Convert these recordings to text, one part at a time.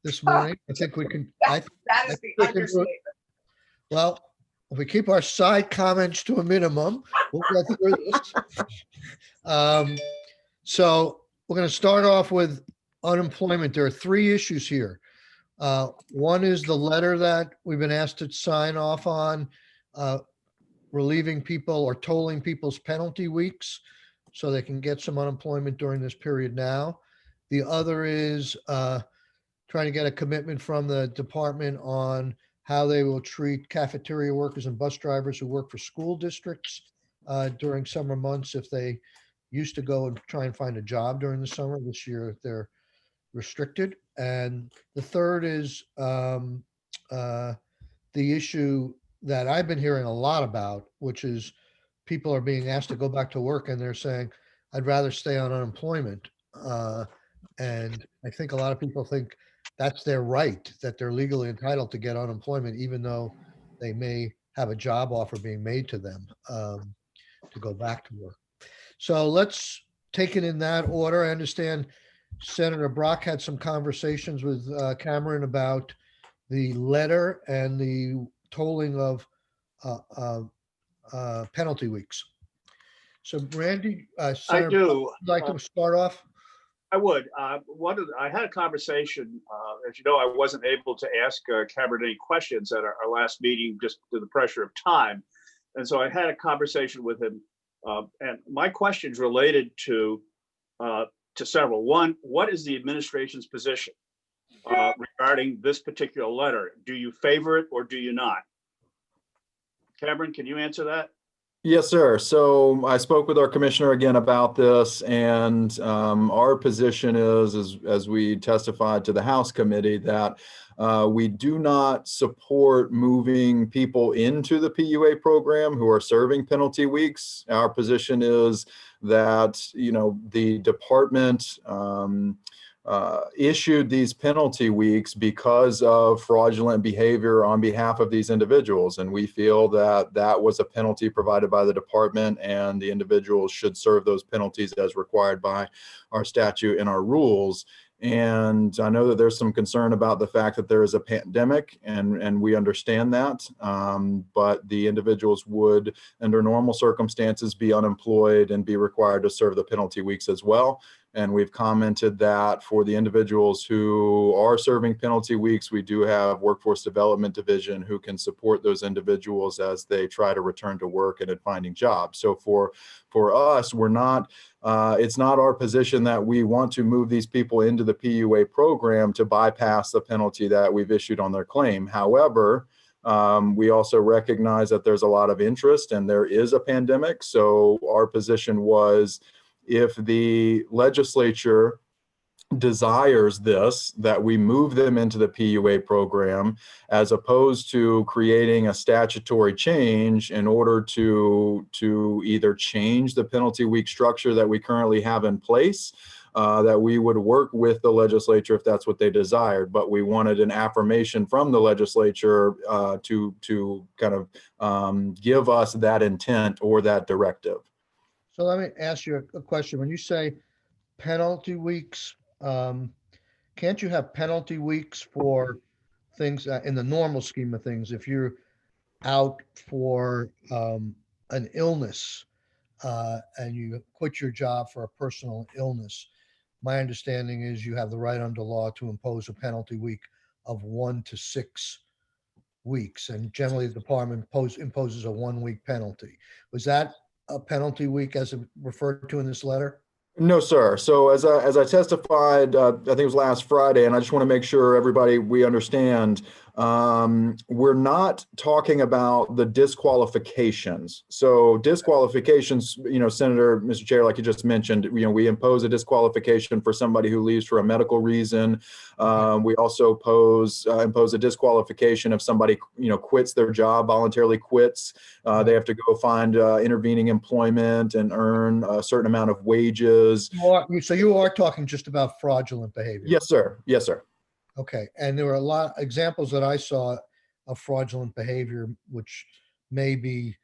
this morning. I think we can. That I is the think we can do it. understatement. Well, if we keep our side comments to a minimum, we'll get through this. So we're going to start off with unemployment. There are three issues here. One is the letter that we've been asked to sign off on, relieving people or tolling people's penalty weeks so they can get some unemployment during this period now. The other is trying to get a commitment from the department on how they will treat cafeteria workers and bus drivers who work for school districts during summer months if they used to go and try and find a job during the summer. This year, they're restricted. And the third is the issue that I've been hearing a lot about, which is people are being asked to go back to work and they're saying, I'd rather stay on unemployment. And I think a lot of people think that's their right, that they're legally entitled to get unemployment, even though they may have a job offer being made to them to go back to work. So let's take it in that order. I understand Senator Brock had some conversations with Cameron about the letter and the tolling of penalty weeks. So Randy, Senator, I do. would you like to start off? I would. I had a conversation. As you know, I wasn't able to ask Cameron any questions at our last meeting just to the pressure of time. And so I had a conversation with him. And my questions related to several. One, what is the administration's position regarding this particular letter? Do you favor it or do you not? Cameron, can you answer that? Yes, sir. So I spoke with our commissioner again about this, and our position is, as we testified to the House committee, that we do not support moving people into the PUA program who are serving penalty weeks. Our position is that, you know, the department issued these penalty weeks because of fraudulent behavior on behalf of these individuals. And we feel that that was a penalty provided by the department, and the individuals should serve those penalties as required by our statute and our rules. And I know that there's some concern about the fact that there is a pandemic, and we understand that. But the individuals would, under normal circumstances, be unemployed and be required to serve the penalty weeks as well. And we've commented that for the individuals who are serving penalty weeks, we do have Workforce Development Division who can support those individuals as they try to return to work and in finding jobs. So for us, we're not, it's not our position that we want to move these people into the PUA program to bypass the penalty that we've issued on their claim. However, we also recognize that there's a lot of interest and there is a pandemic. So our position was, if the legislature desires this, that we move them into the PUA program, as opposed to creating a statutory change in order to either change the penalty week structure that we currently have in place, that we would work with the legislature if that's what they desired. But we wanted an affirmation from the legislature to kind of give us that intent or that directive. So let me ask you a question. When you say penalty weeks, can't you have penalty weeks for things in the normal scheme of things? If you're out for an illness and you quit your job for a personal illness, my understanding is you have the right under law to impose a penalty week of 1 to 6 weeks. And generally the department imposes a 1-week penalty. Was that a penalty week as referred to in this letter? No, sir. So as I testified, I think it was last Friday, and I just want to make sure we understand, we're not talking about the disqualifications. So disqualifications, you know, Senator, Mr. Chair, like you just mentioned, you know, we impose a disqualification for somebody who leaves for a medical reason. We also impose a disqualification if somebody, you know, quits their job, voluntarily quits. They have to go find intervening employment and earn a certain amount of wages. So you are talking just about fraudulent behavior? Yes, sir. Yes, sir. Okay. And there were a lot of examples that I saw of fraudulent behavior, which may be,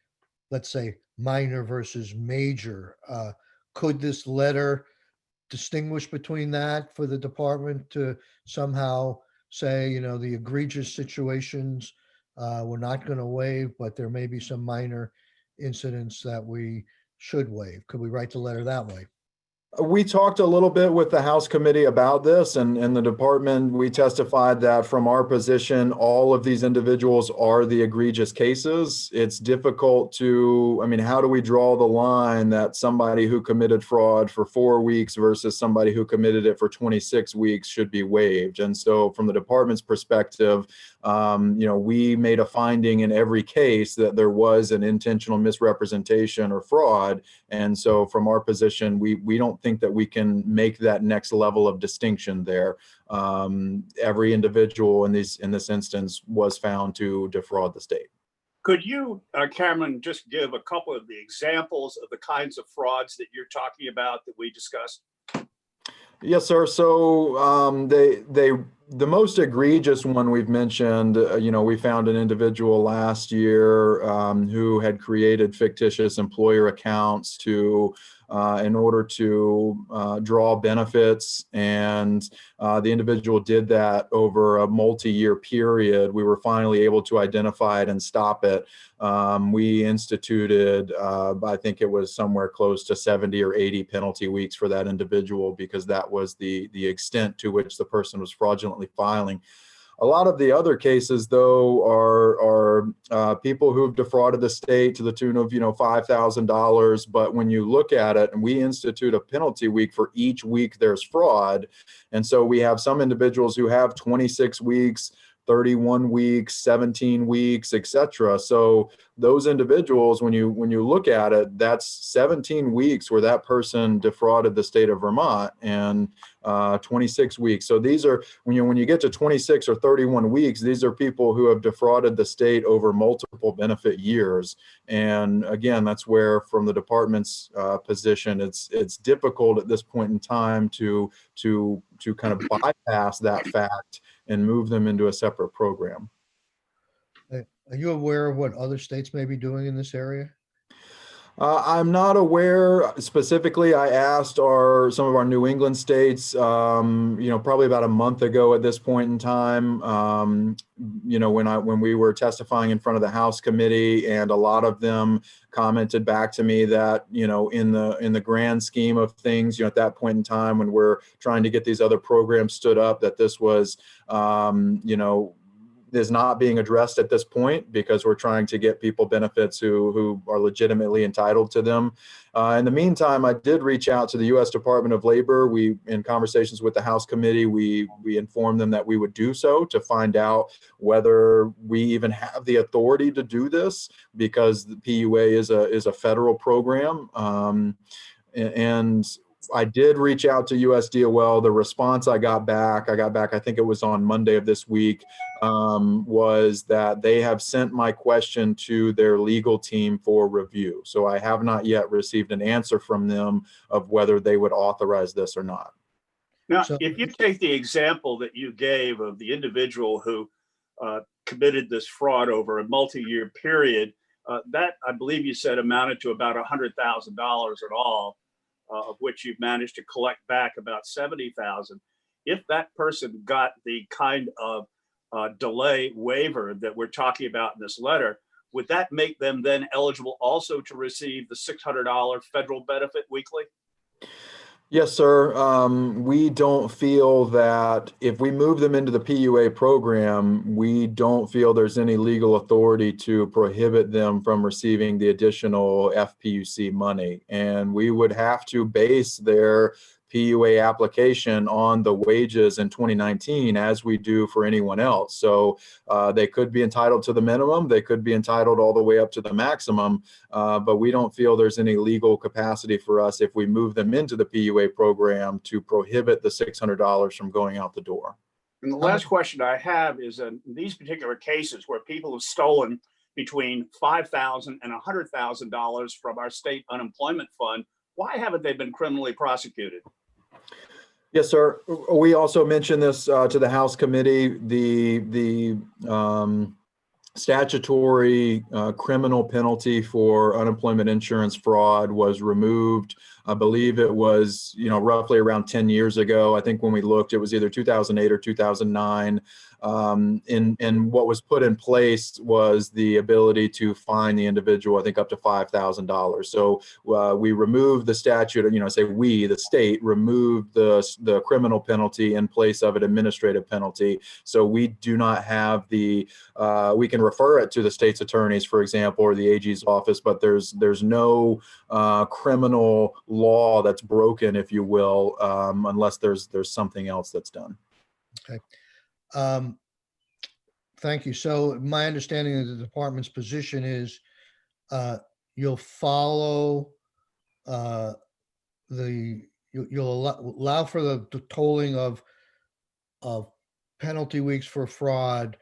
let's say, minor versus major. Could this letter distinguish between that for the department to somehow say, the egregious situations, we're not going to waive, but there may be some minor incidents that we should waive. Could we write the letter that way? We talked a little bit with the House committee about this, and in the department, we testified that from our position, all of these individuals are the egregious cases. It's difficult to, how do we draw the line that somebody who committed fraud for 4 weeks versus somebody who committed it for 26 weeks should be waived? And so from the department's perspective, we made a finding in every case that there was an intentional misrepresentation or fraud. And so from our position, we don't think that we can make that next level of distinction there. Every individual in this instance was found to defraud the state. Could you, Cameron, just give a couple of the examples of the kinds of frauds that you're talking about that we discussed? Yes, sir. So the most egregious one we've mentioned, we found an individual last year who had created fictitious employer accounts in order to draw benefits, and the individual did that over a multi-year period. We were finally able to identify it and stop it. We instituted, I think it was somewhere close to 70 or 80 penalty weeks for that individual, because that was the extent to which the person was fraudulently filing. A lot of the other cases, though, are people who've defrauded the state to the tune of, $5,000. But when you look at it, and we institute a penalty week for each week there's fraud. And so we have some individuals who have 26 weeks, 31 weeks, 17 weeks, etc. So those individuals, when you look at it, that's 17 weeks where that person defrauded the state of Vermont, and 26 weeks. So these are, when you get to 26 or 31 weeks, these are people who have defrauded the state over multiple benefit years. And again, that's where, from the department's position, it's difficult at this point in time to kind of bypass that fact and move them into a separate program. Are you aware of what other states may be doing in this area? I'm not aware specifically. I asked some of our New England states, probably about a month ago at this point in time, when we were testifying in front of the House committee, and a lot of them commented back to me that, in the grand scheme of things, at that point in time when we're trying to get these other programs stood up, that this was, is not being addressed at this point, because we're trying to get people benefits who are legitimately entitled to them. In the meantime, I did reach out to the U.S. Department of Labor. In conversations with the House committee, we informed them that we would do so to find out whether we even have the authority to do this, because the PUA is a federal program. And I did reach out to USDOL. The response I got back, I think it was on Monday of this week, was that they have sent my question to their legal team for review. So I have not yet received an answer from them of whether they would authorize this or not. Now, if you take the example that you gave of the individual who committed this fraud over a multi-year period, that, I believe you said, amounted to about $100,000 in all. Of which you've managed to collect back about 70,000. If that person got the kind of delay waiver that we're talking about in this letter, would that make them then eligible also to receive the $600 federal benefit weekly? Yes, sir. We don't feel that if we move them into the PUA program, we don't feel there's any legal authority to prohibit them from receiving the additional FPUC money. And we would have to base their PUA application on the wages in 2019, as we do for anyone else. So they could be entitled to the minimum, they could be entitled all the way up to the maximum, but we don't feel there's any legal capacity for us, if we move them into the PUA program, to prohibit the $600 from going out the door. And the last question I have is, in these particular cases where people have stolen between $5,000 and $100,000 from our state unemployment fund, why haven't they been criminally prosecuted? Yes, sir. We also mentioned this to the House committee. The statutory criminal penalty for unemployment insurance fraud was removed I believe it was, roughly around 10 years ago. I think when we looked, it was either 2008 or 2009. And what was put in place was the ability to fine the individual, I think, up to $5,000. So we removed the statute, the state removed the criminal penalty in place of an administrative penalty. So we do not have we can refer it to the state's attorneys, for example, or the AG's office, but there's no criminal law that's broken, if you will, unless there's something else that's done. Okay. Thank you. So my understanding of the department's position is you'll follow you'll allow for the tolling of penalty weeks for fraud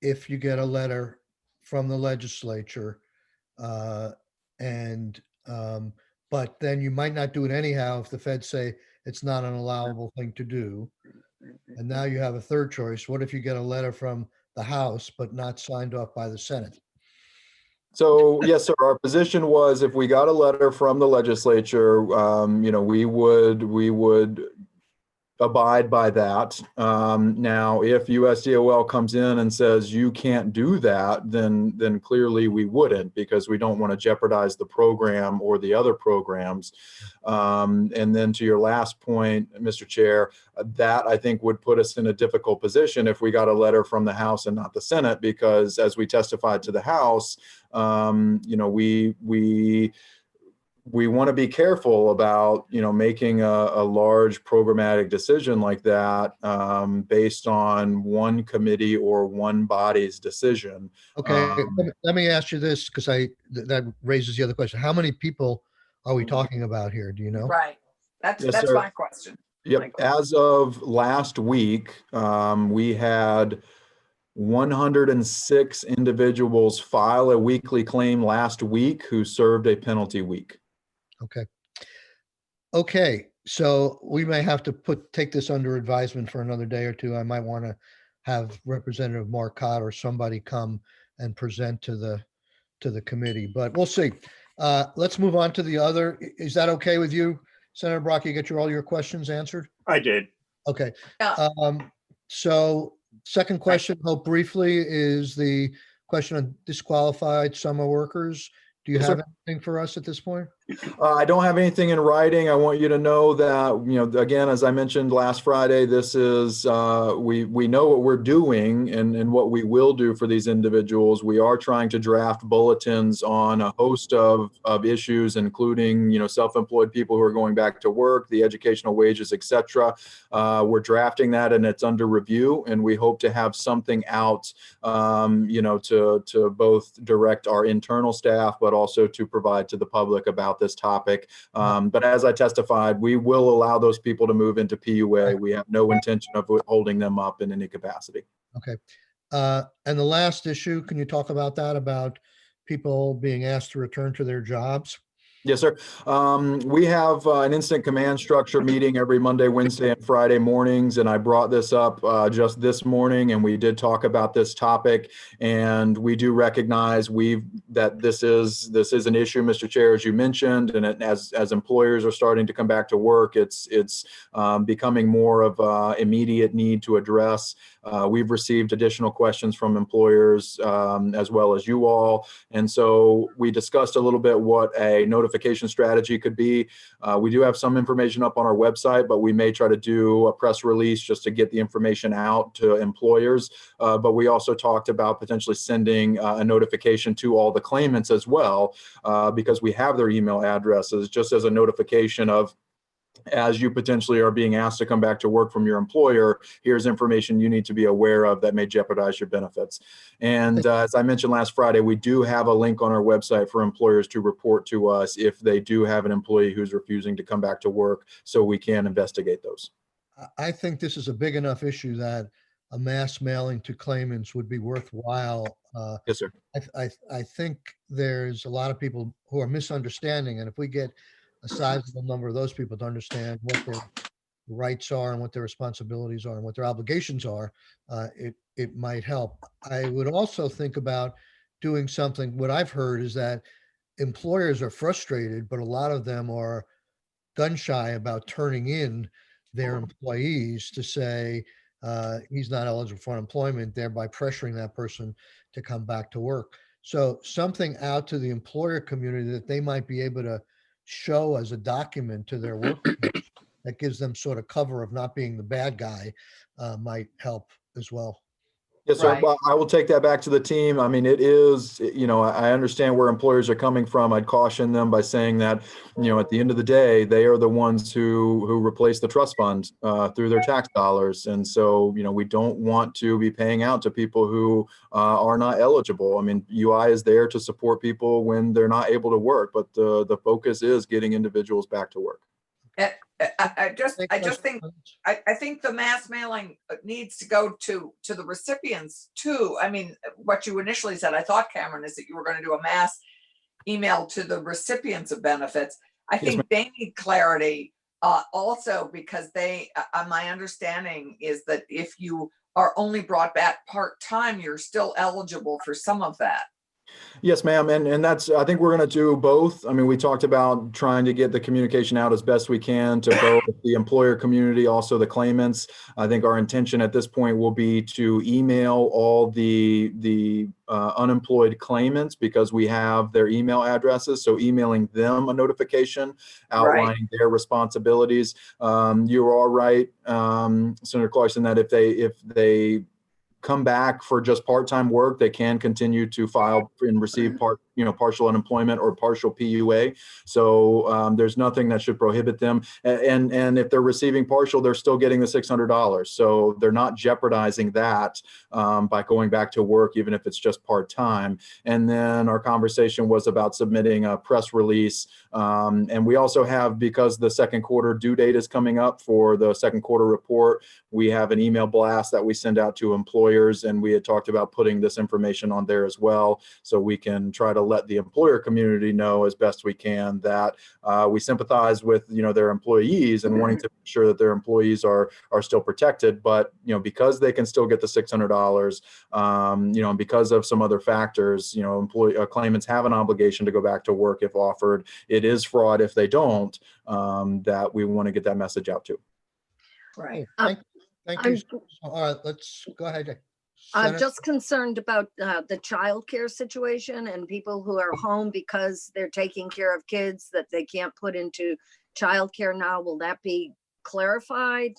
if you get a letter from the legislature. But then you might not do it anyhow if the feds say it's not an allowable thing to do. And now you have a third choice. What if you get a letter from the House, but not signed off by the Senate? So yes, sir. Our position was if we got a letter from the legislature, we would abide by that. Now, if USDOL comes in and says you can't do that, then clearly we wouldn't, because we don't want to jeopardize the program or the other programs. And then to your last point, Mr. Chair, that I think would put us in a difficult position if we got a letter from the House and not the Senate, because as we testified to the House, we want to be careful about, making a large programmatic decision like that based on one committee or one body's decision. Okay, let me ask you this, because that raises the other question. How many people are we talking about here? Do you know? Right. That's Yes, that's sir. my question. Yep. As of last week, we had 106 individuals file a weekly claim last week who served a penalty week. Okay. So we may have to take this under advisement for another day or two. I might want to have Representative Marcotte or somebody come and present to the committee, but we'll see. Let's move on to the other. Is that okay with you, Senator Brock? You get all your questions answered? I did. Okay. Yeah. So second question, hope briefly, is the question on disqualified summer workers. Do you Yes, have sir. anything for us at this point? I don't have anything in writing. I want you to know that, again, as I mentioned last Friday, this is, we know what we're doing and what we will do for these individuals. We are trying to draft bulletins on a host of issues, including, self-employed people who are going back to work, the educational wages, et cetera. We're drafting that and it's under review, and we hope to have something out, to both direct our internal staff, but also to provide to the public about this topic. But as I testified, we will allow those people to move into PUA. We have no intention of holding them up in any capacity. Okay. And the last issue, can you talk about that, about people being asked to return to their jobs? Yes, sir. We have an incident command structure meeting every Monday, Wednesday, and Friday mornings, and I brought this up just this morning, and we did talk about this topic, and we do recognize that this is an issue, Mr. Chair, as you mentioned, and as employers are starting to come back to work, it's becoming more of an immediate need to address. We've received additional questions from employers as well as you all, and so we discussed a little bit what a notification strategy could be. We do have some information up on our website, but we may try to do a press release just to get the information out to employers. But we also talked about potentially sending a notification to all the claimants as well, because we have their email addresses, just as a notification of, as you potentially are being asked to come back to work from your employer, here's information you need to be aware of that may jeopardize your benefits. And as I mentioned last Friday, we do have a link on our website for employers to report to us if they do have an employee who's refusing to come back to work, so we can investigate those. I think this is a big enough issue that a mass mailing to claimants would be worthwhile. Yes, sir. I think there's a lot of people who are misunderstanding, and if we get a sizable number of those people to understand what their rights are and what their responsibilities are and what their obligations are, it might help. I would also think about doing something. What I've heard is that employers are frustrated, but a lot of them are gun shy about turning in their employees to say he's not eligible for unemployment, thereby pressuring that person to come back to work. So something out to the employer community that they might be able to show as a document to their workforce that gives them sort of cover of not being the bad guy might help as well. Yes, sir. Right. Well, I will take that back to the team. I mean, it is, I understand where employers are coming from. I'd caution them by saying that, at the end of the day, they are the ones who replace the trust fund through their tax dollars. And so, we don't want to be paying out to people who are not eligible. I mean, UI is there to support people when they're not able to work, but the focus is getting individuals back to work. I think the mass mailing needs to go to the recipients too. I mean, what you initially said, I thought, Cameron, is that you were going to do a mass email to the recipients of benefits. I think they need clarity also, because my understanding is that if you are only brought back part-time, you're still eligible for some of that. Yes, ma'am. And I think we're going to do both. I mean, we talked about trying to get the communication out as best we can to both the employer community, also the claimants. I think our intention at this point will be to email all the unemployed claimants, because we have their email addresses. So emailing them a notification outlining their responsibilities. You are right, Senator Clarkson, that if they come back for just part-time work, they can continue to file and receive partial unemployment or partial PUA. So there's nothing that should prohibit them. And if they're receiving partial, they're still getting the $600. So they're not jeopardizing that by going back to work, even if it's just part-time. And then our conversation was about submitting a press release. And we also have, because the second quarter due date is coming up for the second quarter report, we have an email blast that we send out to employers, and we had talked about putting this information on there as well, so we can try to let the employer community know as best we can that we sympathize with their employees and wanting to make sure that their employees are still protected, but because they can still get the $600, and because of some other factors, claimants have an obligation to go back to work if offered. It is fraud if they don't. That we want to get that message out to. Right. Thank you. All right, let's go ahead. I'm just concerned about the childcare situation and people who are home because they're taking care of kids that they can't put into childcare now. Will that be clarified?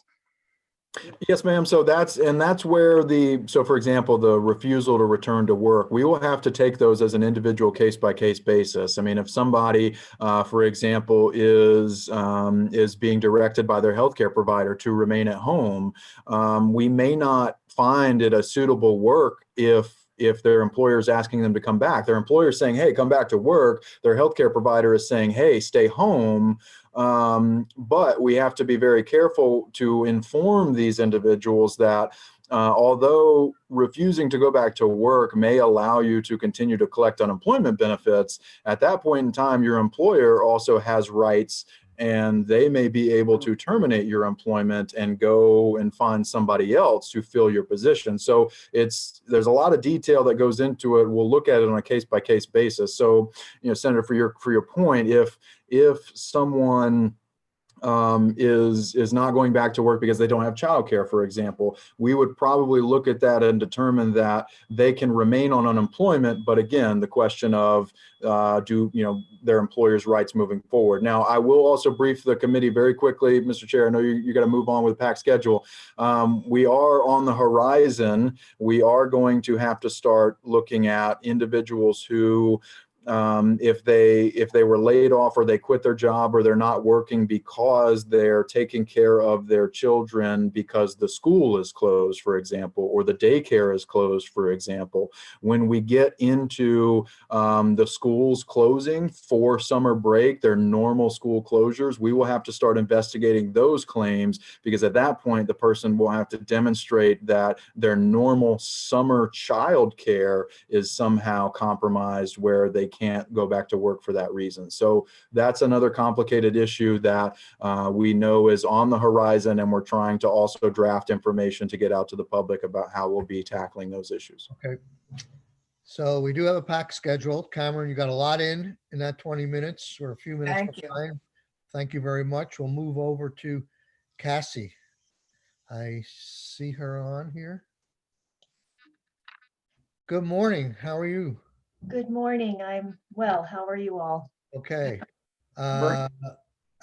Yes, ma'am. So that's where for example, the refusal to return to work, we will have to take those as an individual case by case basis. I mean, if somebody, for example, is being directed by their healthcare provider to remain at home, we may not find it a suitable work if their employer is asking them to come back. Their employer is saying, hey, come back to work. Their healthcare provider is saying, hey, stay home. But we have to be very careful to inform these individuals that although refusing to go back to work may allow you to continue to collect unemployment benefits, at that point in time, your employer also has rights, and they may be able to terminate your employment and go and find somebody else to fill your position. So there's a lot of detail that goes into it. We'll look at it on a case by case basis. So, Senator, for your point, if someone is not going back to work because they don't have childcare, for example, we would probably look at that and determine that they can remain on unemployment. But again, the question of their employer's rights moving forward. Now, I will also brief the committee very quickly, Mr. Chair. I know you got to move on with the PAC schedule. We are on the horizon. We are going to have to start looking at individuals who if they were laid off or they quit their job or they're not working because they're taking care of their children because the school is closed, for example, or the daycare is closed, for example. When we get into the schools closing for summer break, their normal school closures, we will have to start investigating those claims, because at that point, the person will have to demonstrate that their normal summer child care is somehow compromised where they can't go back to work for that reason. So that's another complicated issue that we know is on the horizon, and we're trying to also draft information to get out to the public about how we'll be tackling those issues. Okay. So we do have a PAC scheduled. Cameron, you got a lot in that 20 minutes or a few minutes. Thank you. Time. Thank you very much. We'll move over to Cassie. I see her on here. Good morning. How are you? Good morning. I'm well. How are you all? Okay. We're-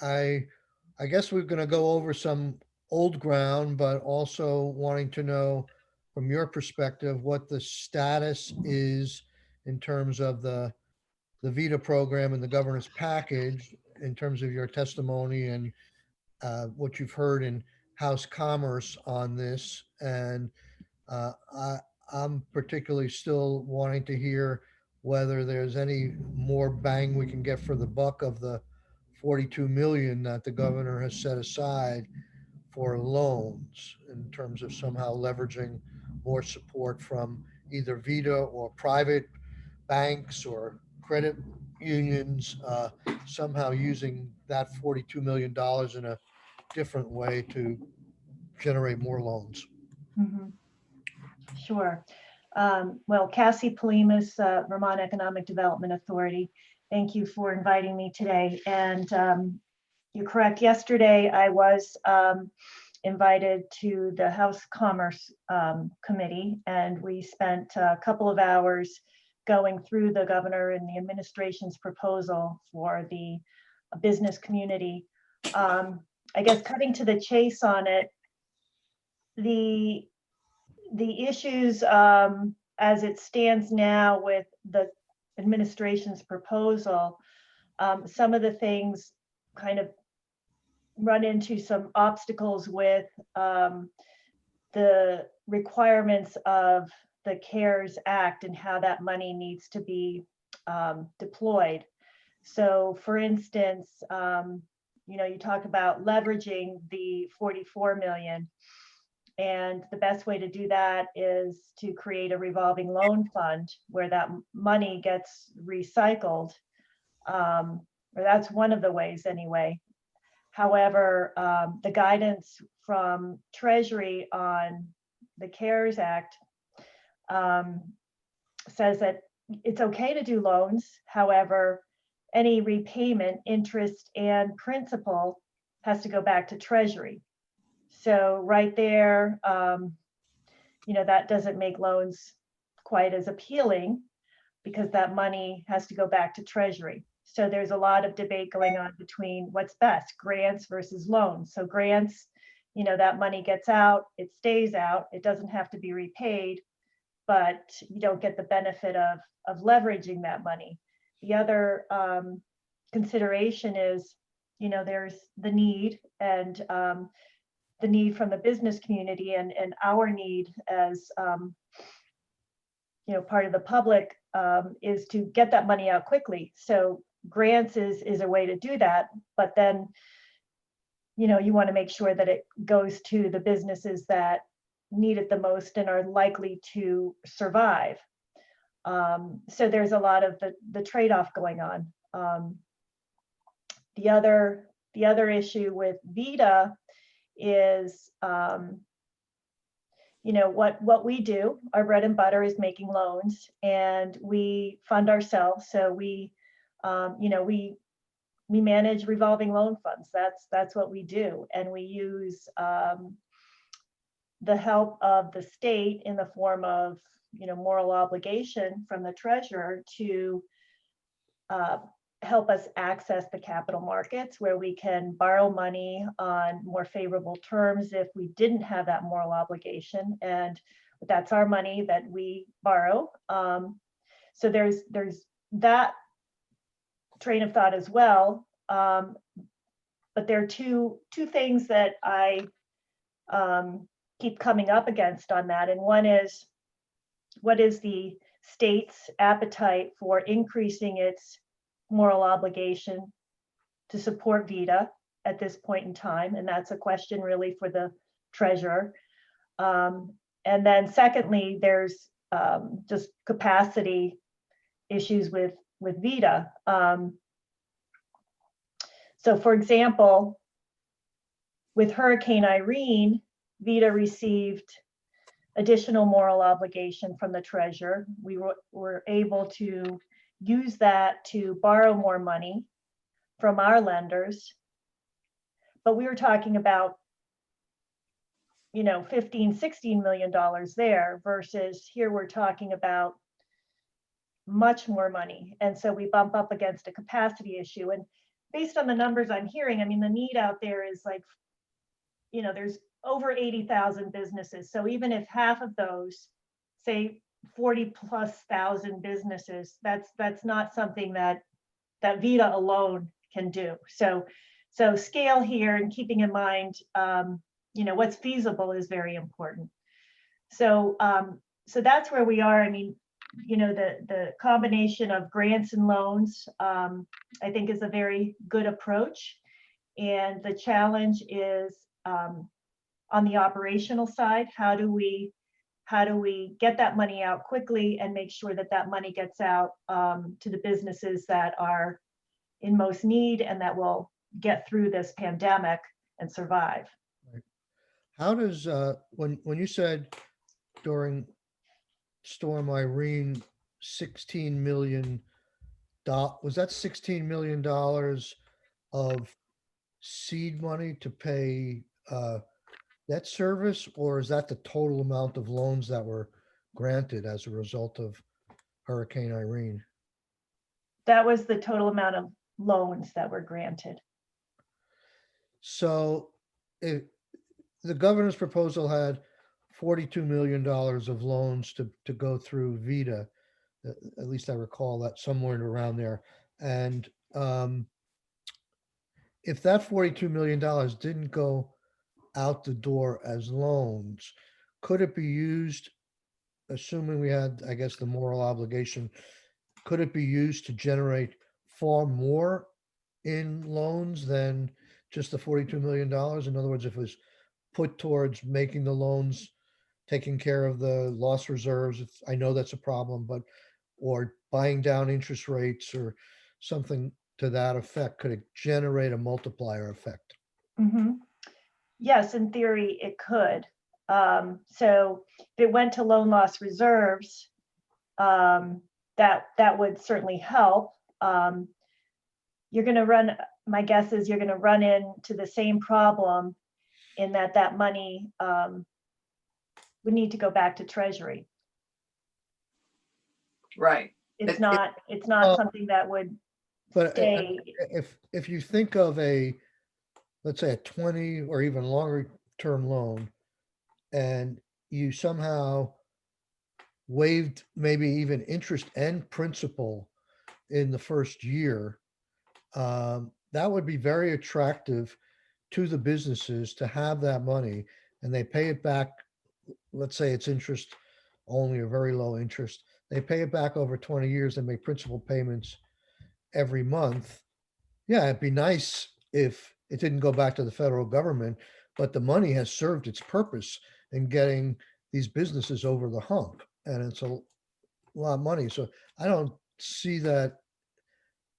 I guess we're going to go over some old ground, but also wanting to know from your perspective what the status is in terms of the VITA program and the governance package in terms of your testimony and what you've heard in House Commerce on this. And I'm particularly still wanting to hear whether there's any more bang we can get for the buck of the 42 million that the governor has set aside for loans in terms of somehow leveraging more support from either VITA or private banks or credit unions, somehow using that $42 million in a different way to generate more loans. Mhm. Sure. Well, Cassie Polimas, Vermont Economic Development Authority. Thank you for inviting me today. And you're correct. Yesterday, I was invited to the House Commerce Committee, and we spent a couple of hours going through the governor and the administration's proposal for the business community. I guess cutting to the chase on it, the issues as it stands now with the administration's proposal, some of the things kind of run into some obstacles with the requirements of the CARES Act and how that money needs to be deployed. So for instance, you talk about leveraging the 44 million. And the best way to do that is to create a revolving loan fund where that money gets recycled. Or that's one of the ways anyway. However, the guidance from Treasury on the CARES Act says that it's okay to do loans. However, any repayment, interest, and principal has to go back to Treasury. So right there, that doesn't make loans quite as appealing because that money has to go back to Treasury. So there's a lot of debate going on between what's best, grants versus loans. So grants, that money gets out, it stays out, it doesn't have to be repaid, but you don't get the benefit of leveraging that money. The other consideration is, there's the need and the need from the business community and our need as part of the public is to get that money out quickly. So grants is a way to do that, but then you want to make sure that it goes to the businesses that need it the most and are likely to survive. So there's a lot of the trade-off going on. The other issue with VITA is what we do. Our bread and butter is making loans, and we fund ourselves. So we manage revolving loan funds. That's what we do, and we use the help of the state in the form of moral obligation from the treasurer to help us access the capital markets where we can borrow money on more favorable terms if we didn't have that moral obligation. And that's our money that we borrow. So there's that train of thought as well. But there are two things that I keep coming up against on that. And one is, what is the state's appetite for increasing its moral obligation to support VITA at this point in time? And that's a question really for the treasurer. And then secondly, there's just capacity issues with VITA. So for example, with Hurricane Irene, VITA received additional moral obligation from the treasurer. We were able to use that to borrow more money from our lenders but we were talking about, 15, $16 million there versus here we're talking about much more money. And so we bump up against a capacity issue. And based on the numbers I'm hearing, I mean, the need out there is like, there's over 80,000 businesses. So even if half of those, say 40,000+ businesses, that's not something that Vita alone can do. So scale here and keeping in mind, what's feasible is very important. So that's where we are. I mean, the combination of grants and loans, I think is a very good approach. And the challenge is on the operational side, how do we get that money out quickly and make sure that money gets out to the businesses that are in most need and that will get through this pandemic and survive. Right. How does, when you said during Storm Irene, $16 million, was that $16 million of seed money to pay debt service, or is that the total amount of loans that were granted as a result of Hurricane Irene? That was the total amount of loans that were granted. So if the governor's proposal had $42 million of loans to go through Vita, at least I recall that somewhere around there. And if that $42 million didn't go out the door as loans, could it be used, assuming we had, I guess, the moral obligation, could it be used to generate far more in loans than just the $42 million? In other words, if it was put towards making the loans, taking care of the loss reserves, I know that's a problem, but, or buying down interest rates or something to that effect, could it generate a multiplier effect? Mm-hmm. Yes, in theory, it could. So if it went to loan loss reserves, that would certainly help. You're going to run, my guess is you're going to run into the same problem in that money would need to go back to Treasury. Right. It's not something that would But stay. if you think of let's say a 20 or even longer term loan, and you somehow waived maybe even interest and principal in the first year, that would be very attractive to the businesses to have that money, and they pay it back. Let's say it's interest only or very low interest. They pay it back over 20 years and make principal payments every month. Yeah, it'd be nice if it didn't go back to the federal government, but the money has served its purpose in getting these businesses over the hump, and it's a lot of money. So I don't see that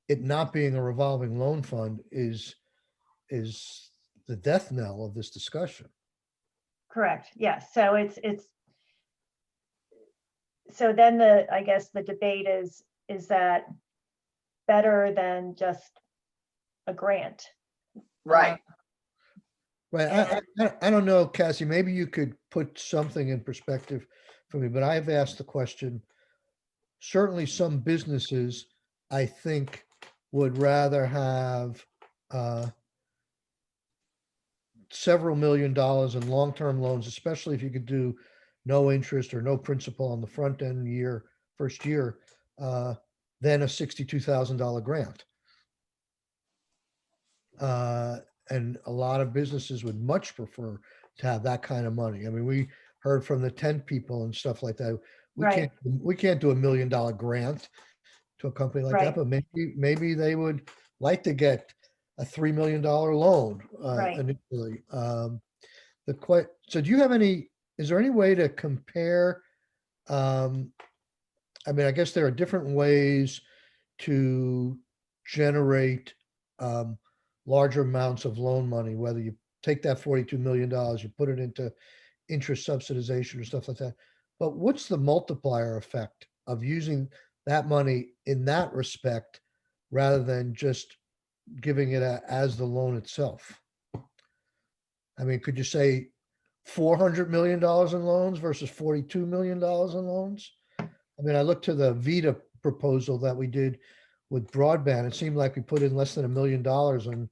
it not being a revolving loan fund is the death knell of this discussion. Correct. Yes. So it's so then I guess the debate is that better than just a grant? Right. Right. I don't know, Cassie, maybe you could put something in perspective for me, but I've asked the question. Certainly some businesses, I think, would rather have several $1 million in long-term loans, especially if you could do no interest or no principal on the front end first year, than a $62,000 grant. And a lot of businesses would much prefer to have that kind of money. I mean, we heard from the tent people and stuff like that. Right. We can't do $1 million grant to a company like that, Right. but maybe they would like to get a $3 million loan Right. initially. So do you have is there any way to compare? I mean, I guess there are different ways to generate larger amounts of loan money, whether you take that $42 million, you put it into interest subsidization or stuff like that. But what's the multiplier effect of using that money in that respect rather than just giving it as the loan itself? I mean, could you say $400 million in loans versus $42 million in loans? I mean, I looked to the Vita proposal that we did with broadband. It seemed like we put in less than $1 million and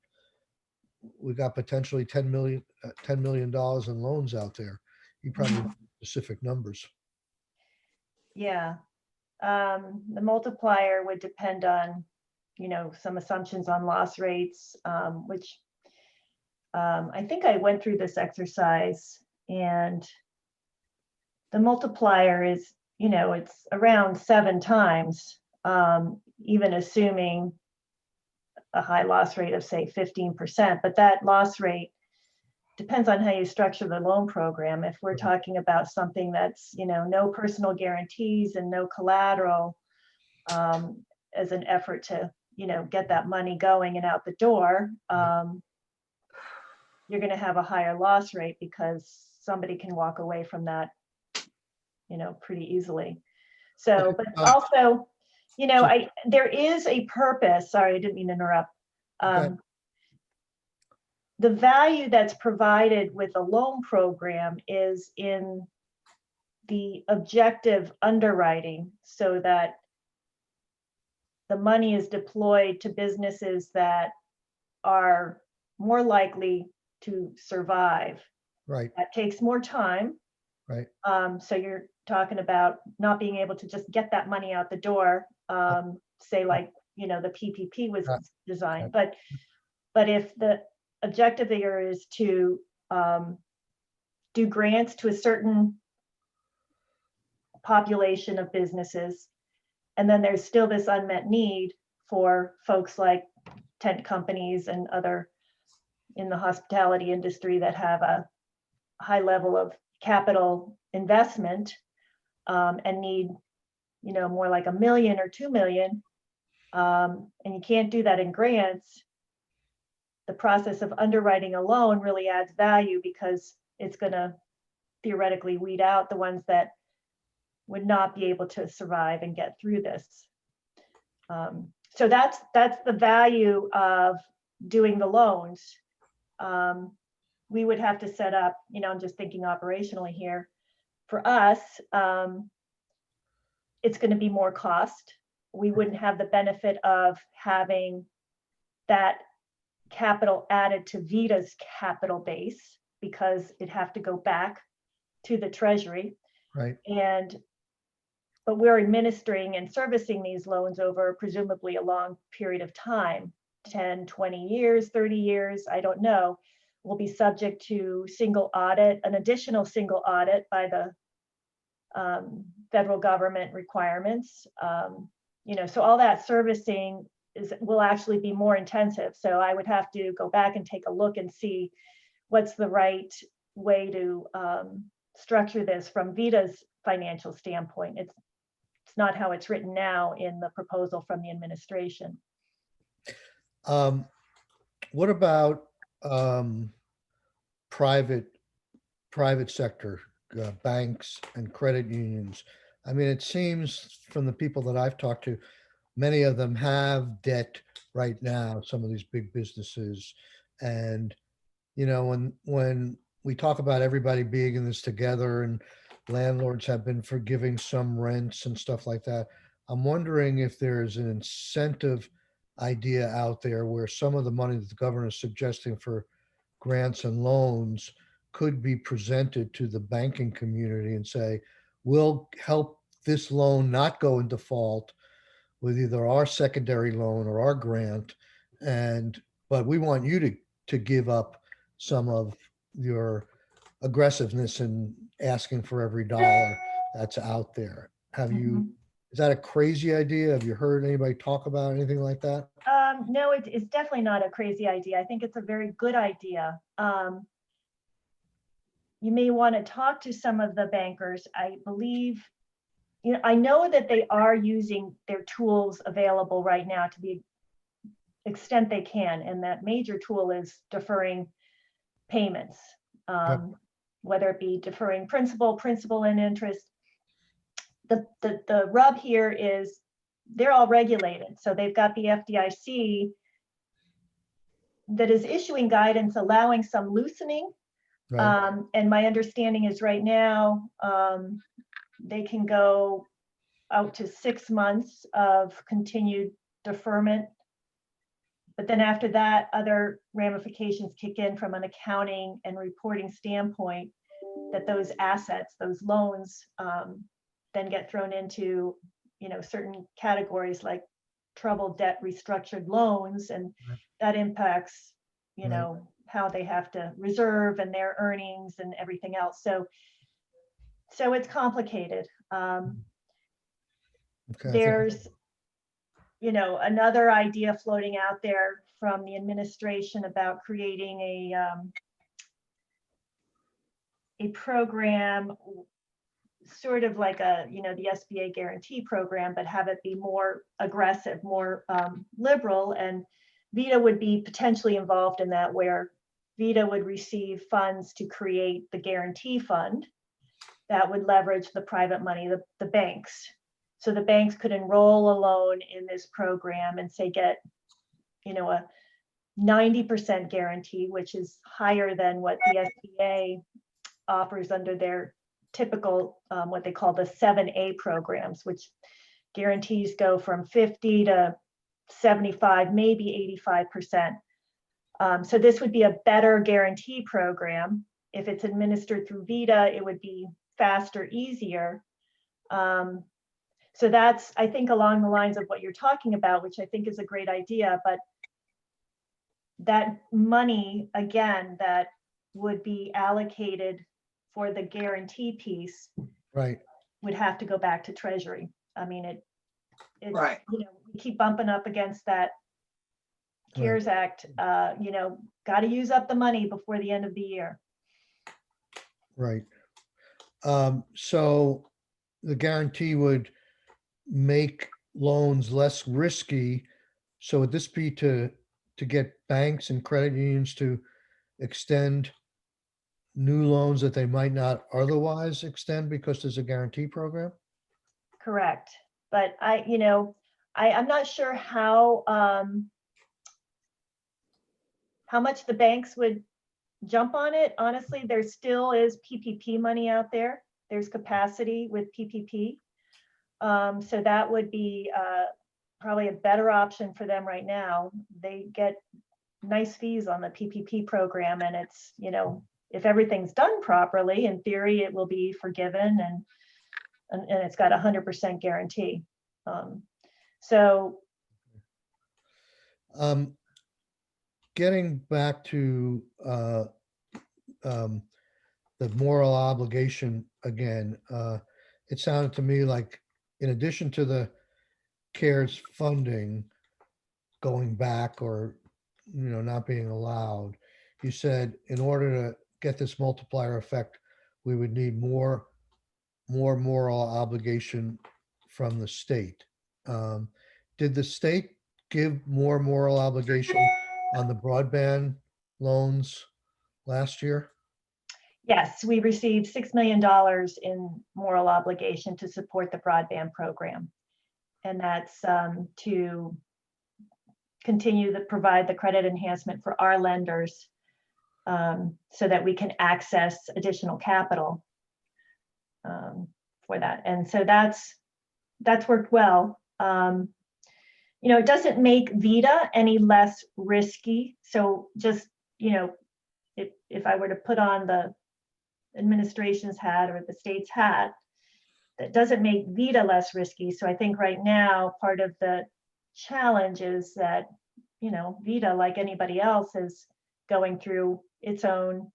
we got potentially $10 million in loans out there. You probably have specific numbers. Yeah. The multiplier would depend on, some assumptions on loss rates, which I think I went through this exercise, and the multiplier is, it's around 7 times, even assuming a high loss rate of say 15%, but that loss rate depends on how you structure the loan program. If we're talking about something that's, no personal guarantees and no collateral, as an effort to, get that money going and out the door, you're going to have a higher loss rate because somebody can walk away from that, pretty easily. So, but also, there is a purpose. Sorry, I didn't mean to interrupt. Okay. The value that's provided with a loan program is in the objective underwriting, so that the money is deployed to businesses that are more likely to survive. Right, That takes more time. right. So you're talking about not being able to just get that money out the door, say like, the PPP was designed, but if the objective there is to do grants to a certain population of businesses, and then there's still this unmet need for folks like tent companies and other in the hospitality industry that have a high level of capital investment, and need, more like $1 million or $2 million, and you can't do that in grants. The process of underwriting a loan really adds value because it's going to theoretically weed out the ones that would not be able to survive and get through this. So that's the value of doing the loans. We would have to set up, I'm just thinking operationally here. For us, it's going to be more cost. We wouldn't have the benefit of having that capital added to Vita's capital base because it'd have to go back to the Treasury. Right. But we're administering and servicing these loans over presumably a long period of time, 10, 20 years, 30 years, I don't know. Will be subject to single audit, an additional single audit by the federal government requirements. So all that servicing will actually be more intensive. So I would have to go back and take a look and see what's the right way to structure this from Vita's financial standpoint. It's not how it's written now in the proposal from the administration. What about private sector, banks and credit unions? I mean, it seems from the people that I've talked to, many of them have debt right now, some of these big businesses. And, when we talk about everybody being in this together and landlords have been forgiving some rents and stuff like that, I'm wondering if there's an incentive idea out there where some of the money that the governor is suggesting for grants and loans could be presented to the banking community and say, we'll help this loan not go in default with either our secondary loan or our grant, but we want you to give up some of your aggressiveness in asking for every dollar that's out there. Is that a crazy idea? Have you heard anybody talk about anything like that? No, it's definitely not a crazy idea. I think it's a very good idea. You may want to talk to some of the bankers. I believe, I know that they are using their tools available right now to the extent they can. And that major tool is deferring payments, whether it be deferring principal and interest. The rub here is they're all regulated. So they've got the FDIC that is issuing guidance, allowing some loosening Right, And my understanding is right now, they can go out to 6 months of continued deferment. But then after that, other ramifications kick in from an accounting and reporting standpoint, that those assets, those loans, then get thrown into, certain categories like troubled debt restructured loans, and Right. that impacts, Right. how they have to reserve and their earnings and everything else. So it's complicated. okay. I think- There's, another idea floating out there from the administration about creating a program sort of like the SBA guarantee program, but have it be more aggressive, more liberal. And VITA would be potentially involved in that, where VITA would receive funds to create the guarantee fund that would leverage the private money, the banks. So the banks could enroll a loan in this program and say get, a 90% guarantee, which is higher than what the SBA offers under their typical, what they call the 7A programs, which guarantees go from 50 to 75, maybe 85%. So this would be a better guarantee program. If it's administered through VITA, it would be faster, easier. So that's, I think, along the lines of what you're talking about, which I think is a great idea. But that money, again, that would be allocated for the guarantee piece Right, would have to go back to Treasury. I mean, it's, Right. we keep bumping up against that CARES Act, got to use up the money before the end of the year. right. So the guarantee would make loans less risky. So would this be to get banks and credit unions to extend new loans that they might not otherwise extend because there's a guarantee program? Correct. But I'm not sure how much the banks would jump on it. Honestly, there still is PPP money out there. There's capacity with PPP. So that would be probably a better option for them right now. They get nice fees on the PPP program, and it's, if everything's done properly, in theory, it will be forgiven, and it's got 100% guarantee. So Getting back to the moral obligation again, it sounded to me like in addition to the CARES funding going back or, not being allowed, you said in order to get this multiplier effect, we would need more moral obligation from the state. Did the state give more moral obligation on the broadband loans last year? yes, we received $6 million in moral obligation to support the broadband program. And that's to continue to provide the credit enhancement for our lenders, so that we can access additional capital for that. And so that's worked well. It doesn't make VITA any less risky. So just, if I were to put on the administration's hat or the state's hat, that doesn't make VITA less risky. So I think right now, part of the challenge is that, VITA, like anybody else, is going through its own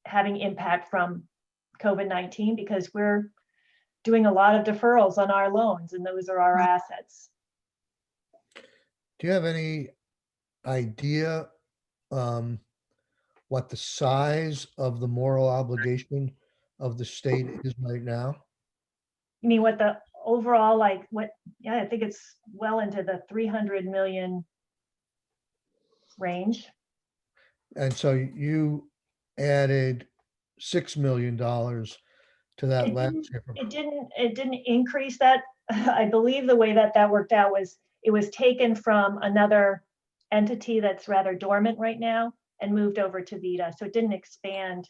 having impact from COVID-19, because we're doing a lot of deferrals on our loans, and those are our assets. Do you have any idea what the size of the moral obligation of the state is right now? You mean what the overall, yeah, I think it's well into the 300 million range. And so you added $6 million to that It last didn't, year. it didn't increase that. I believe the way that worked out was it was taken from another entity that's rather dormant right now, and moved over to VITA. So it didn't expand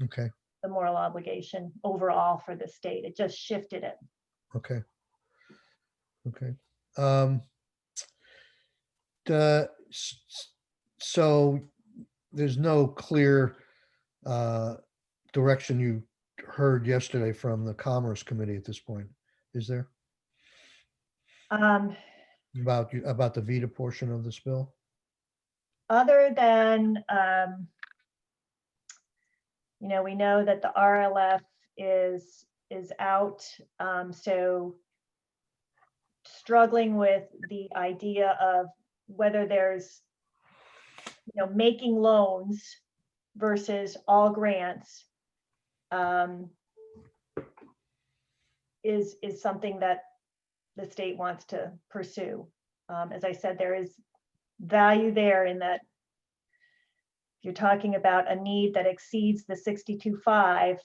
Okay, the moral obligation overall for the state. It just shifted it. okay. Okay. Um, so there's no clear direction you heard yesterday from the Commerce Committee at this point, is there? Um, About the VITA portion of this bill? Other than, we know that the RLF is out. So struggling with the idea of whether there's, making loans versus all grants is something that the state wants to pursue. As I said, there is value there in that if you're talking about a need that exceeds the 62.5,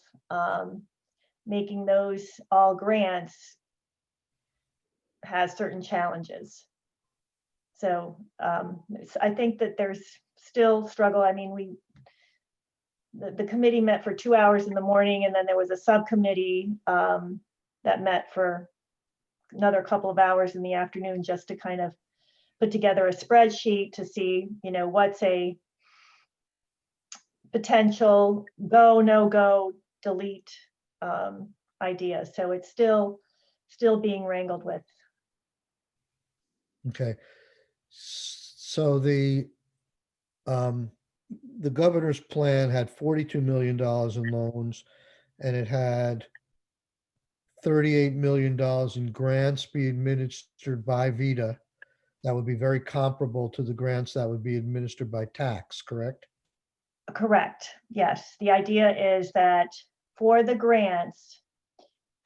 making those all grants has certain challenges. So I think that there's still struggle. I mean, the committee met for 2 hours in the morning, and then there was a subcommittee that met for another couple of hours in the afternoon just to kind of put together a spreadsheet to see, what's a potential go, no go, delete idea. So it's still being wrangled with. Okay. So the governor's plan had $42 million in loans, and it had $38 million in grants be administered by VITA. That would be very comparable to the grants that would be administered by tax, correct? Correct. Yes. The idea is that for the grants,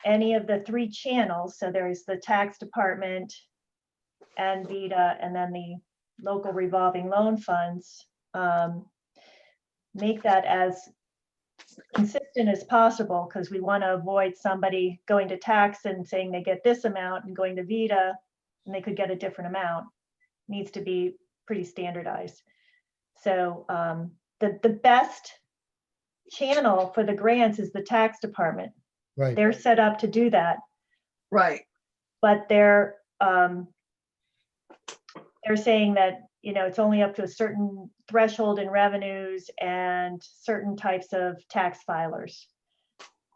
any of the 3 channels, so there's the tax department and VITA, and then the local revolving loan funds, make that as consistent as possible, because we want to avoid somebody going to tax and saying they get this amount and going to VITA and they could get a different amount. Needs to be pretty standardized. So the best channel for the grants is the tax department. Right. They're set up to do that, Right. but they're saying that, it's only up to a certain threshold in revenues and certain types of tax filers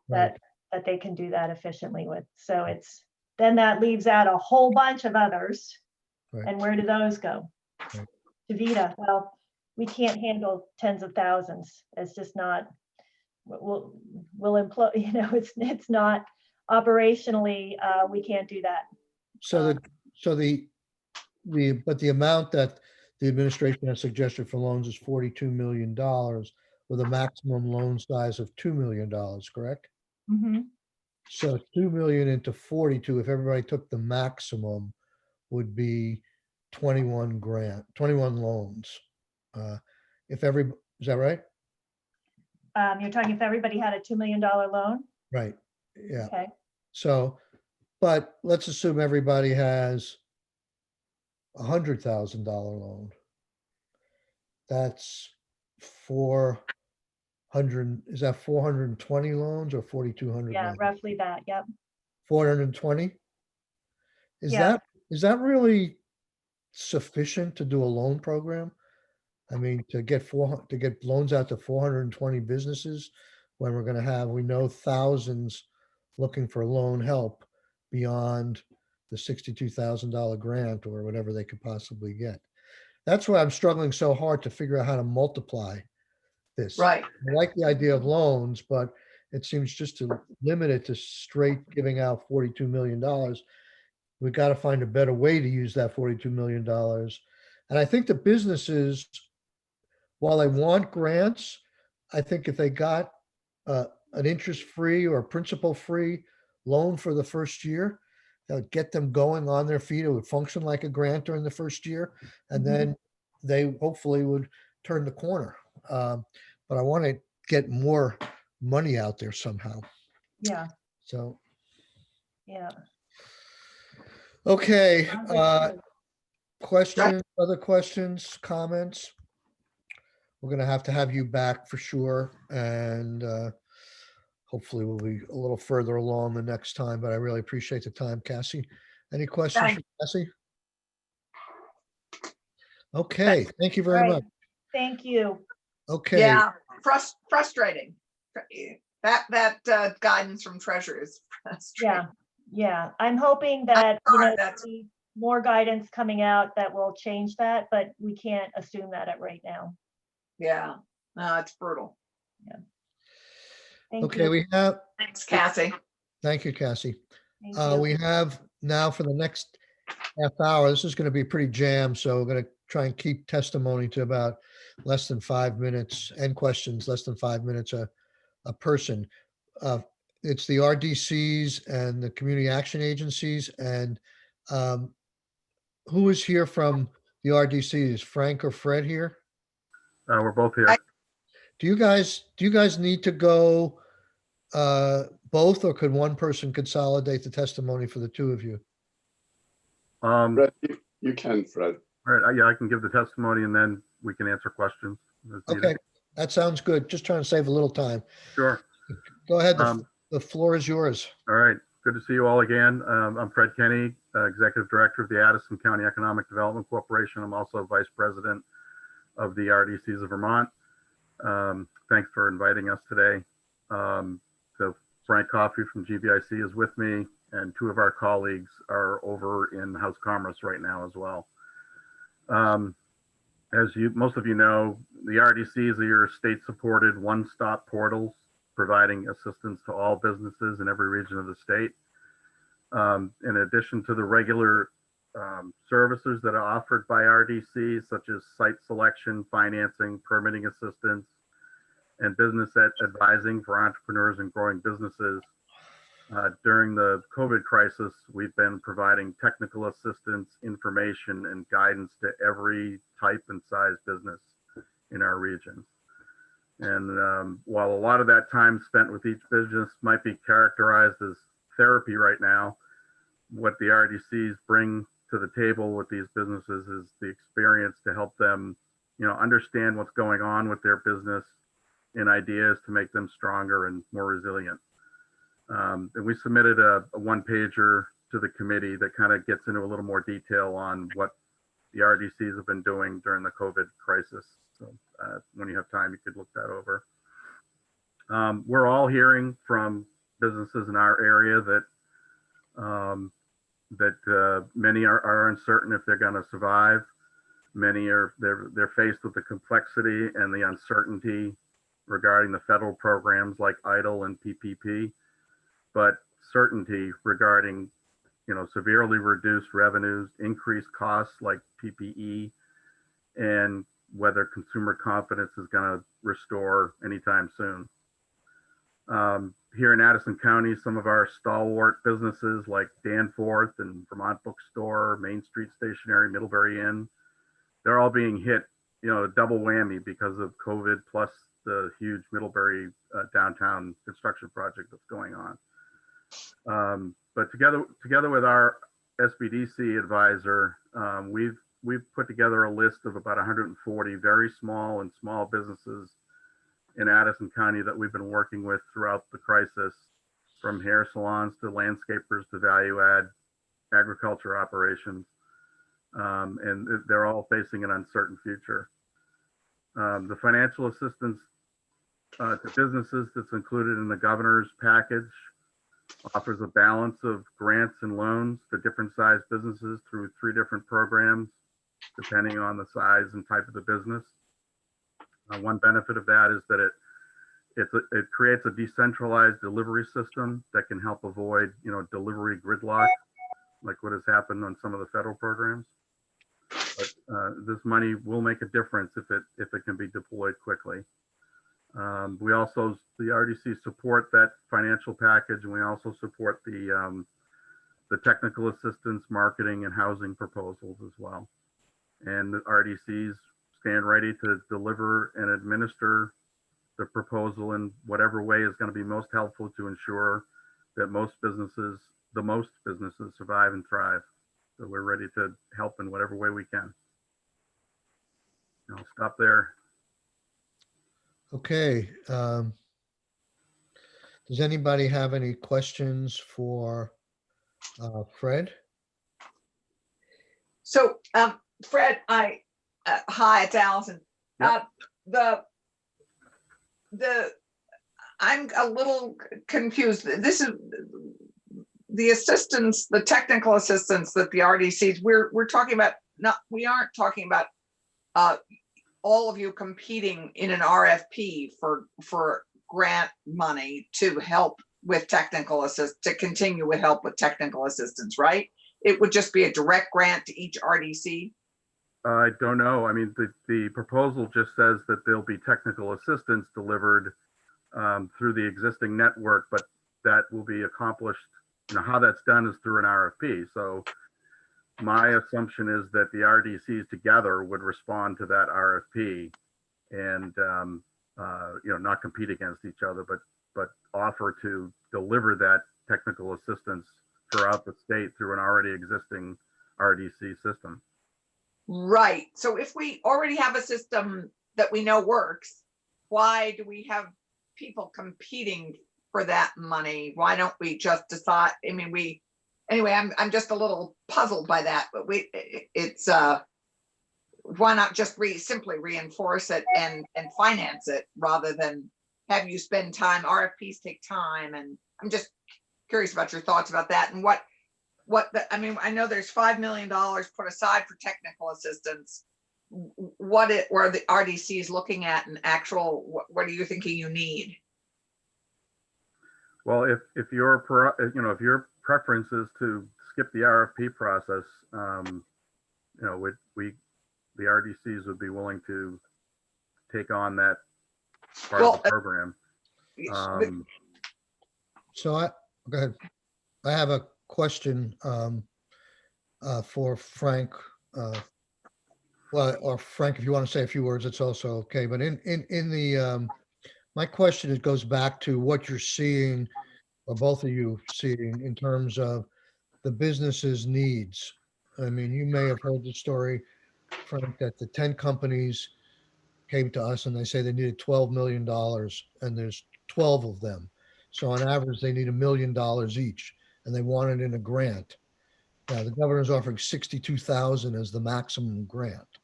Right. that they can do that efficiently with. So then that leaves out a whole bunch of others. Right. And where do those go? Right. To VITA. Well, we can't handle tens of thousands. It's just not, we'll implode, it's not operationally, we can't do that. So the amount that the administration has suggested for loans is $42 million with a maximum loan size of $2 million, correct? Mm-hmm. So 2 million into 42, if everybody took the maximum, would be 21 loans. Is that right? You're talking if everybody had a $2 million loan? Right, yeah. Okay. So, but let's assume everybody has $100,000 loan. That's 400, is that 420 loans or 4,200? Yeah, loans? roughly that. Yep. 420? Yeah. Is that really sufficient to do a loan program? I mean, to get loans out to 420 businesses when we're gonna have, we know, thousands looking for loan help beyond the $62,000 grant or whatever they could possibly get. That's why I'm struggling so hard to figure out how to multiply this. Right. I like the idea of loans, but it seems just to limit it to straight giving out $42 million. We've got to find a better way to use that $42 million. And I think the businesses, while they want grants, I think if they got an interest-free or principal-free loan for the first year, that would get them going on their feet. It would function like a grant during the first year, and then they hopefully would turn the corner. But I want to get more money out there somehow. Yeah. So, Yeah. okay. Understood. Questions, other questions, comments? we're going to have you back for sure. And hopefully we'll be a little further along the next time, but I really appreciate the time, Cassie. Any questions Thank- for Cassie? Okay, thank you very Right. much. Thank you. Okay, Yeah, frustrating. That guidance from Treasury is frustrating. Yeah. I'm hoping that, Sorry, that's- see more guidance coming out that will change that, but we can't assume that at right now. Yeah, no, it's brutal. Thank okay, you. we have, Thanks, Cassie. thank you, Cassie. Thank you. We have now for the next half hour, this is going to be pretty jammed, so we're going to try and keep testimony to about less than 5 minutes and questions, less than 5 minutes a person. It's the RDCs and the community action agencies. And who is here from the RDCs? Frank or Fred here? We're both here. Do you guys need to go both, or could one person consolidate the testimony for the two of you? All Fred, you can, Fred. right, yeah, I can give the testimony and then we can answer questions. as needed. Okay, that sounds good. Just trying to save a little time. Sure. Go ahead. Um, The floor is yours. All right, good to see you all again. I'm Fred Kenny, Executive Director of the Addison County Economic Development Corporation. I'm also Vice President of the RDCs of Vermont. Thanks for inviting us today. So Frank Coffey from GBIC is with me, and two of our colleagues are over in House Commerce right now as well. As most of you know, the RDCs are your state-supported one-stop portals providing assistance to all businesses in every region of the state. In addition to the regular services that are offered by RDCs, such as site selection, financing, permitting assistance, and business advising for entrepreneurs and growing businesses. During the COVID crisis, we've been providing technical assistance, information, and guidance to every type and size business in our region. And while a lot of that time spent with each business might be characterized as therapy right now, what the RDCs bring to the table with these businesses is the experience to help them, understand what's going on with their business and ideas to make them stronger and more resilient. And we submitted a one-pager to the committee that kind of gets into a little more detail on what the RDCs have been doing during the COVID crisis. So when you have time, you could look that over. We're all hearing from businesses in our area that many are uncertain if they're going to survive. Many they're faced with the complexity and the uncertainty regarding the federal programs like EIDL and PPP, but certainty regarding severely reduced revenues, increased costs like PPE, and whether consumer confidence is going to restore anytime soon. Here in Addison County, some of our stalwart businesses like Danforth and Vermont Bookstore, Main Street Stationery, Middlebury Inn, they're all being hit, a double whammy because of COVID plus the huge Middlebury downtown construction project that's going on. But together with our SBDC advisor, we've put together a list of about 140 very small businesses in Addison County that we've been working with throughout the crisis, from hair salons to landscapers to value add agriculture operations. And they're all facing an uncertain future. The financial assistance to businesses that's included in the governor's package offers a balance of grants and loans to different size businesses through 3 different programs, depending on the size and type of the business. One benefit of that is that it creates a decentralized delivery system that can help avoid, delivery gridlock, like what has happened on some of the federal programs. But this money will make a difference if it can be deployed quickly. We also, the RDC support that financial package, and we also support the technical assistance, marketing, and housing proposals as well. And the RDCs stand ready to deliver and administer the proposal in whatever way is going to be most helpful to ensure that the most businesses survive and thrive. So we're ready to help in whatever way we can. I'll stop there. Okay. Does anybody have any questions for Fred? So, Fred, hi, it's Allison. Yep. I'm a little confused. This is the assistance, the technical assistance that the RDCs, we're talking about, we aren't talking about all of you competing in an RFP for grant money to help with to continue with help with technical assistance, right? It would just be a direct grant to each RDC? I don't know. I mean, the proposal just says that there'll be technical assistance delivered through the existing network, but that will be accomplished, how that's done is through an RFP. So my assumption is that the RDCs together would respond to that RFP and, not compete against each other, but offer to deliver that technical assistance throughout the state through an already existing RDC system. Right. So if we already have a system that we know works, why do we have people competing for that money? Why don't we just decide? I mean, anyway, I'm just a little puzzled by that, but why not just simply reinforce it and finance it rather than have you spend time? RFPs take time, and I'm just curious about your thoughts about that and I know there's $5 million put aside for technical assistance. What are the RDCs looking at in actual, what are you thinking you need? Well, if your preference is to skip the RFP process, the RDCs would be willing to take on that part of the program. So go ahead. I have a question for Frank. Or Frank, if you want to say a few words, it's also okay. But my question, it goes back to what you're seeing, or both of you seeing, in terms of the business's needs. I mean, you may have heard the story, Frank, that the 10 companies came to us and they say they needed $12 million and there's 12 of them. So on average, they need $1 million each, and they want it in a grant. Now, the governor's offering $62,000 as the maximum grant.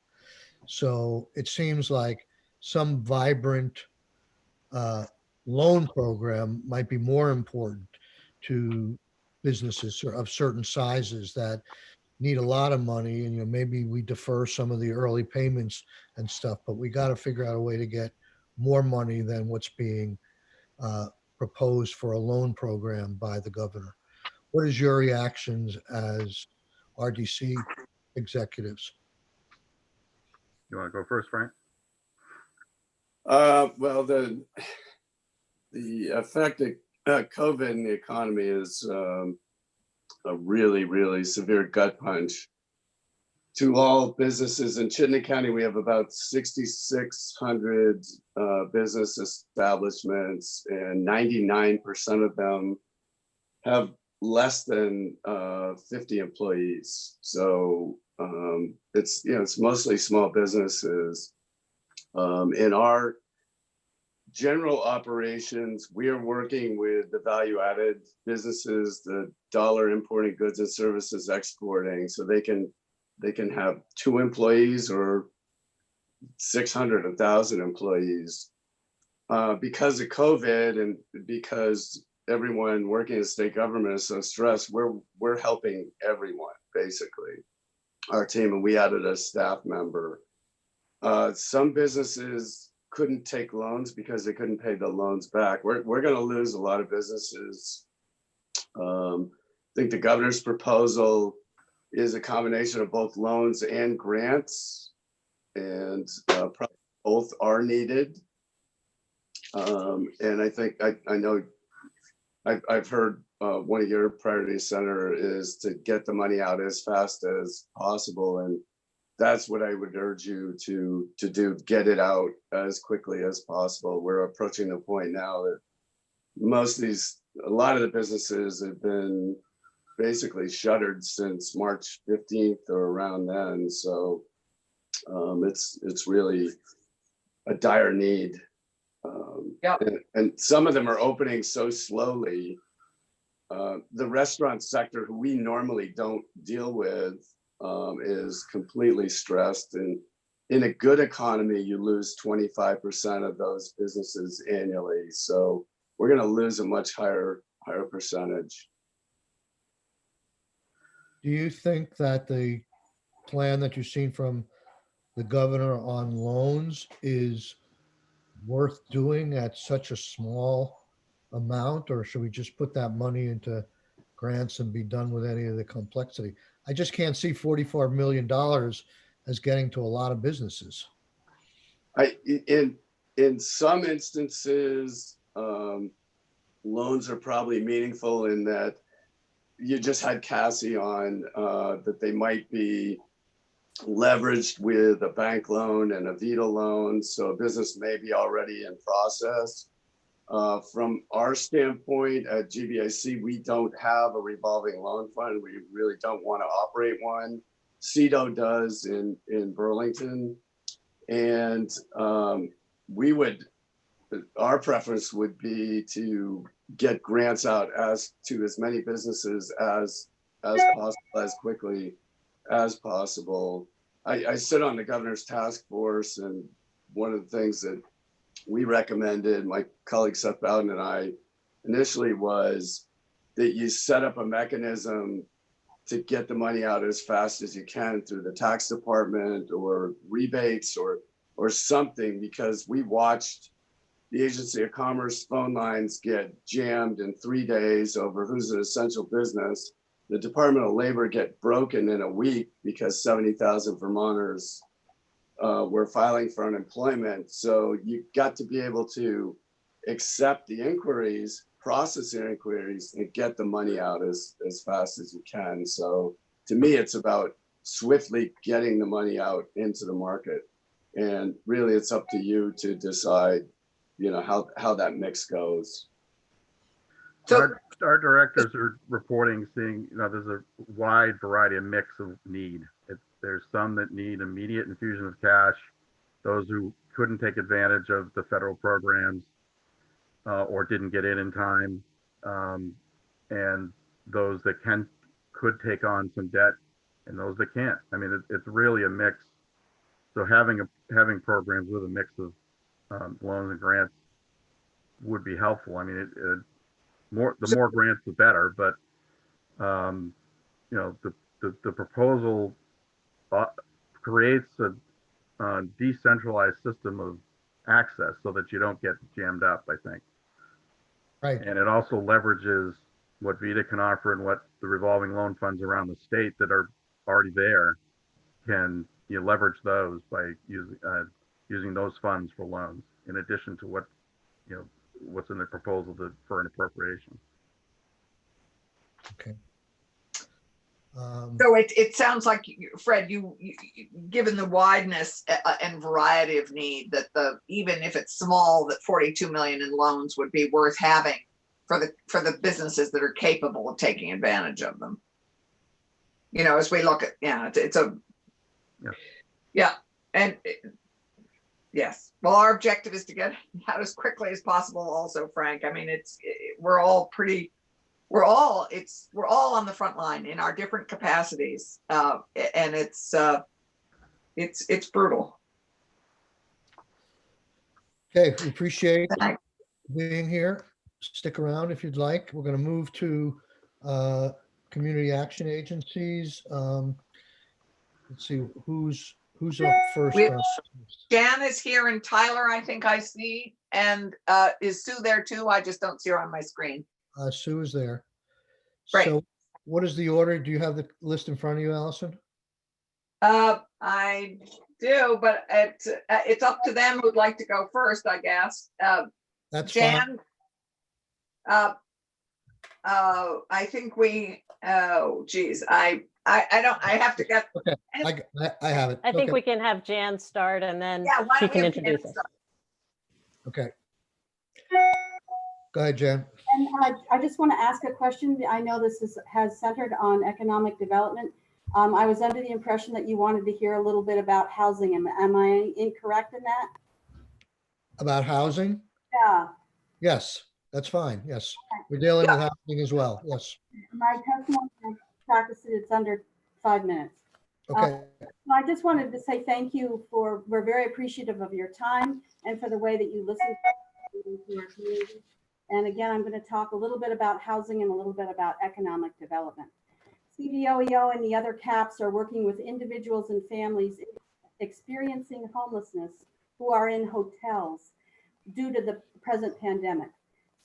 So it seems like some vibrant loan program might be more important to businesses of certain sizes that need a lot of money. And maybe we defer some of the early payments and stuff, but we got to figure out a way to get more money than what's being proposed for a loan program by the governor. What is your reactions as RDC executives? You want to go first, Frank? Well, the effect of COVID in the economy is a really, really severe gut punch to all businesses. In Chittenden County, we have about 6,600 business establishments, and 99% of them have less than 50 employees. So it's mostly small businesses. In our general operations, we are working with the value-added businesses, the dollar importing goods and services exporting, so they can have 2 employees or 600, 1,000 employees. Because of COVID and because everyone working in the state government is so stressed, we're helping everyone, basically, our team, and we added a staff member. Some businesses couldn't take loans because they couldn't pay the loans back. We're going to lose a lot of businesses. I think the governor's proposal is a combination of both loans and grants, and probably both are needed. And I think I know I've heard one of your priorities, Senator, is to get the money out as fast as possible, and that's what I would urge you to do, get it out as quickly as possible. We're approaching the point now that a lot of the businesses have been basically shuttered since March 15th or around then. So it's really a dire need. Yep. And some of them are opening so slowly. The restaurant sector, who we normally don't deal with, is completely stressed. And in a good economy, you lose 25% of those businesses annually. So we're going to lose a much higher percentage. Do you think that the plan that you've seen from the governor on loans is worth doing at such a small amount, or should we just put that money into grants and be done with any of the complexity? I just can't see $44 million as getting to a lot of businesses. In some instances, loans are probably meaningful in that you just had Cassie on, that they might be leveraged with a bank loan and a Vita loan. So a business may be already in process. From our standpoint at GBIC, we don't have a revolving loan fund. We really don't want to operate one. CEDO does in Burlington. And our preference would be to get grants out to as many businesses as possible, as quickly as possible. I sit on the governor's task force, and one of the things that we recommended, my colleague Seth Bowden and I initially, was that you set up a mechanism to get the money out as fast as you can through the tax department or rebates or something, because we watched the Agency of Commerce phone lines get jammed in 3 days over who's an essential business. The Department of Labor get broken in a week because 70,000 Vermonters were filing for unemployment. So you got to be able to accept the inquiries, process the inquiries, and get the money out as fast as you can. So to me, it's about swiftly getting the money out into the market. And really, it's up to you to decide, how that mix goes. So Our directors are reporting, seeing, there's a wide variety of mix of need. There's some that need immediate infusion of cash, those who couldn't take advantage of the federal programs or didn't get in time, and those that could take on some debt, and those that can't. I mean, it's really a mix. So having programs with a mix of loans and grants would be helpful. I mean, the more grants, the better. But the proposal creates a decentralized system of access so that you don't get jammed up, I think. Right. And it also leverages what Vita can offer and what the revolving loan funds around the state that are already there can leverage those by using those funds for loans, in addition to what's in the proposal for an appropriation. Okay. So it sounds like, Fred, you given the wideness and variety of need, that even if it's small, that 42 million in loans would be worth having for the businesses that are capable of taking advantage of them. As we look at, and yes. Well, our objective is to get out as quickly as possible. Also, Frank, I mean, we're all on the front line in our different capacities, and it's brutal. Okay, we appreciate being here. Stick around if you'd like. We're going to move to community action agencies. Let's see who's up first. Jan is here, and Tyler, I think I see, and is Sue there too? I just don't see her on my screen. Sue is there. Great. So what is the order? Do you have the list in front of you, Allison? I do, but it's up to them who'd like to go first, I guess. That's Jan. fine. I think we. Oh, geez, I have to get. Okay, I have it. I think we can have Jan start, and then why she don't we can have Jan introduce us. start? Okay. Go ahead, Jan. And I just want to ask a question. I know this has centered on economic development. I was under the impression that you wanted to hear a little bit about housing. Am I incorrect in that? About housing? Yeah, Yes, that's fine. Yes. We're dealing with housing as well. Yes. my testimony, I practiced it, it's under 5 minutes. Okay. I just wanted to say thank you we're very appreciative of your time and for the way that you listen to our community. And again, I'm going to talk a little bit about housing and a little bit about economic development. CVOEO and the other CAPs are working with individuals and families experiencing homelessness who are in hotels due to the present pandemic.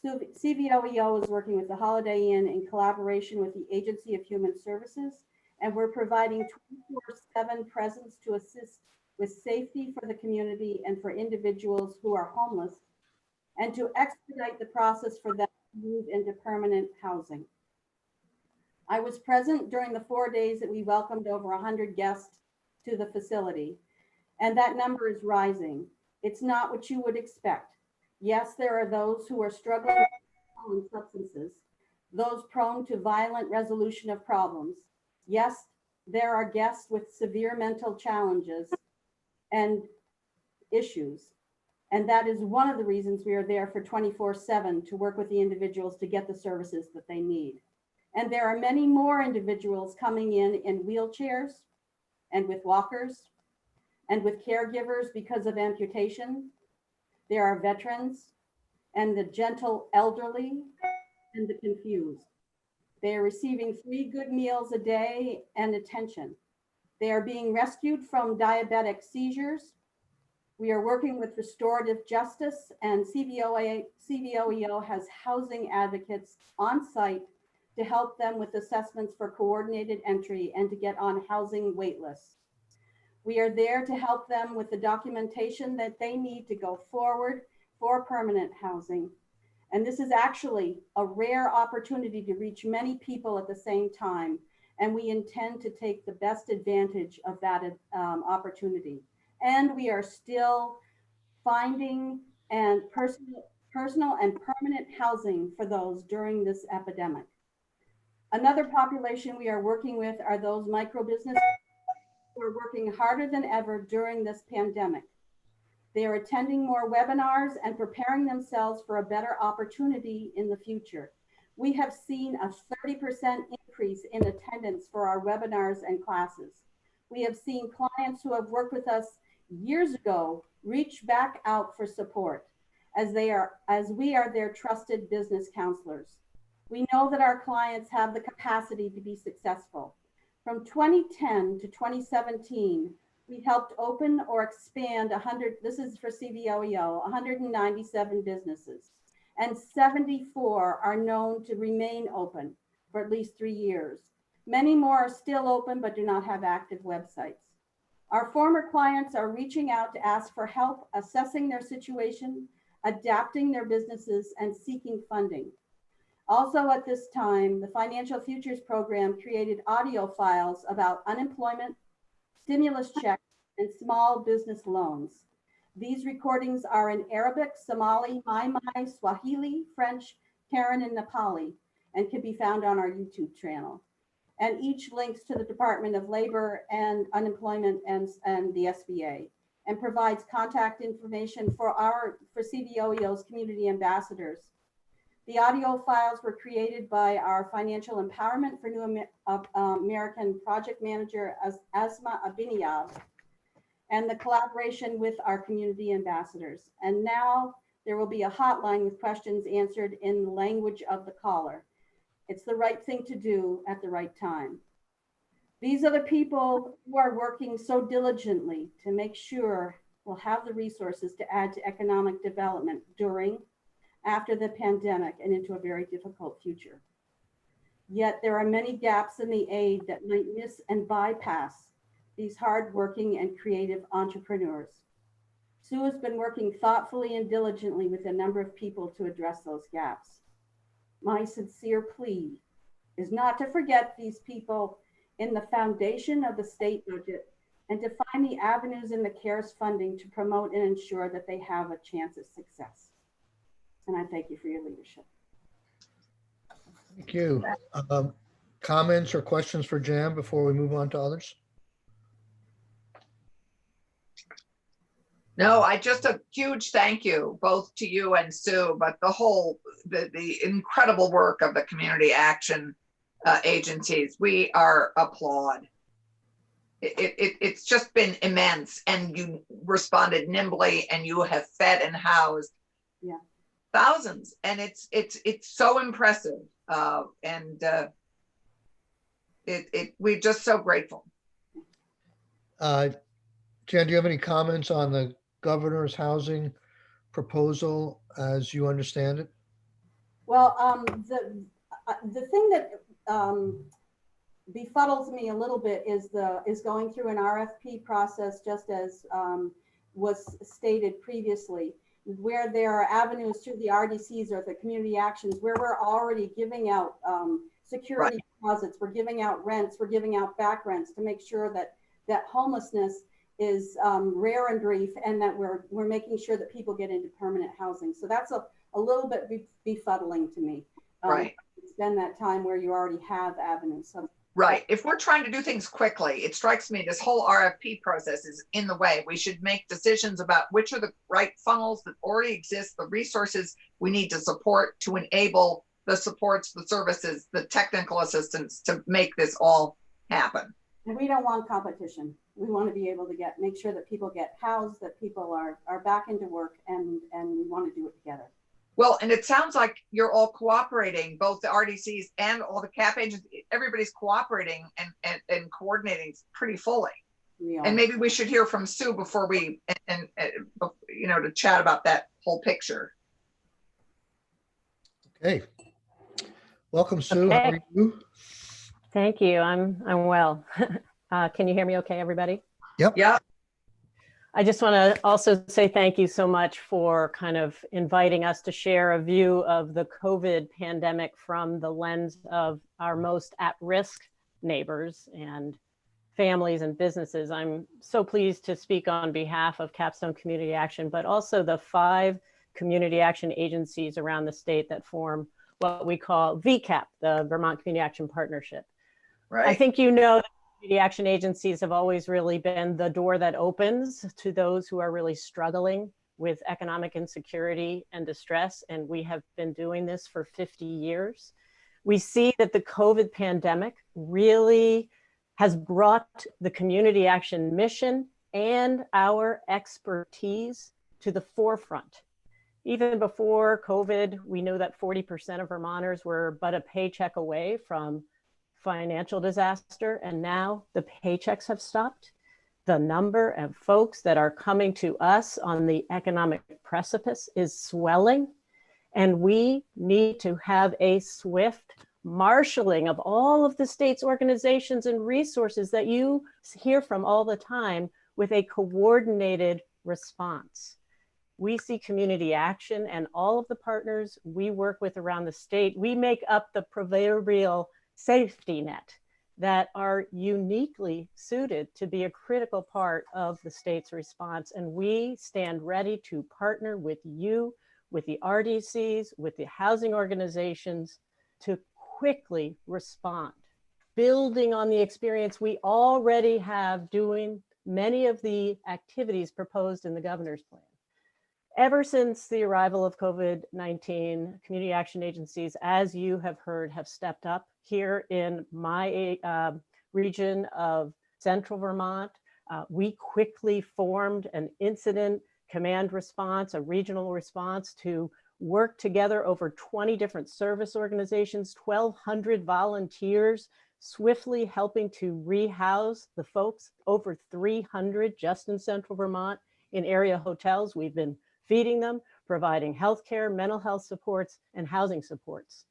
So CVOEO is working with the Holiday Inn in collaboration with the Agency of Human Services, and we're providing 24/7 presence to assist with safety for the community and for individuals who are homeless, and to expedite the process for them to move into permanent housing. I was present during the 4 days that we welcomed over 100 guests to the facility, and that number is rising. It's not what you would expect. Yes, there are those who are struggling with alcohol and substances, those prone to violent resolution of problems. Yes, there are guests with severe mental challenges and issues. And that is one of the reasons we are there for 24/7 to work with the individuals to get the services that they need. And there are many more individuals coming in wheelchairs and with walkers and with caregivers because of amputation. There are veterans and the gentle elderly and the confused. They are receiving 3 good meals a day and attention. They are being rescued from diabetic seizures. We are working with restorative justice, and CVOEO has housing advocates on site to help them with assessments for coordinated entry and to get on housing wait lists. We are there to help them with the documentation that they need to go forward for permanent housing. And this is actually a rare opportunity to reach many people at the same time. And we intend to take the best advantage of that opportunity. And we are still finding and personal and permanent housing for those during this epidemic. Another population we are working with are those micro businesses who are working harder than ever during this pandemic. They are attending more webinars and preparing themselves for a better opportunity in the future. We have seen a 30% increase in attendance for our webinars and classes. We have seen clients who have worked with us years ago reach back out for support as we are their trusted business counselors. We know that our clients have the capacity to be successful. From 2010 to 2017, we helped open or expand 100, this is for CVOEO, 197 businesses, and 74 are known to remain open for at least 3 years. Many more are still open but do not have active websites. Our former clients are reaching out to ask for help assessing their situation, adapting their businesses, and seeking funding. Also at this time, the Financial Futures Program created audio files about unemployment, stimulus checks, and small business loans. These recordings are in Arabic, Somali, Mai, Swahili, French, Karen, and Nepali, and can be found on our YouTube channel. And each links to the Department of Labor and Unemployment and the SBA, and provides contact information for CVOEO's community ambassadors. The audio files were created by our Financial Empowerment for New American Project Manager, Asma Abiniyab, and the collaboration with our community ambassadors. And now there will be a hotline with questions answered in the language of the caller. It's the right thing to do at the right time. These are the people who are working so diligently to make sure we'll have the resources to add to economic development during, after the pandemic, and into a very difficult future. Yet there are many gaps in the aid that might miss and bypass these hardworking and creative entrepreneurs. Sue has been working thoughtfully and diligently with a number of people to address those gaps. My sincere plea is not to forget these people in the foundation of the state budget and to find the avenues in the CARES funding to promote and ensure that they have a chance at success. And I thank you for your leadership. Thank you. Comments or questions for Jan before we move on to others? No, just a huge thank you, both to you and Sue, but the incredible work of the community action agencies. We are applaud. It's just been immense, and you responded nimbly, and you have fed and housed thousands, and it's so impressive, and we're just so grateful. Jan, do you have any comments on the governor's housing proposal as you understand it? Well, the thing that befuddles me a little bit is going through an RFP process, just as was stated previously, where there are avenues through the RDCs or the community actions where we're already giving out security deposits, we're giving out rents, we're giving out back rents to make sure that homelessness is rare and brief, and that we're making sure that people get into permanent housing. So that's a little bit befuddling to me. Right. Spend that time where you already have avenues. So, right. If we're trying to do things quickly, it strikes me this whole RFP process is in the way. We should make decisions about which are the right funnels that already exist, the resources we need to support to enable the supports, the services, the technical assistance to make this all happen. And we don't want competition. We want to be able to make sure that people get housed, that people are back into work, and we want to do it together. Well, and it sounds like you're all cooperating, both the RDCs and all the CAP agents. Everybody's cooperating and coordinating pretty fully. And maybe we should hear from Sue before we, to chat about that whole picture. Okay. Welcome, Sue. How are you? Thank you. I'm well. Can you hear me okay, everybody? Yep. Yeah. I just want to also say thank you so much for kind of inviting us to share a view of the COVID pandemic from the lens of our most at-risk neighbors and families and businesses. I'm so pleased to speak on behalf of Capstone Community Action, but also the 5 community action agencies around the state that form what we call VCAP, the Vermont Community Action Partnership. Right. I think you know that community action agencies have always really been the door that opens to those who are really struggling with economic insecurity and distress, and we have been doing this for 50 years. We see that the COVID pandemic really has brought the community action mission and our expertise to the forefront. Even before COVID, we knew that 40% of Vermonters were but a paycheck away from financial disaster, and now the paychecks have stopped. The number of folks that are coming to us on the economic precipice is swelling, and we need to have a swift marshaling of all of the state's organizations and resources that you hear from all the time with a coordinated response. We see community action and all of the partners we work with around the state. We make up the proverbial safety net that are uniquely suited to be a critical part of the state's response. And we stand ready to partner with you, with the RDCs, with the housing organizations to quickly respond, building on the experience we already have doing many of the activities proposed in the governor's plan. Ever since the arrival of COVID-19, community action agencies, as you have heard, have stepped up. Here in my region of central Vermont, we quickly formed an incident command response, a regional response to work together over 20 different service organizations, 1,200 volunteers, swiftly helping to rehouse the folks, over 300 just in central Vermont in area hotels. We've been feeding them, providing healthcare, mental health supports, and housing supports.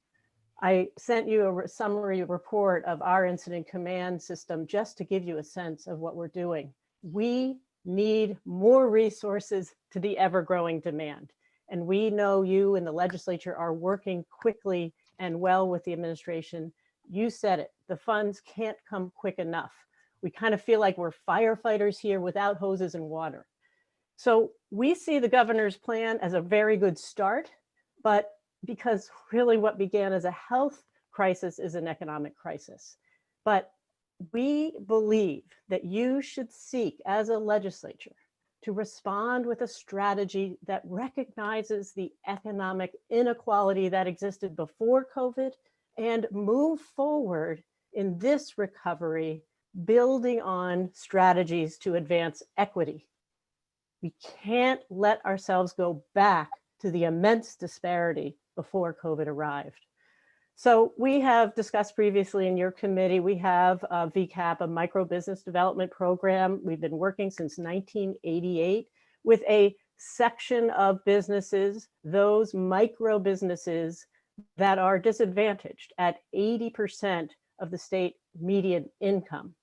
I sent you a summary report of our incident command system just to give you a sense of what we're doing. We need more resources to the ever-growing demand. And we know you and the legislature are working quickly and well with the administration. You said it, the funds can't come quick enough. We kind of feel like we're firefighters here without hoses and water. So we see the governor's plan as a very good start, but because really what began as a health crisis is an economic crisis. But we believe that you should seek, as a legislature, to respond with a strategy that recognizes the economic inequality that existed before COVID and move forward in this recovery, building on strategies to advance equity. We can't let ourselves go back to the immense disparity before COVID arrived. So we have discussed previously in your committee, we have VCAP, a micro business development program. We've been working since 1988 with a section of businesses, those micro businesses that are disadvantaged at 80% of the state median income.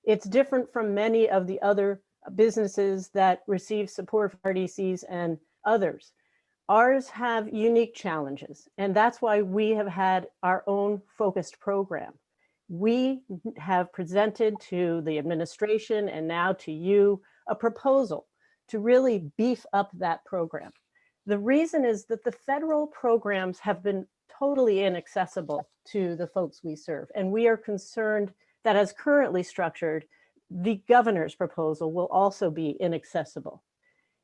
It's different from many of the other businesses that receive support from RDCs and others. Ours have unique challenges, and that's why we have had our own focused program. We have presented to the administration and now to you a proposal to really beef up that program. The reason is that the federal programs have been totally inaccessible to the folks we serve, and we are concerned that as currently structured, the governor's proposal will also be inaccessible.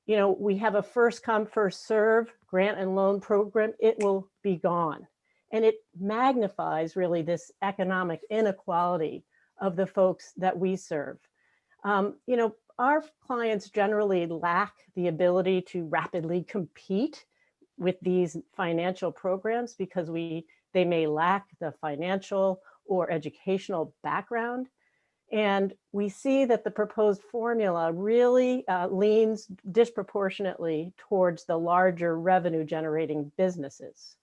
You know, we have a first come, first serve grant and loan program. It will be gone. And it magnifies really this economic inequality of the folks that we serve. You know, our clients generally lack the ability to rapidly compete with these financial programs because they may lack the financial or educational background. And we see that the proposed formula really leans disproportionately towards the larger revenue generating businesses.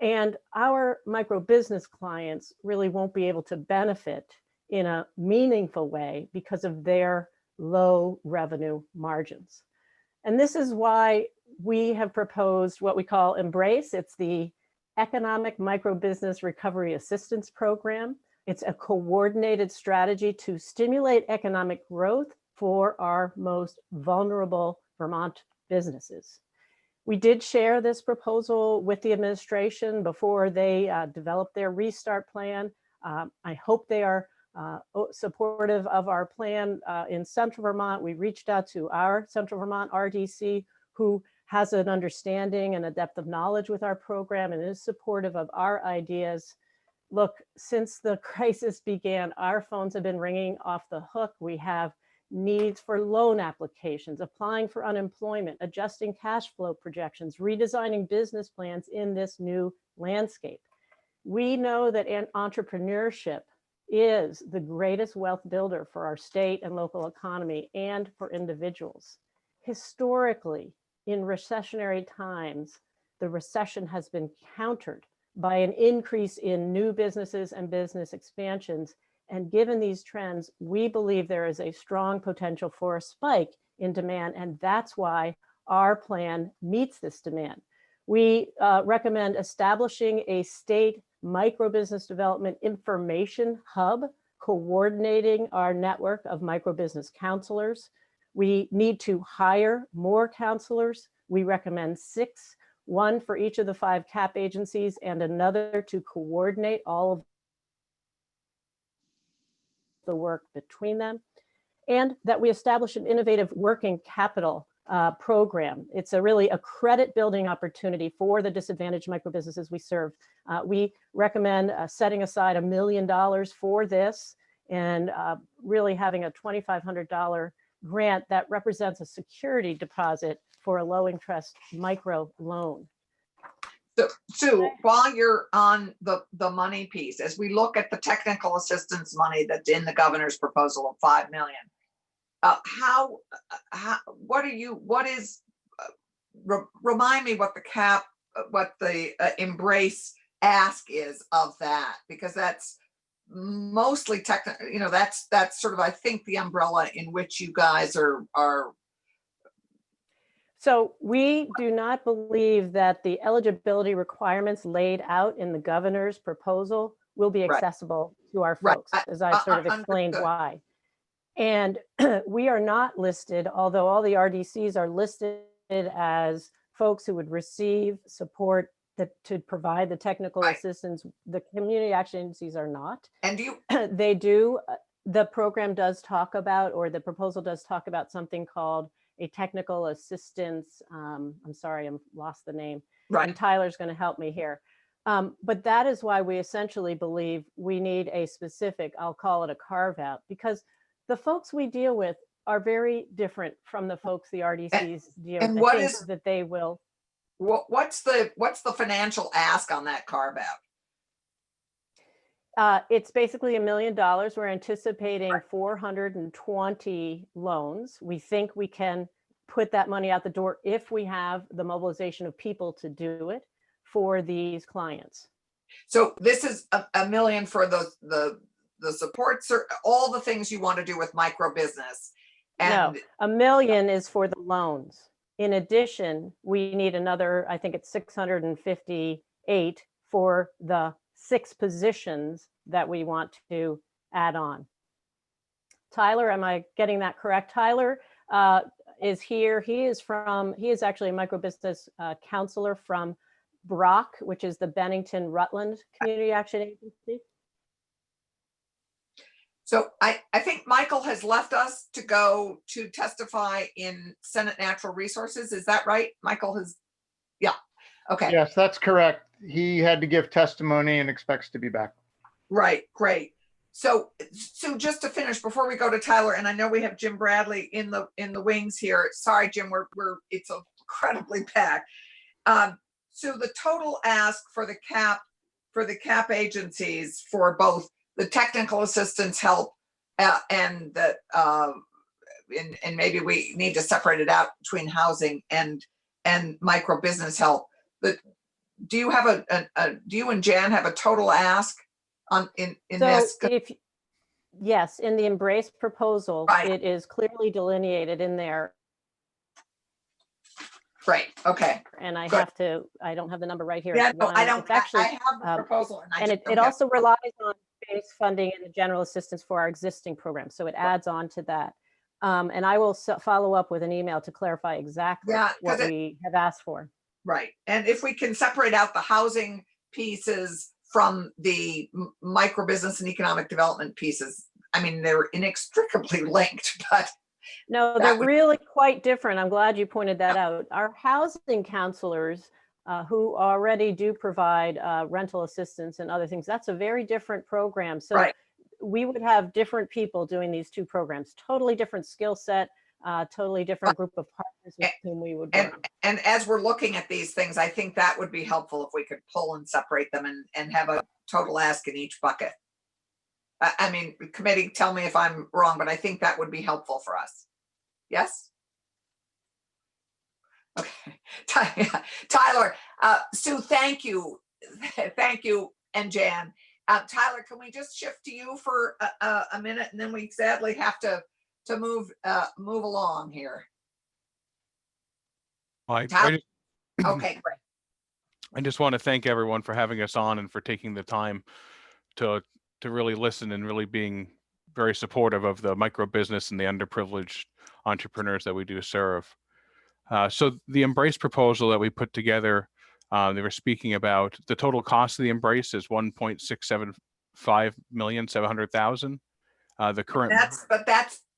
And our micro business clients really won't be able to benefit in a meaningful way because of their low revenue margins. And this is why we have proposed what we call Embrace. It's the Economic Micro Business Recovery Assistance Program. It's a coordinated strategy to stimulate economic growth for our most vulnerable Vermont businesses. We did share this proposal with the administration before they developed their restart plan. I hope they are supportive of our plan in Central Vermont. We reached out to our Central Vermont RDC, who has an understanding and a depth of knowledge with our program and is supportive of our ideas. Look, since the crisis began, our phones have been ringing off the hook. We have needs for loan applications, applying for unemployment, adjusting cash flow projections, redesigning business plans in this new landscape. We know that entrepreneurship is the greatest wealth builder for our state and local economy and for individuals. Historically, in recessionary times, the recession has been countered by an increase in new businesses and business expansions. And given these trends, we believe there is a strong potential for a spike in demand, and that's why our plan meets this demand. We recommend establishing a state microbusiness development information hub, coordinating our network of microbusiness counselors. We need to hire more counselors. We recommend 6, 1 for each of the 5 CAP agencies and another to coordinate all of the work between them, and that we establish an innovative working capital program. It's really a credit building opportunity for the disadvantaged microbusinesses we serve. We recommend setting aside $1 million for this and really having a $2,500 grant that represents a security deposit for a low interest micro loan. So Sue, while you're on the money piece, as we look at the technical assistance money that's in the governor's proposal of $5 million, remind me what the CAP, what the Embrace ask is of that, because that's mostly technical, you know, that's sort of, I think, the umbrella in which you guys are. So we do not believe that the eligibility requirements laid out in the governor's proposal will be accessible to our folks, as I've sort of explained why. And we are not listed, although all the RDCs are listed as folks who would receive support to provide the technical assistance. The community action agencies are not. And they do, the program does talk about, or the proposal does talk about something called a technical assistance. I'm sorry, I'm lost the name. Right. And Tyler's going to help me here. But that is why we essentially believe we need a specific, I'll call it a carve out, because the folks we deal with are very different from the folks the RDCs deal with. And I what think is- that they will. What's the financial ask on that carve out? It's basically $1 million. We're anticipating 420 loans. We think we can put that money out the door if we have the mobilization of people to do it for these clients. So this is a million for the supports, or all the things you want to do with micro business. No, And $1 million is for the loans. In addition, we need another, I think it's 658 for the 6 positions that we want to add on. Tyler, am I getting that correct? Tyler is here. He is actually a microbusiness counselor from Brock, which is the Bennington Rutland Community Action Agency. so I think Michael has left us to go to testify in Senate Natural Resources. Is that right? Michael has, yeah, okay. Yes, that's correct. He had to give testimony and expects to be back. Right, great. So just to finish before we go to Tyler, and I know we have Jim Bradley in the wings here. Sorry, Jim, it's incredibly packed. So the total ask for the cap agencies for both the technical assistance help and that and maybe we need to separate it out between housing and micro business help. But do you have do you and Jan have a total ask on in this? Yes, in the Embrace proposal, Right. It is clearly delineated in there. Right, okay. And I Good. I don't have the number right here. Yeah, no, I don't, It's actually, I have the proposal and I and just it don't have- also relies on base funding and the general assistance for our existing programs. So it adds on to that. And I will follow up with an email to clarify exactly Yeah, 'cause what we have asked for. Right, and if we can separate out the housing pieces from the micro business and economic development pieces, I mean, they're inextricably linked, but No, that they're would- really quite different. I'm glad you pointed that out. Our housing counselors who already do provide rental assistance and other things, that's a very different program. So Right. we would have different people doing these 2 programs, totally different skill set, totally different group of partners with whom we would work. and as we're looking at these things, I think that would be helpful if we could pull and separate them and have a total ask in each bucket. I mean, committee, tell me if I'm wrong, but I think that would be helpful for us. Yes? Okay, Tyler, Sue, thank you. Thank you, and Jan. Tyler, can we just shift to you for a minute, and then we sadly have to move along here. Okay, great. I just want to thank everyone for having us on and for taking the time to really listen and really being very supportive of the micro business and the underprivileged entrepreneurs that we do serve. So the Embrace proposal that we put together, they were speaking about the total cost of the Embrace is $1,675,700,000. The current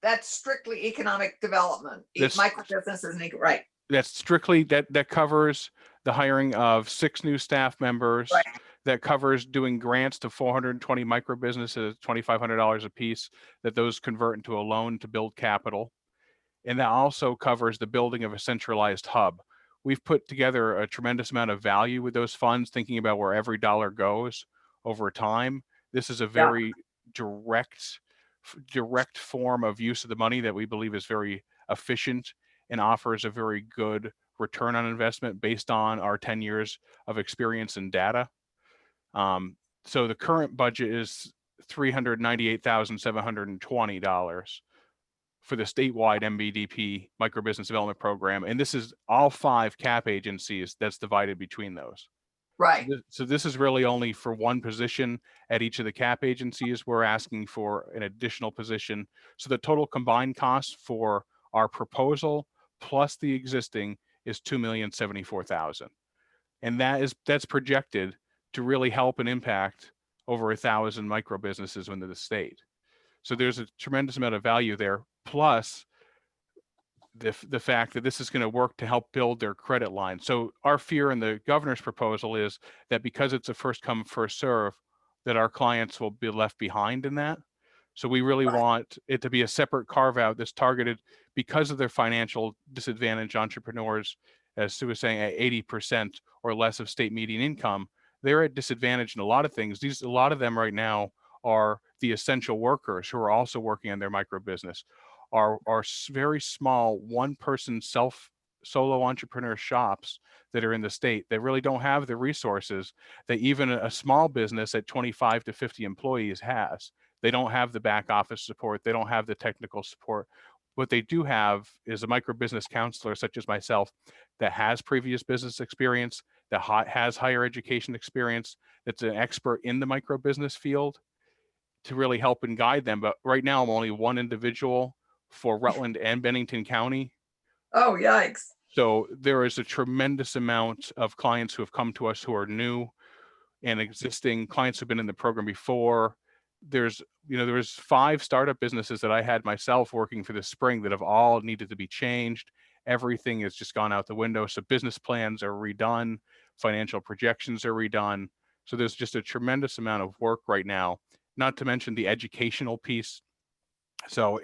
That's strictly economic development. That's- Micro businesses, right? That's strictly that covers the hiring of 6 new staff members. Right. That covers doing grants to 420 micro businesses, $2,500 a piece, that those convert into a loan to build capital. And that also covers the building of a centralized hub. We've put together a tremendous amount of value with those funds, thinking about where every dollar goes over time. This is a very direct form of use of the money that we believe is very efficient and offers a very good return on investment based on our 10 years of experience and data. So the current budget is $398,720 for the statewide MBDP microbusiness development program. And this is all 5 cap agencies that's divided between those. Right. So this is really only for one position at each of the cap agencies. We're asking for an additional position. So the total combined cost for our proposal plus the existing is $2,074,000. And that's projected to really help and impact over 1,000 micro businesses within the state. So there's a tremendous amount of value there. Plus, the fact that this is going to work to help build their credit line. So our fear in the governor's proposal is that because it's a first come, first serve, that our clients will be left behind in that. So we really want it to be a separate carve out that's targeted because of their financial disadvantage. Entrepreneurs, as Sue was saying, at 80% or less of state median income, they're at disadvantage in a lot of things. A lot of them right now are the essential workers who are also working on their micro business, are very small one-person solo entrepreneur shops that are in the state that really don't have the resources that even a small business at 25 to 50 employees has. They don't have the back office support. They don't have the technical support. What they do have is a micro business counselor such as myself that has previous business experience, that has higher education experience, that's an expert in the micro business field to really help and guide them. But right now I'm only one individual for Rutland and Bennington County. Oh, yikes. So there is a tremendous amount of clients who have come to us who are new and existing clients who've been in the program before. There was 5 startup businesses that I had myself working for this spring that have all needed to be changed. Everything has just gone out the window. So business plans are redone, financial projections are redone. So there's just a tremendous amount of work right now, not to mention the educational piece. So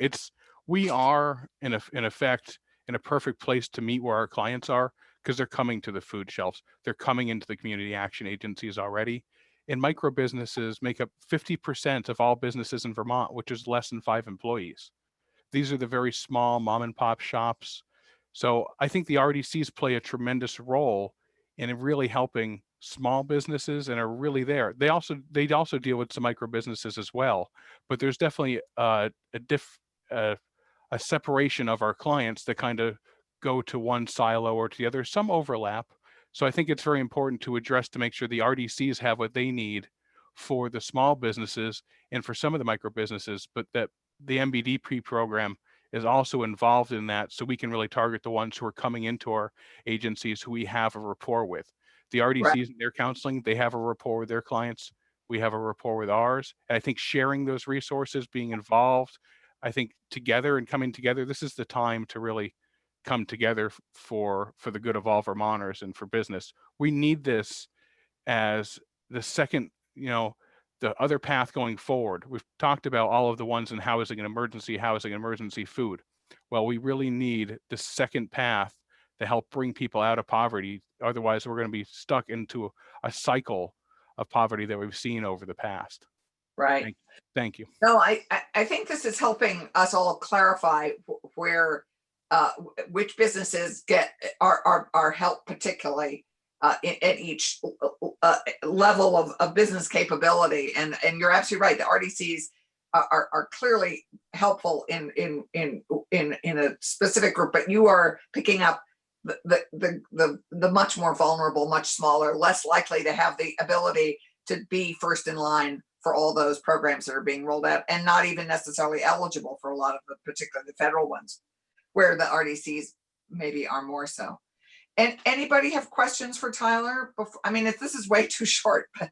we are in effect in a perfect place to meet where our clients are because they're coming to the food shelves. They're coming into the community action agencies already. And micro businesses make up 50% of all businesses in Vermont, which is less than 5 employees. These are the very small mom and pop shops. So I think the RDCs play a tremendous role in really helping small businesses and are really there. They also deal with some micro businesses as well, but there's definitely a separation of our clients that kind of go to one silo or to the other, some overlap. So I think it's very important to address to make sure the RDCs have what they need for the small businesses and for some of the micro businesses, but that the MBDP program is also involved in that so we can really target the ones who are coming into our agencies who we have a rapport with. The RDCs and their counseling, they have a rapport with their clients. We have a rapport with ours. And I think sharing those resources, being involved, I think together and coming together, this is the time to really come together for the good of all Vermonters and for business. We need this as the second, the other path going forward. We've talked about all of the ones in housing and emergency food. Well, we really need the second path to help bring people out of poverty. Otherwise, we're going to be stuck into a cycle of poverty that we've seen over the past. Right. Thank you. No, I think this is helping us all clarify where which businesses are helped particularly at each level of business capability. And you're absolutely right. The RDCs are clearly helpful in a specific group, but you are picking up the much more vulnerable, much smaller, less likely to have the ability to be first in line for all those programs that are being rolled out, and not even necessarily eligible for a lot of the, particularly the federal ones, where the RDCs maybe are more so. And anybody have questions for Tyler? I mean, if this is way too short, but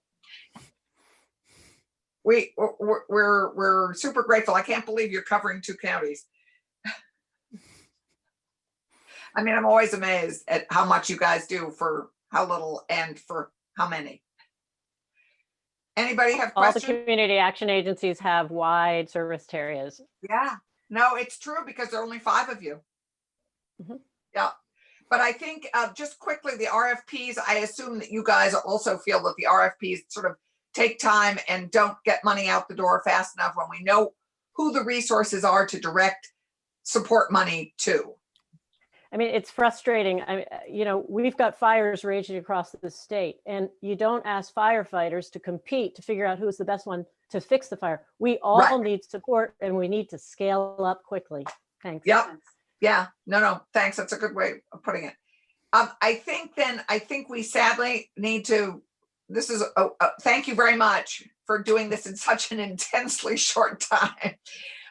we're super grateful. I can't believe you're covering 2 counties. I mean, I'm always amazed at how much you guys do for how little and for how many. Anybody have questions? All the community action agencies have wide service areas. Yeah, no, it's true because there are only 5 of you. Mm-hmm. Yeah, but I think just quickly, the RFPs, I assume that you guys also feel that the RFPs sort of take time and don't get money out the door fast enough when we know who the resources are to direct support money to. I mean, it's frustrating. We've got fires raging across the state, and you don't ask firefighters to compete to figure out who's the best one to fix the fire. We all need support, and we need to scale up quickly. Thanks. Yep. Yeah. No. Thanks. That's a good way of putting it. I think we sadly need to. This is. Thank you very much for doing this in such an intensely short time.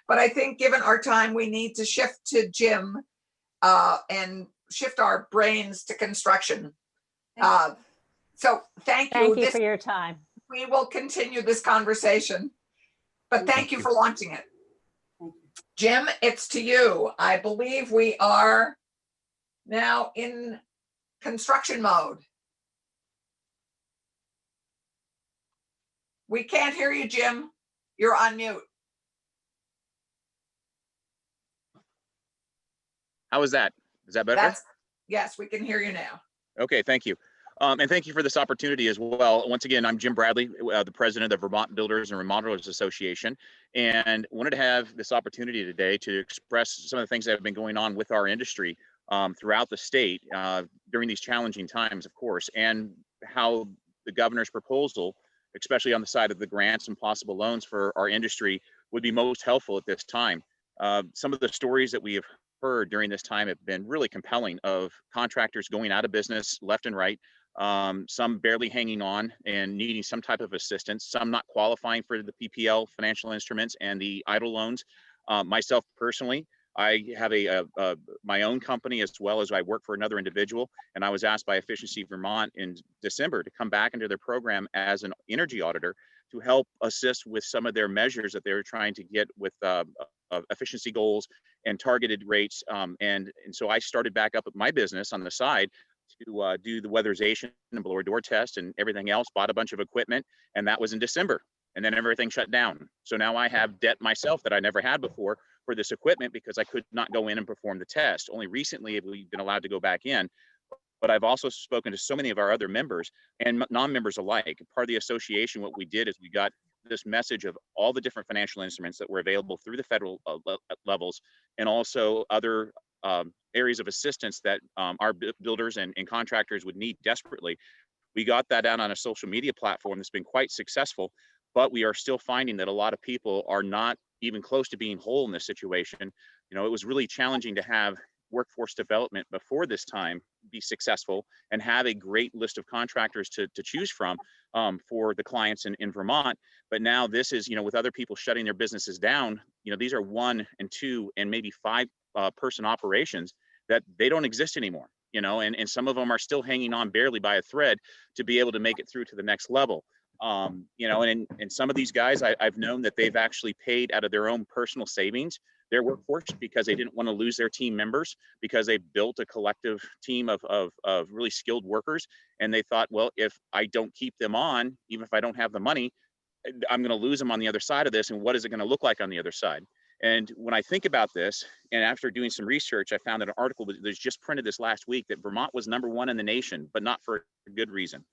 But I think, given our time, we need to shift to Jim. And shift our brains to construction. So thank you. Thank you for your time. We will continue this conversation, but thank you for launching it. Thank you. Jim, it's to you. I believe we are now in construction mode. We can't hear you, Jim. You're on mute. How is that? Is that better? Yes, we can hear you now. Okay, thank you. And thank you for this opportunity as well. Once again, I'm Jim Bradley, the president of the Vermont Builders and Remodelers Association, and wanted to have this opportunity today to express some of the things that have been going on with our industry throughout the state during these challenging times, of course, and how the governor's proposal, especially on the side of the grants and possible loans for our industry, would be most helpful at this time. Some of the stories that we have heard during this time have been really compelling, of contractors going out of business left and right, some barely hanging on and needing some type of assistance, some not qualifying for the PPL financial instruments and the EIDL loans. Myself personally, I have my own company, as well as I work for another individual, and I was asked by Efficiency Vermont in December to come back into their program as an energy auditor to help assist with some of their measures that they were trying to get with efficiency goals and targeted rates. And so I started back up with my business on the side to do the weatherization and blower door test and everything else, bought a bunch of equipment, and that was in December. And then everything shut down. So now I have debt myself that I never had before for this equipment because I could not go in and perform the test. Only recently have we been allowed to go back in. But I've also spoken to so many of our other members and non-members alike. Part of the association, what we did is we got this message of all the different financial instruments that were available through the federal levels, and also other areas of assistance that our builders and contractors would need desperately. We got that out on a social media platform that's been quite successful, but we are still finding that a lot of people are not even close to being whole in this situation. You know, it was really challenging to have workforce development before this time be successful and have a great list of contractors to choose from for the clients in Vermont. But now this is, you know, with other people shutting their businesses down, you know, these are 1 and 2 and maybe 5 person operations that they don't exist anymore, you know, and some of them are still hanging on barely by a thread to be able to make it through to the next level. You know, and some of these guys, I've known that they've actually paid out of their own personal savings their workforce because they didn't want to lose their team members, because they built a collective team of really skilled workers. And they thought, well, if I don't keep them on, even if I don't have the money, I'm going to lose them on the other side of this. And what is it going to look like on the other side? And when I think about this, and after doing some research, I found that an article that was just printed this last week that Vermont was #1 in the nation, but not for a good reason.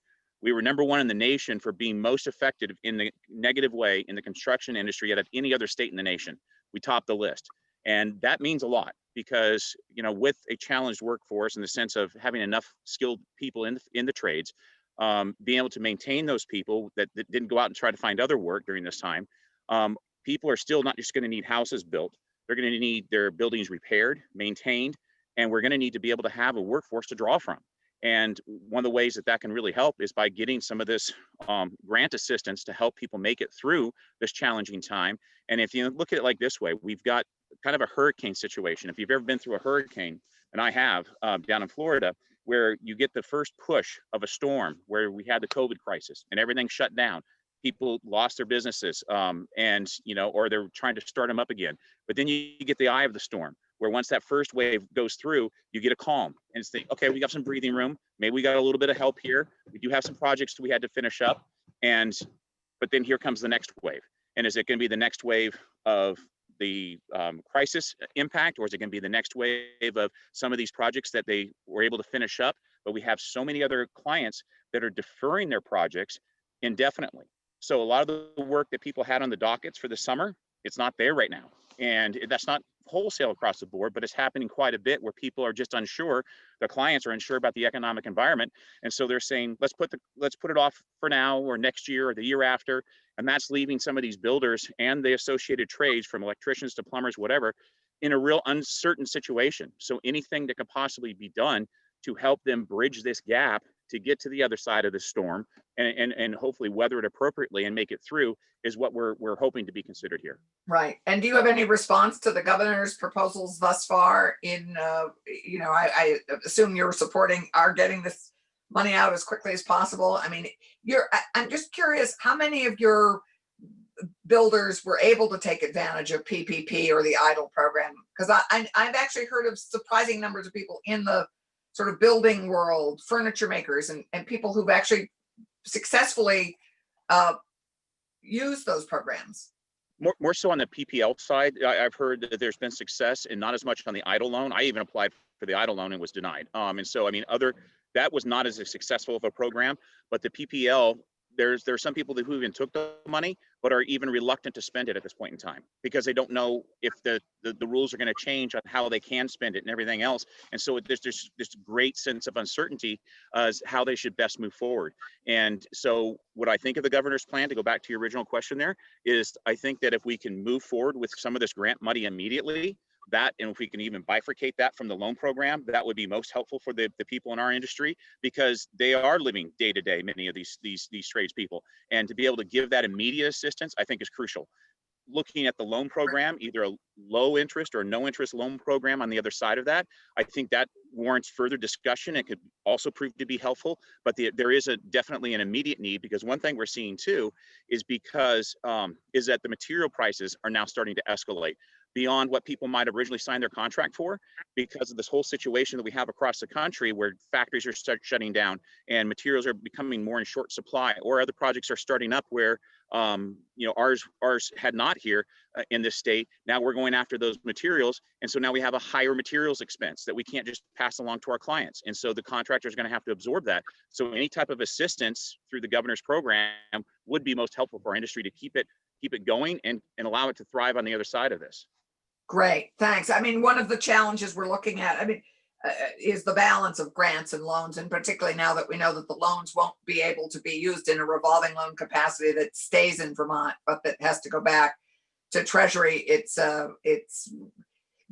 We were #1 in the nation for being most effective in the negative way in the construction industry out of any other state in the nation. We topped the list. And that means a lot because, you know, with a challenged workforce in the sense of having enough skilled people in the trades, being able to maintain those people that didn't go out and try to find other work during this time, people are still not just going to need houses built. They're going to need their buildings repaired, maintained, and we're going to need to be able to have a workforce to draw from. And one of the ways that that can really help is by getting some of this grant assistance to help people make it through this challenging time. And if you look at it like this way, we've got kind of a hurricane situation. If you've ever been through a hurricane, and I have down in Florida, where you get the first push of a storm, where we had the COVID crisis and everything shut down. People lost their businesses and, you know, or they're trying to start them up again. But then you get the eye of the storm, where once that first wave goes through, you get a calm and it's okay, we got some breathing room. Maybe we got a little bit of help here. We do have some projects we had to finish up. But then here comes the next wave. And is it going to be the next wave of the crisis impact, or is it going to be the next wave of some of these projects that they were able to finish up? But we have so many other clients that are deferring their projects indefinitely. So a lot of the work that people had on the dockets for the summer, it's not there right now. And that's not wholesale across the board, but it's happening quite a bit where people are just unsure. Their clients are unsure about the economic environment. And so they're saying, let's put it off for now or next year or the year after. And that's leaving some of these builders and the associated trades, from electricians to plumbers, whatever, in a real uncertain situation. So anything that could possibly be done to help them bridge this gap to get to the other side of the storm and hopefully weather it appropriately and make it through is what we're hoping to be considered here. Right. And do you have any response to the governor's proposals thus far in, you know, I assume you're supporting our getting this money out as quickly as possible. I mean, I'm just curious, how many of your builders were able to take advantage of PPP or the EIDL program? Because I've actually heard of surprising numbers of people in the sort of building world, furniture makers, and people who've actually successfully used those programs. More so on the PPL side, I've heard that there's been success and not as much on the EIDL loan. I even applied for the EIDL loan and was denied. And so, I mean, that was not as successful of a program, but the PPL, there's some people who even took the money, but are even reluctant to spend it at this point in time because they don't know if the rules are going to change on how they can spend it and everything else. And so there's this great sense of uncertainty as how they should best move forward. And so what I think of the governor's plan, to go back to your original question there, is I think that if we can move forward with some of this grant money immediately, that, and if we can even bifurcate that from the loan program, that would be most helpful for the people in our industry, because they are living day to day, many of these tradespeople, and to be able to give that immediate assistance, I think is crucial. Looking at the loan program, either a low interest or no interest loan program on the other side of that, I think that warrants further discussion. It could also prove to be helpful, but there is definitely an immediate need, because one thing we're seeing too is that the material prices are now starting to escalate beyond what people might have originally signed their contract for, because of this whole situation that we have across the country where factories are shutting down and materials are becoming more in short supply, or other projects are starting up where ours had not here in this state. Now we're going after those materials, and so now we have a higher materials expense that we can't just pass along to our clients, and so the contractor is going to have to absorb that. So any type of assistance through the governor's program would be most helpful for our industry to keep it going and allow it to thrive on the other side of this. Great, thanks. I mean, one of the challenges we're looking at, is the balance of grants and loans, and particularly now that we know that the loans won't be able to be used in a revolving loan capacity that stays in Vermont, but that has to go back to Treasury. Do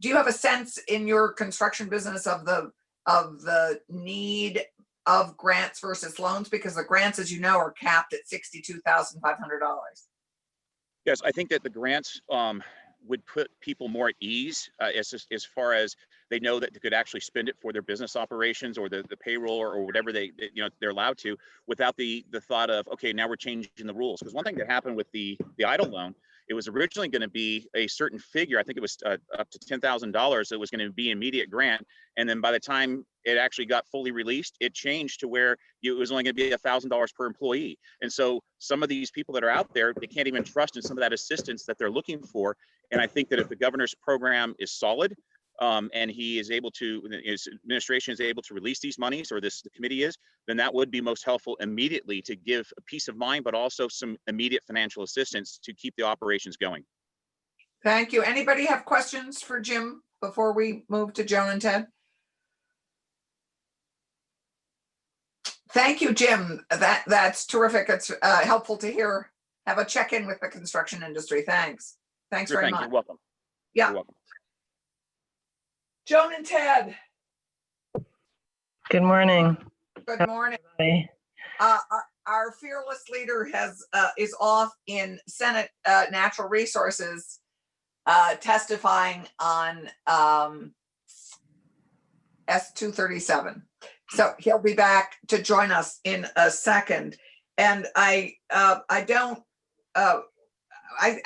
you have a sense in your construction business of the need of grants versus loans? Because the grants, as you know, are capped at $62,500. Yes, I think that the grants would put people more at ease as far as they know that they could actually spend it for their business operations or the payroll or whatever they're allowed to, without the thought of, okay, now we're changing the rules. Because one thing that happened with the EIDL loan, it was originally going to be a certain figure. I think it was up to $10,000. It was going to be an immediate grant. And then by the time it actually got fully released, it changed to where it was only going to be $1,000 per employee. And so some of these people that are out there, they can't even trust in some of that assistance that they're looking for. And I think that if the governor's program is solid, and his administration is able to release these monies, or the committee is, then that would be most helpful immediately to give a peace of mind, but also some immediate financial assistance to keep the operations going. Thank you. Anybody have questions for Jim before we move to Joan and Ted? Thank you, Jim. That's terrific. It's helpful to hear, have a check-in with the construction industry. Thanks. Thanks very much. You're welcome. Yeah. You're welcome. Joan and Ted. Good morning. Good morning. Our fearless leader is off in Senate Natural Resources testifying on S-237. So he'll be back to join us in a second. And I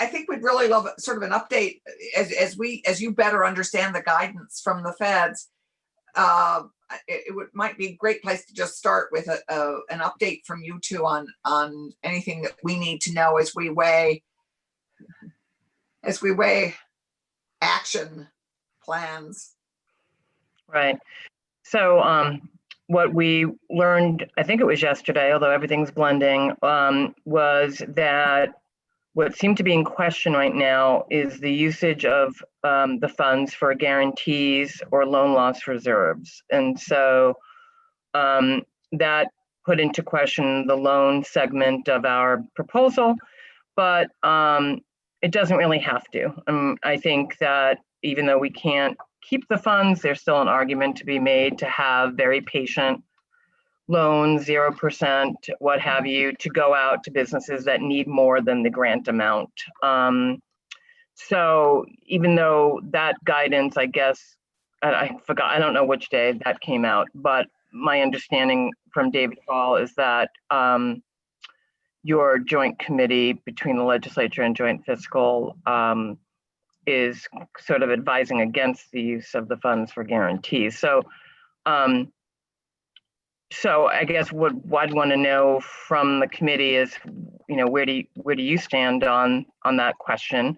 think we'd really love sort of an update as you better understand the guidance from the feds. It might be a great place to just start with an update from you two on anything that we need to know as we weigh action plans. Right. So what we learned, I think it was yesterday, although everything's blending, was that what seemed to be in question right now is the usage of the funds for guarantees or loan loss reserves. And so that put into question the loan segment of our proposal, but it doesn't really have to. I think that even though we can't keep the funds, there's still an argument to be made to have very patient loans, 0%, what have you, to go out to businesses that need more than the grant amount. So even though that guidance, I guess, I forgot, I don't know which day that came out, but my understanding from David Hall is that your joint committee between the legislature and joint fiscal is sort of advising against the use of the funds for guarantees. So, so I guess what I'd want to know from the committee is, where do you stand on that question?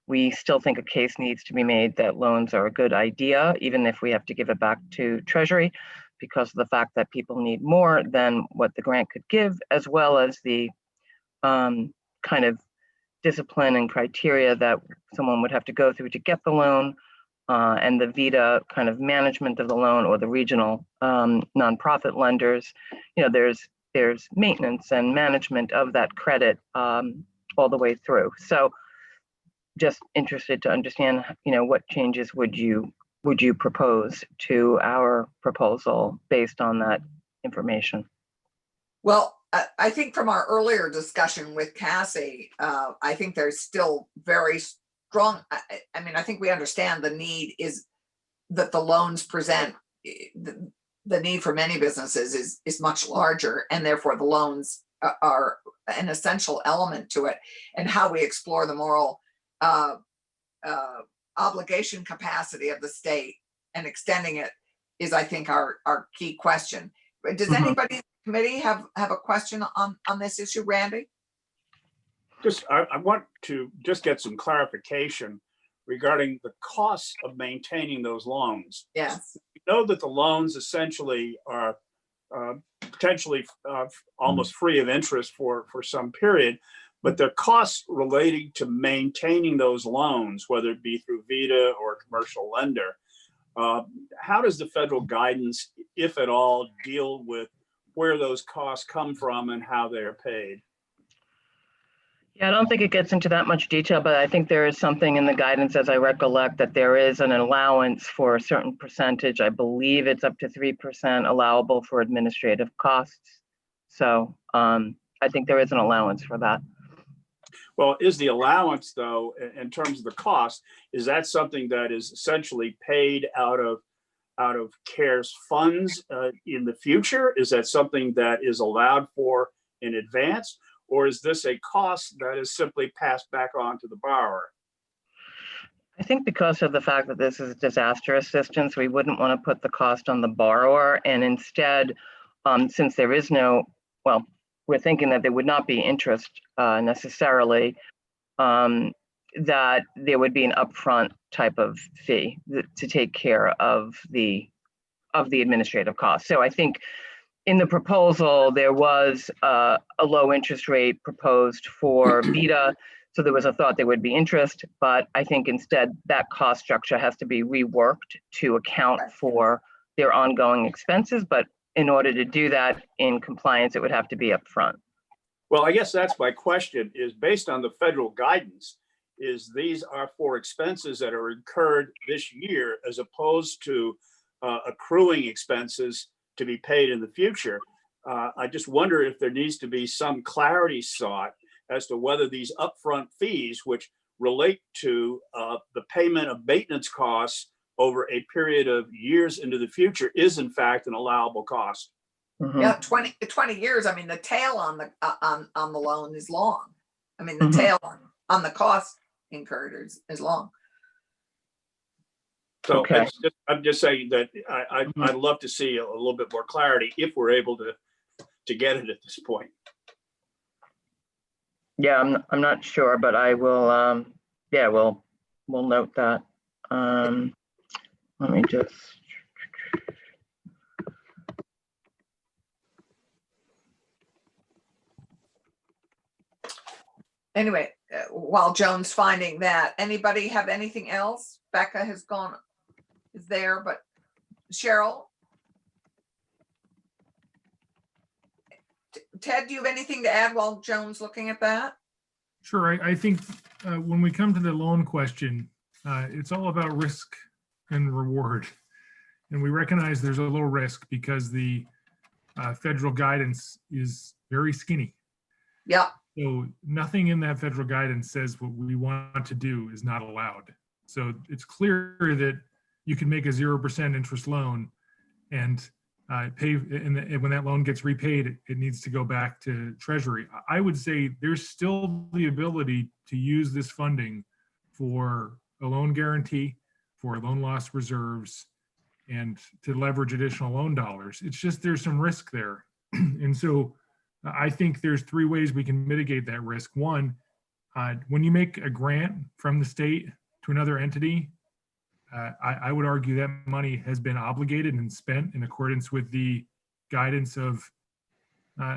We still think a case needs to be made that loans are a good idea, even if we have to give it back to Treasury, because of the fact that people need more than what the grant could give, as well as the kind of discipline and criteria that someone would have to go through to get the loan, and the VITA kind of management of the loan, or the regional nonprofit lenders. There's maintenance and management of that credit all the way through. So just interested to understand, what changes would you propose to our proposal based on that information? Well, I think from our earlier discussion with Cassie, I think there's still very strong. I mean, I think we understand the need is that the loans present, the need for many businesses is much larger, and therefore the loans are an essential element to it. And how we explore the moral obligation capacity of the state and extending it is, I think, our key question. Does anybody in the committee have a question on this issue, Randy? I want to just get some clarification regarding the costs of maintaining those loans. Yes. We know that the loans essentially are potentially almost free of interest for some period, but the costs relating to maintaining those loans, whether it be through VITA or a commercial lender, how does the federal guidance, if at all, deal with where those costs come from and how they are paid? Yeah, I don't think it gets into that much detail, but I think there is something in the guidance, as I recollect, that there is an allowance for a certain percentage. I believe it's up to 3% allowable for administrative costs. So I think there is an allowance for that. Well, is the allowance, though, in terms of the cost, is that something that is essentially paid out of CARES funds in the future? Is that something that is allowed for in advance? Or is this a cost that is simply passed back on to the borrower? I think because of the fact that this is disaster assistance, we wouldn't want to put the cost on the borrower. And instead, since there is no, well, we're thinking that there would not be interest necessarily, that there would be an upfront type of fee to take care of the administrative costs. So I think in the proposal, there was a low interest rate proposed for VITA. So there was a thought there would be interest, but I think instead that cost structure has to be reworked to account for their ongoing expenses. But in order to do that in compliance, it would have to be upfront. Well, I guess that's my question, is based on the federal guidance, is these are for expenses that are incurred this year as opposed to accruing expenses to be paid in the future. I just wonder if there needs to be some clarity sought as to whether these upfront fees, which relate to the payment of maintenance costs over a period of years into the future, is in fact an allowable cost. Mm-hmm. Yeah, 20 years. I mean, the tail on the loan is long. I mean, the tail on the cost incurred is long. So okay. I'm just saying that I'd love to see a little bit more clarity if we're able to get it at this point. Yeah, I'm not sure, but I will. Yeah, we'll note that. Let me just. Anyway, while Joan's finding that, anybody have anything else? Becca is there, but Cheryl? Ted, do you have anything to add while Joan's looking at that? Sure. I think when we come to the loan question, it's all about risk and reward. And we recognize there's a little risk because the federal guidance is very skinny. Yeah. So nothing in that federal guidance says what we want to do is not allowed. So it's clear that you can make a 0% interest loan and when that loan gets repaid, it needs to go back to Treasury. I would say there's still the ability to use this funding for a loan guarantee, for loan loss reserves, and to leverage additional loan dollars. It's just there's some risk there. And so I think there's three ways we can mitigate that risk. One, when you make a grant from the state to another entity, I would argue that money has been obligated and spent in accordance with the guidance of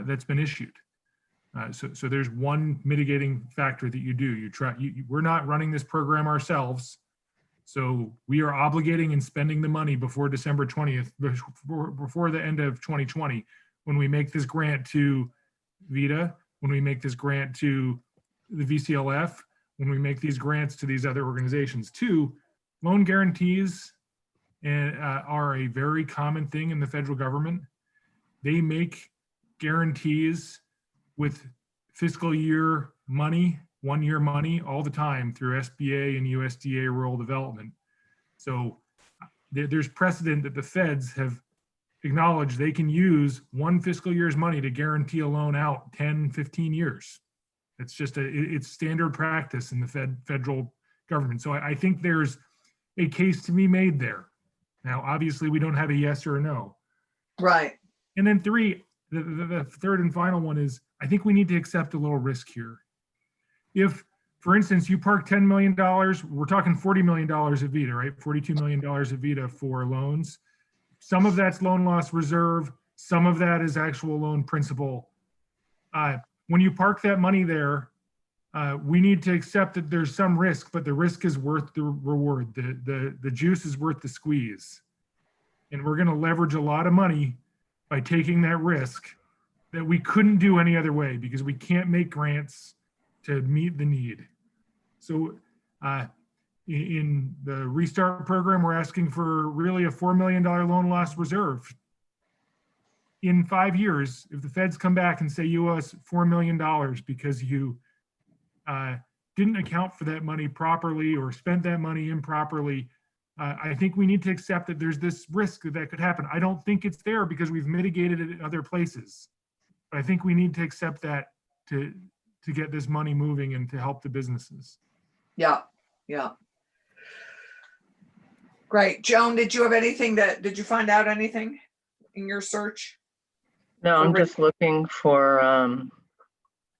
that's been issued. So there's one mitigating factor that you do. We're not running this program ourselves, so we are obligating and spending the money before December 20th, before the end of 2020, when we make this grant to VITA, when we make this grant to the VCLF, when we make these grants to these other organizations. Two, loan guarantees are a very common thing in the federal government. They make guarantees with fiscal year money, 1 year money all the time through SBA and USDA rural development. So there's precedent that the feds have acknowledged they can use one fiscal year's money to guarantee a loan out 10, 15 years. It's just it's standard practice in the federal government. So I think there's a case to be made there. Now, obviously, we don't have a yes or a no. Right. And then three, the third and final one is, I think we need to accept a little risk here. If, for instance, you park $10 million, we're talking $40 million at VITA, right? $42 million at VITA for loans. Some of that's loan loss reserve. Some of that is actual loan principal. When you park that money there, we need to accept that there's some risk, but the risk is worth the reward. The juice is worth the squeeze. And we're going to leverage a lot of money by taking that risk that we couldn't do any other way because we can't make grants to meet the need. So in the Restart program, we're asking for really a $4 million loan loss reserve. In 5 years, if the feds come back and say you owe us $4 million because you didn't account for that money properly or spent that money improperly, I think we need to accept that there's this risk that could happen. I don't think it's there because we've mitigated it in other places. But I think we need to accept that to get this money moving and to help the businesses. Yeah, yeah. Great. Joan, did you find out anything in your search? No, I'm just looking for,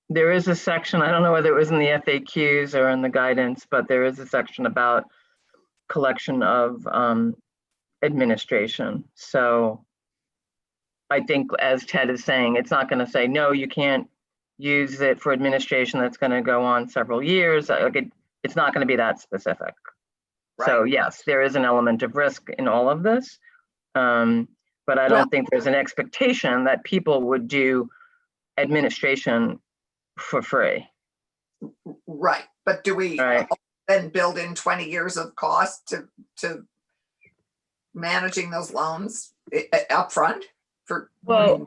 there is a section, I don't know whether it was in the FAQs or in the guidance, but there is a section about collection of administration. So I think, as Ted is saying, it's not going to say, no, you can't use it for administration that's going to go on several years. It's not going to be that specific. Right. So yes, there is an element of risk in all of this. But I don't think there's an expectation that people would do administration for free. Right. But do we then build in 20 years of cost to managing those loans up front? Well,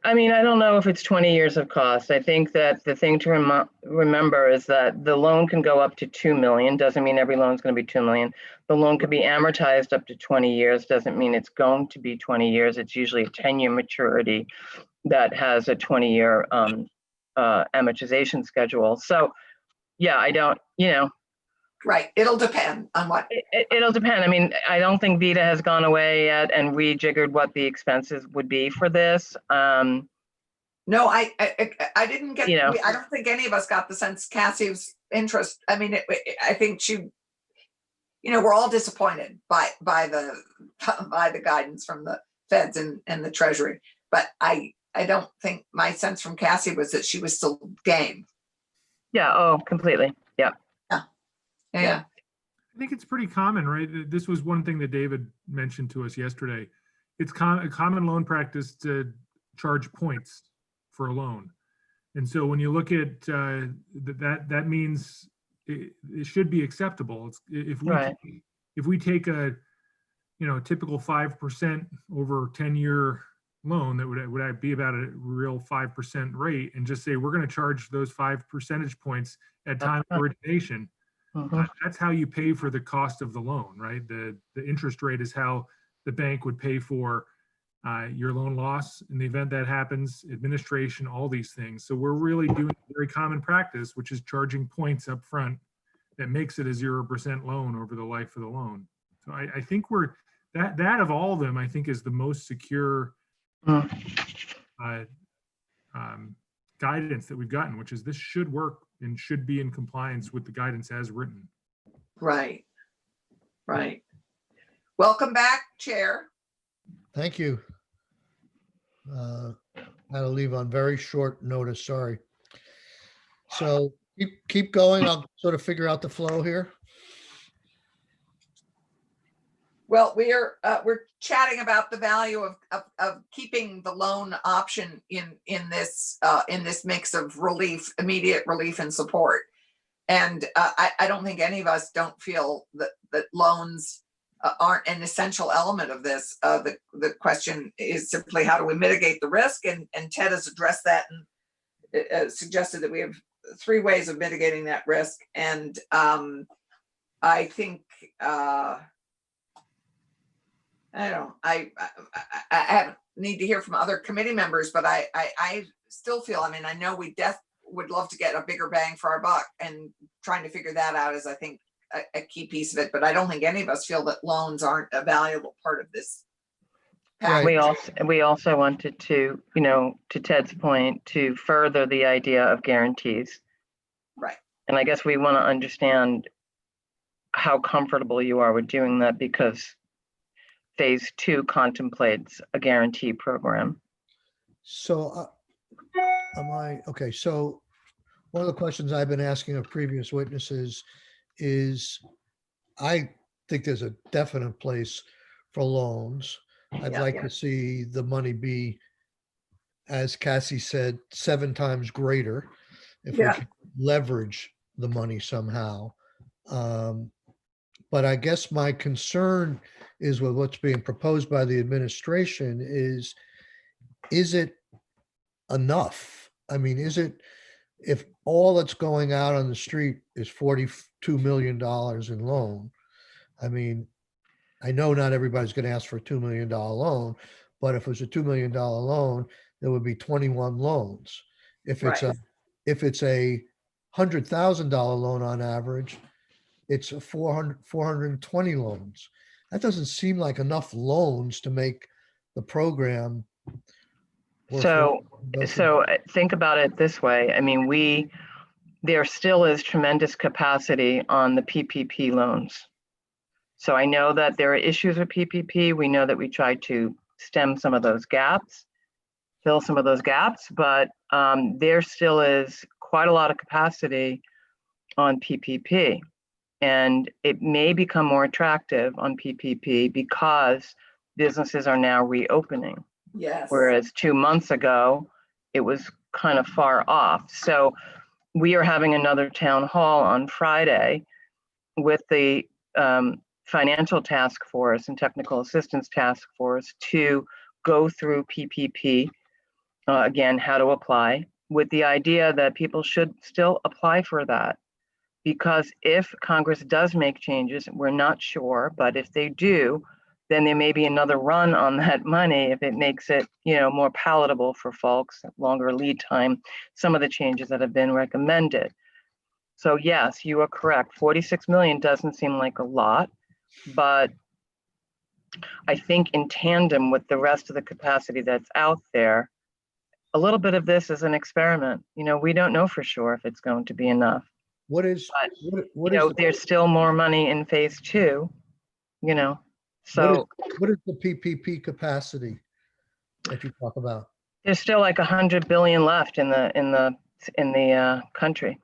I mean, I don't know if it's 20 years of cost. I think that the thing to remember is that the loan can go up to 2 million. Doesn't mean every loan is going to be 2 million. The loan could be amortized up to 20 years. Doesn't mean it's going to be 20 years. It's usually a 10-year maturity that has a 20-year amortization schedule. So yeah, I don't, Right. It'll depend on what. It'll depend. I mean, I don't think VITA has gone away yet and rejiggered what the expenses would be for this. No, I didn't get, I don't think any of us got the sense Cassie's interest. I mean, I think she, we're all disappointed by the guidance from the feds and the Treasury. But I don't think my sense from Cassie was that she was still game. Yeah. Oh, completely. Yeah. Yeah. I think it's pretty common, right? This was one thing that David mentioned to us yesterday. It's a common loan practice to charge points for a loan. And so when you look at that means it should be acceptable. If we take a typical 5% over 10-year loan, that would be about a real 5% rate, and just say we're going to charge those 5 percentage points at time of origination. That's how you pay for the cost of the loan, right? The interest rate is how the bank would pay for your loan loss in the event that happens, administration, all these things. So we're really doing a very common practice, which is charging points up front that makes it a 0% loan over the life of the loan. So I think that of all of them, I think is the most secure guidance that we've gotten, which is this should work and should be in compliance with the guidance as written. Right. Right. Welcome back, Chair. Thank you. Had to leave on very short notice, sorry. So keep going. I'll sort of figure out the flow here. Well, we're chatting about the value of keeping the loan option in this mix of relief, immediate relief and support. And I don't think any of us don't feel that loans aren't an essential element of this. The question is simply how do we mitigate the risk? And Ted has addressed that and suggested that we have 3 ways of mitigating that risk. And I think I need to hear from other committee members, but I still feel, I mean, I know we would love to get a bigger bang for our buck, and trying to figure that out is, I think, a key piece of it. But I don't think any of us feel that loans aren't a valuable part of this package. We also wanted to, to Ted's point, to further the idea of guarantees. Right. And I guess we want to understand how comfortable you are with doing that, because phase 2 contemplates a guarantee program. So okay. So one of the questions I've been asking of previous witnesses is, I think there's a definite place for loans. I'd like to see the money be, as Cassie said, 7 times greater if we can leverage the money somehow. But I guess my concern is with what's being proposed by the administration is it enough? I mean, if all that's going out on the street is $42 million in loan, I mean, I know not everybody's going to ask for a $2 million loan, but if it was a $2 million loan, there would be 21 loans. If it's a $100,000 loan on average, it's 420 loans. That doesn't seem like enough loans to make the program. So think about it this way. I mean, there still is tremendous capacity on the PPP loans. So I know that there are issues with PPP. We know that we tried to stem some of those gaps, fill some of those gaps, but there still is quite a lot of capacity on PPP. And it may become more attractive on PPP because businesses are now reopening. Yes. Whereas 2 months ago, it was kind of far off. So we are having another town hall on Friday with the financial task force and technical assistance task force to go through PPP, again, how to apply, with the idea that people should still apply for that. Because if Congress does make changes, we're not sure, but if they do, then there may be another run on that money if it makes it, more palatable for folks, longer lead time, some of the changes that have been recommended. So yes, you are correct. 46 million doesn't seem like a lot, but I think in tandem with the rest of the capacity that's out there, a little bit of this is an experiment. We don't know for sure if it's going to be enough. There's still more money in phase 2, so what is the PPP capacity that you talk about? There's still like 100 billion left in the country.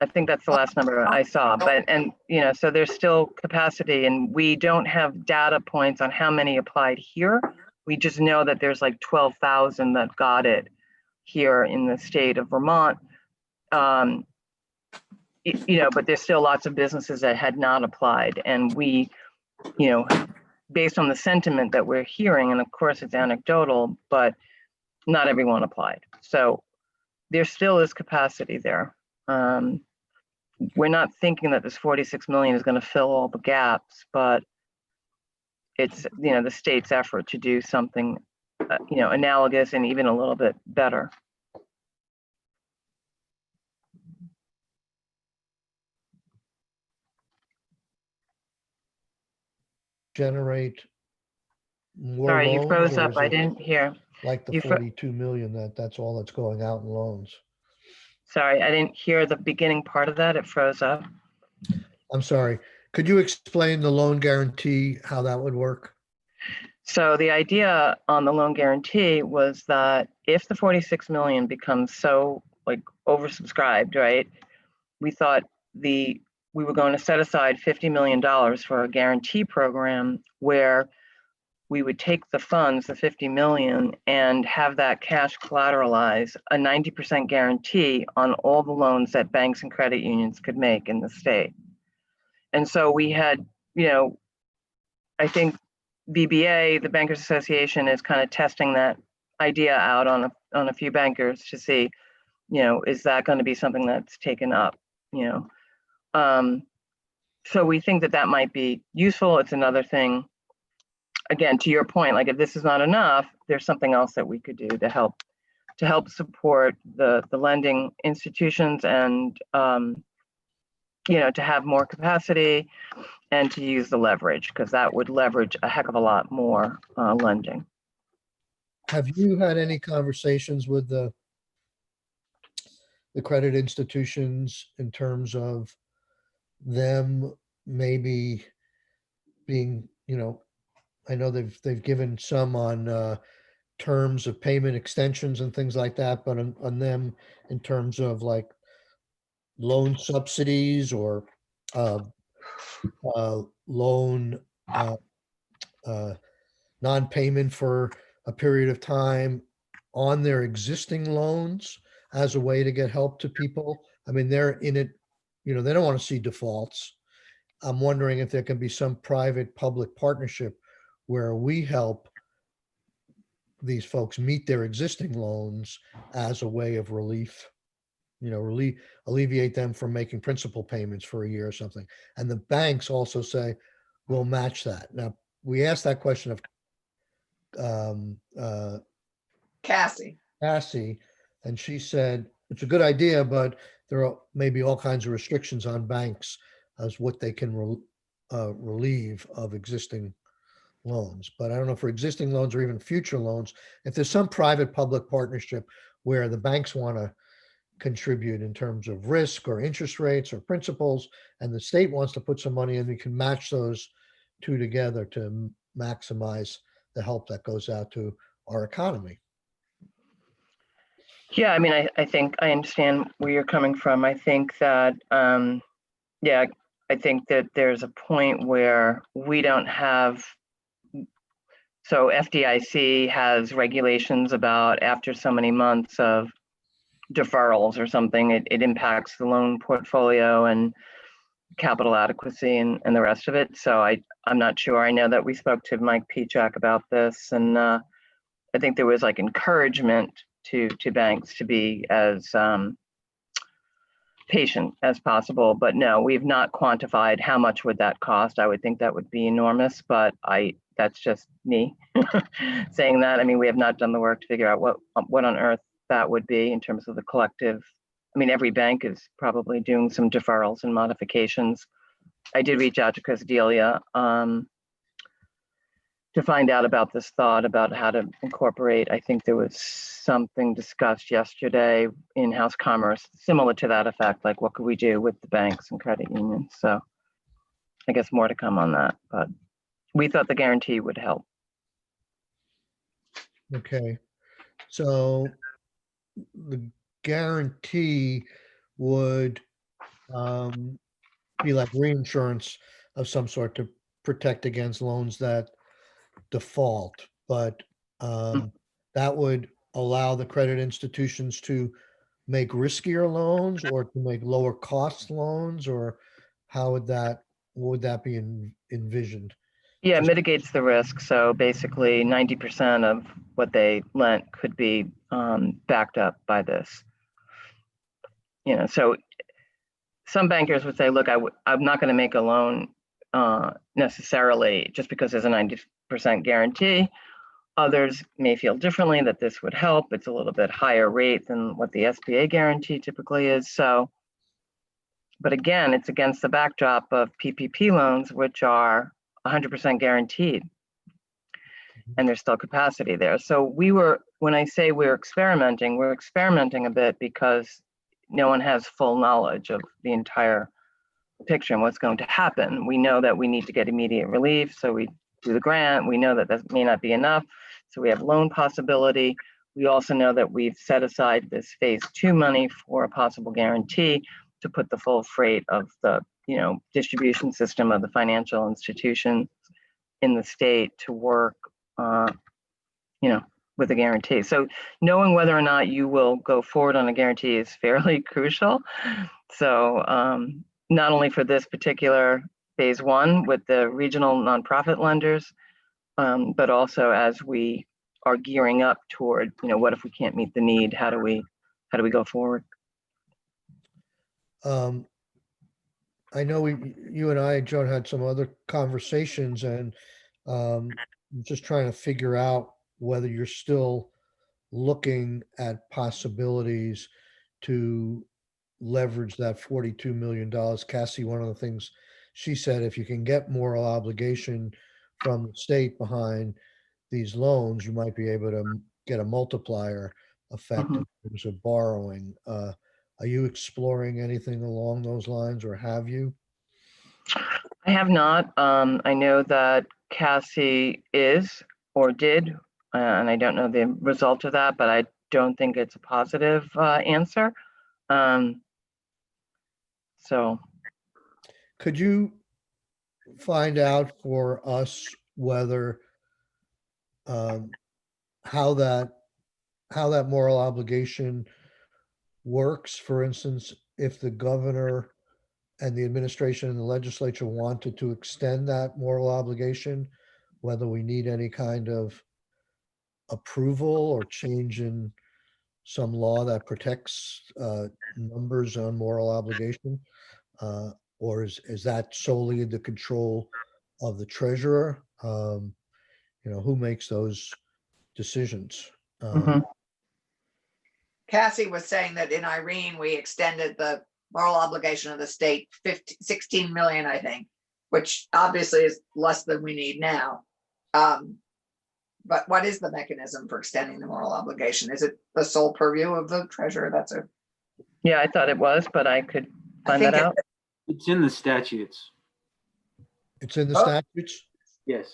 I think that's the last number I saw, so there's still capacity, and we don't have data points on how many applied here. We just know that there's like 12,000 that got it here in the state of Vermont. But there's still lots of businesses that had not applied, and we, based on the sentiment that we're hearing, and of course it's anecdotal, but not everyone applied. So there still is capacity there. We're not thinking that this 46 million is going to fill all the gaps, but it's, the state's effort to do something analogous and even a little bit better. Generate more Sorry, you loans, froze or up. is I it didn't hear. like the You fro- 42 million that's all that's going out in loans? Sorry, I didn't hear the beginning part of that. It froze up. I'm sorry. Could you explain the loan guarantee, how that would work? So the idea on the loan guarantee was that if the 46 million becomes so like oversubscribed, right? We thought we were going to set aside $50 million for a guarantee program where we would take the funds, the 50 million, and have that cash collateralize a 90% guarantee on all the loans that banks and credit unions could make in the state. And so we had, I think BBA, the Bankers Association, is kind of testing that idea out on a few bankers to see, is that going to be something that's taken up, so we think that might be useful. It's another thing, again, to your point, like if this is not enough, there's something else that we could do to help support the lending institutions and, to have more capacity and to use the leverage, because that would leverage a heck of a lot more lending. Have you had any conversations with the credit institutions in terms of them maybe being, I know they've given some on terms of payment extensions and things like that, but on them in terms of like loan subsidies or loan non-payment for a period of time on their existing loans as a way to get help to people? I mean, they're in it, they don't want to see defaults. I'm wondering if there can be some private-public partnership where we help these folks meet their existing loans as a way of relief, alleviate them from making principal payments for a year or something. And the banks also say, we'll match that. Now, we asked that question of Cassie. And she said, it's a good idea, but there are maybe all kinds of restrictions on banks as what they can relieve of existing loans. But I don't know for existing loans or even future loans, if there's some private-public partnership where the banks want to contribute in terms of risk or interest rates or principals, and the state wants to put some money in, we can match those two together to maximize the help that goes out to our economy. Yeah, I mean, I think I understand where you're coming from. I think that, I think that there's a point where we don't have, so FDIC has regulations about after so many months of deferrals or something, it impacts the loan portfolio and capital adequacy and the rest of it. So I'm not sure. I know that we spoke to Mike Pichak about this, and I think there was like encouragement to banks to be as patient as possible. But no, we've not quantified how much would that cost. I would think that would be enormous, but that's just me saying that. I mean, we have not done the work to figure out what on earth that would be in terms of the collective. I mean, every bank is probably doing some deferrals and modifications. I did reach out to Chris Delia to find out about this thought about how to incorporate. I think there was something discussed yesterday in House Commerce similar to that effect, like what could we do with the banks and credit unions? So I guess more to come on that, but we thought the guarantee would help. Okay, so the guarantee would be like reinsurance of some sort to protect against loans that default, but that would allow the credit institutions to make riskier loans or to make lower cost loans, or how would that be envisioned? Yeah, it mitigates the risk. So basically 90% of what they lent could be backed up by this. So some bankers would say, look, I'm not going to make a loan necessarily just because there's a 90% guarantee. Others may feel differently, that this would help. It's a little bit higher rate than what the SBA guarantee typically is. So, but again, it's against the backdrop of PPP loans, which are 100% guaranteed. And there's still capacity there. So when I say we're experimenting a bit because no one has full knowledge of the entire picture and what's going to happen. We know that we need to get immediate relief, so we do the grant. We know that that may not be enough, so we have loan possibility. We also know that we've set aside this phase 2 money for a possible guarantee to put the full freight of the distribution system of the financial institutions in the state to work with a guarantee. So knowing whether or not you will go forward on a guarantee is fairly crucial. So not only for this particular phase 1 with the regional nonprofit lenders, but also as we are gearing up toward, what if we can't meet the need? How do we go forward? I know you and I, Joan, had some other conversations, and just trying to figure out whether you're still looking at possibilities to leverage that $42 million. Cassie, one of the things she said, if you can get moral obligation from the state behind these loans, you might be able to get a multiplier effect in terms of borrowing. Are you exploring anything along those lines, or have you? I have not. I know that Cassie is or did, and I don't know the result of that, but I don't think it's a positive answer. So could you find out for us whether how that moral obligation works? For instance, if the governor and the administration and the legislature wanted to extend that moral obligation, whether we need any kind of approval or change in some law that protects numbers on moral obligation, or is that solely in the control of the treasurer? Who makes those decisions? Cassie was saying that in Irene, we extended the moral obligation of the state 16 million, I think, which obviously is less than we need now. But what is the mechanism for extending the moral obligation? Is it the sole purview of the treasurer? Yeah, I thought it was, but I could find that out. It's in the statutes. It's in the statutes? Yes.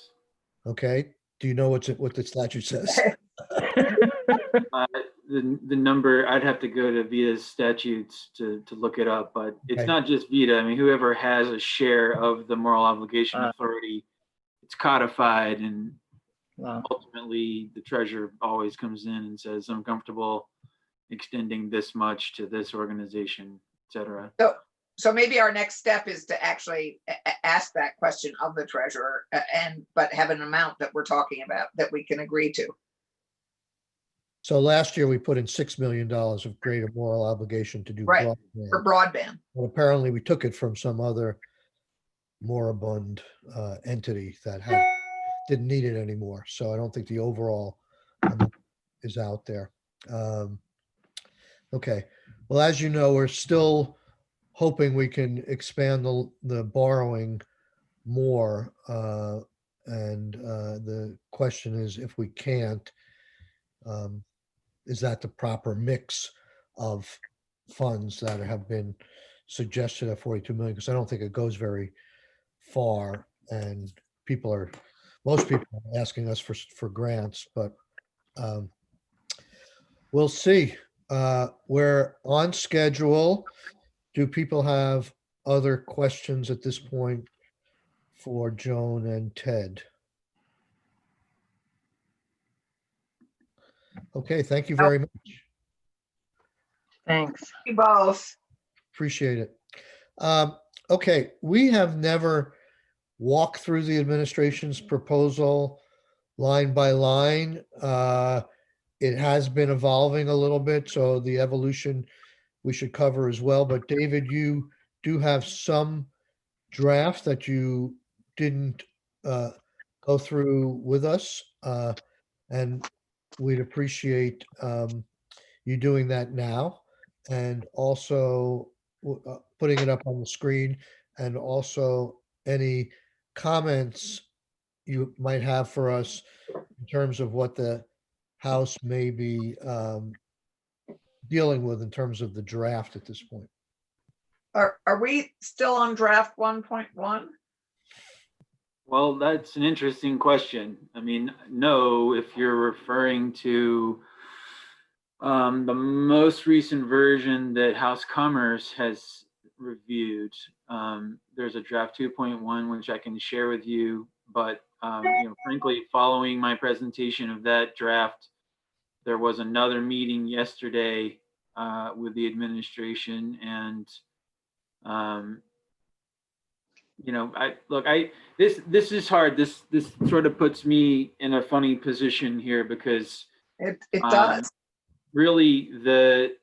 Okay. Do you know what the statute says? The number, I'd have to go to VITA's statutes to look it up, but it's not just VITA. I mean, whoever has a share of the moral obligation authority, it's codified, and ultimately the treasurer always comes in and says, I'm comfortable extending this much to this organization, et cetera. So maybe our next step is to actually ask that question of the treasurer, but have an amount that we're talking about that we can agree to. So last year we put in $6 million of greater moral obligation to do broadband. For broadband. Well, apparently we took it from some other moribund entity that didn't need it anymore. So I don't think the overall amount is out there. Okay. Well, as you know, we're still hoping we can expand the borrowing more. And the question is, if we can't, is that the proper mix of funds that have been suggested at 42 million? Because I don't think it goes very far, and most people are asking us for grants, but we'll see. We're on schedule. Do people have other questions at this point for Joan and Ted? Okay, thank you very much. Thanks. You both. Appreciate it. Okay, we have never walked through the administration's proposal line by line. It has been evolving a little bit, so the evolution we should cover as well. But David, you do have some draft that you didn't go through with us. And we'd appreciate you doing that now, and also putting it up on the screen, and also any comments you might have for us in terms of what the House may be dealing with in terms of the draft at this point. Are we still on draft 1.1? Well, that's an interesting question. I mean, no, if you're referring to the most recent version that House Commerce has reviewed, there's a draft 2.1, which I can share with you. But frankly, following my presentation of that draft, there was another meeting yesterday with the administration, and this is hard. This sort of puts me in a funny position here, because it does. Really, the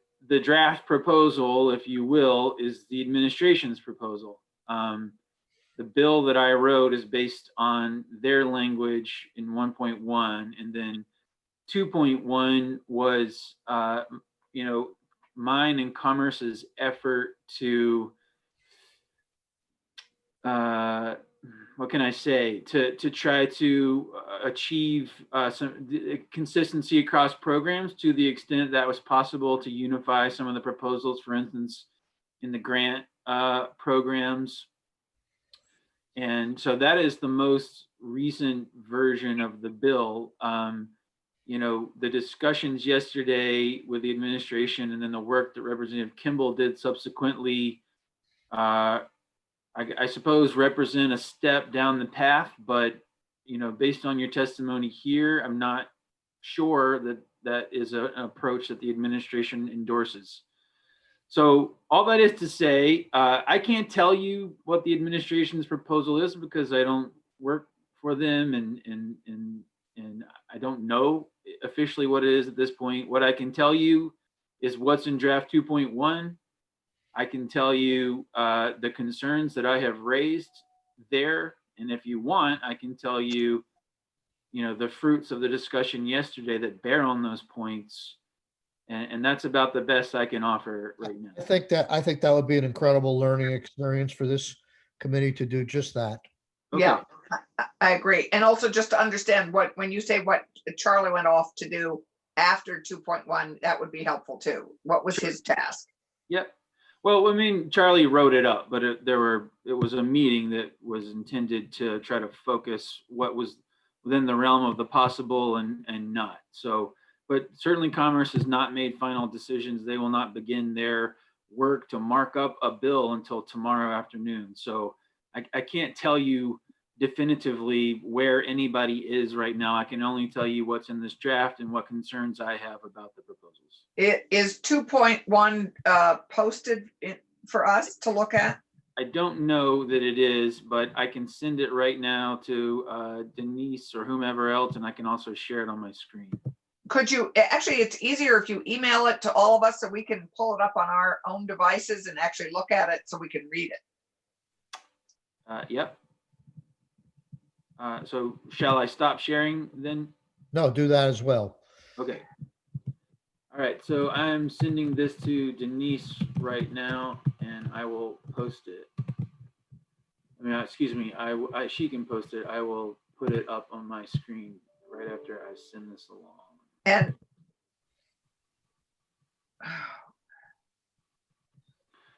draft proposal, if you will, is the administration's proposal. The bill that I wrote is based on their language in 1.1, and then 2.1 was mine and Commerce's effort to what can I say, to try to achieve some consistency across programs to the extent that was possible, to unify some of the proposals, for instance, in the grant programs. And so that is the most recent version of the bill. The discussions yesterday with the administration, and then the work that Representative Kimball did subsequently, I suppose represent a step down the path, but based on your testimony here, I'm not sure that that is an approach that the administration endorses. So all that is to say, I can't tell you what the administration's proposal is, because I don't work for them, and I don't know officially what it is at this point. What I can tell you is what's in draft 2.1. I can tell you the concerns that I have raised there, and if you want, I can tell you, the fruits of the discussion yesterday that bear on those points, and that's about the best I can offer right now. I think that would be an incredible learning experience for this committee to do just that. Okay. Yeah, I agree. And also just to understand when you say what Charlie went off to do after 2.1, that would be helpful too. What was his task? Yep. Well, I mean, Charlie wrote it up, but it was a meeting that was intended to try to focus what was within the realm of the possible and not. So, but certainly Commerce has not made final decisions. They will not begin their work to mark up a bill until tomorrow afternoon. So I can't tell you definitively where anybody is right now. I can only tell you what's in this draft and what concerns I have about the proposals. It is 2.1 posted for us to look at? I don't know that it is, but I can send it right now to Denise or whomever else, and I can also share it on my screen. Could you, actually, it's easier if you email it to all of us so we can pull it up on our own devices and actually look at it so we can read it. Yep. So shall I stop sharing then? No, do that as well. Okay. All right, so I'm sending this to Denise right now, and I will post it. I mean, excuse me, she can post it. I will put it up on my screen right after I send this along. And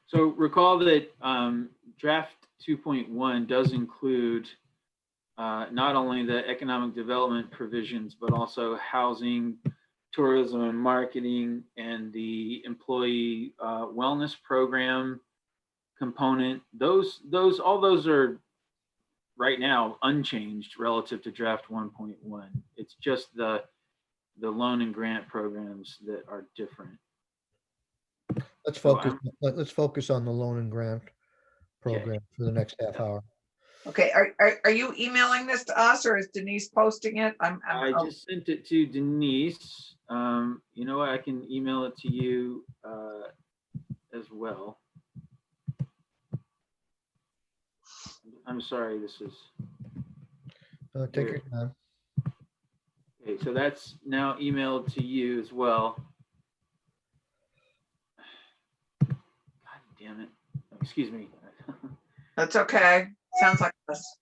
so recall that draft 2.1 does include not only the economic development provisions, but also housing, tourism and marketing, and the employee wellness program component. All those are right now unchanged relative to draft 1.1. It's just the loan and grant programs that are different. Let's focus on the loan and grant program for the next half hour. okay, are you emailing this to us, or is Denise posting it? I just sent it to Denise. You know what? I can email it to you as well. I'm sorry, this is. Take your time. Okay, so that's now emailed to you as well. God damn it. Excuse me. That's okay. Sounds like this.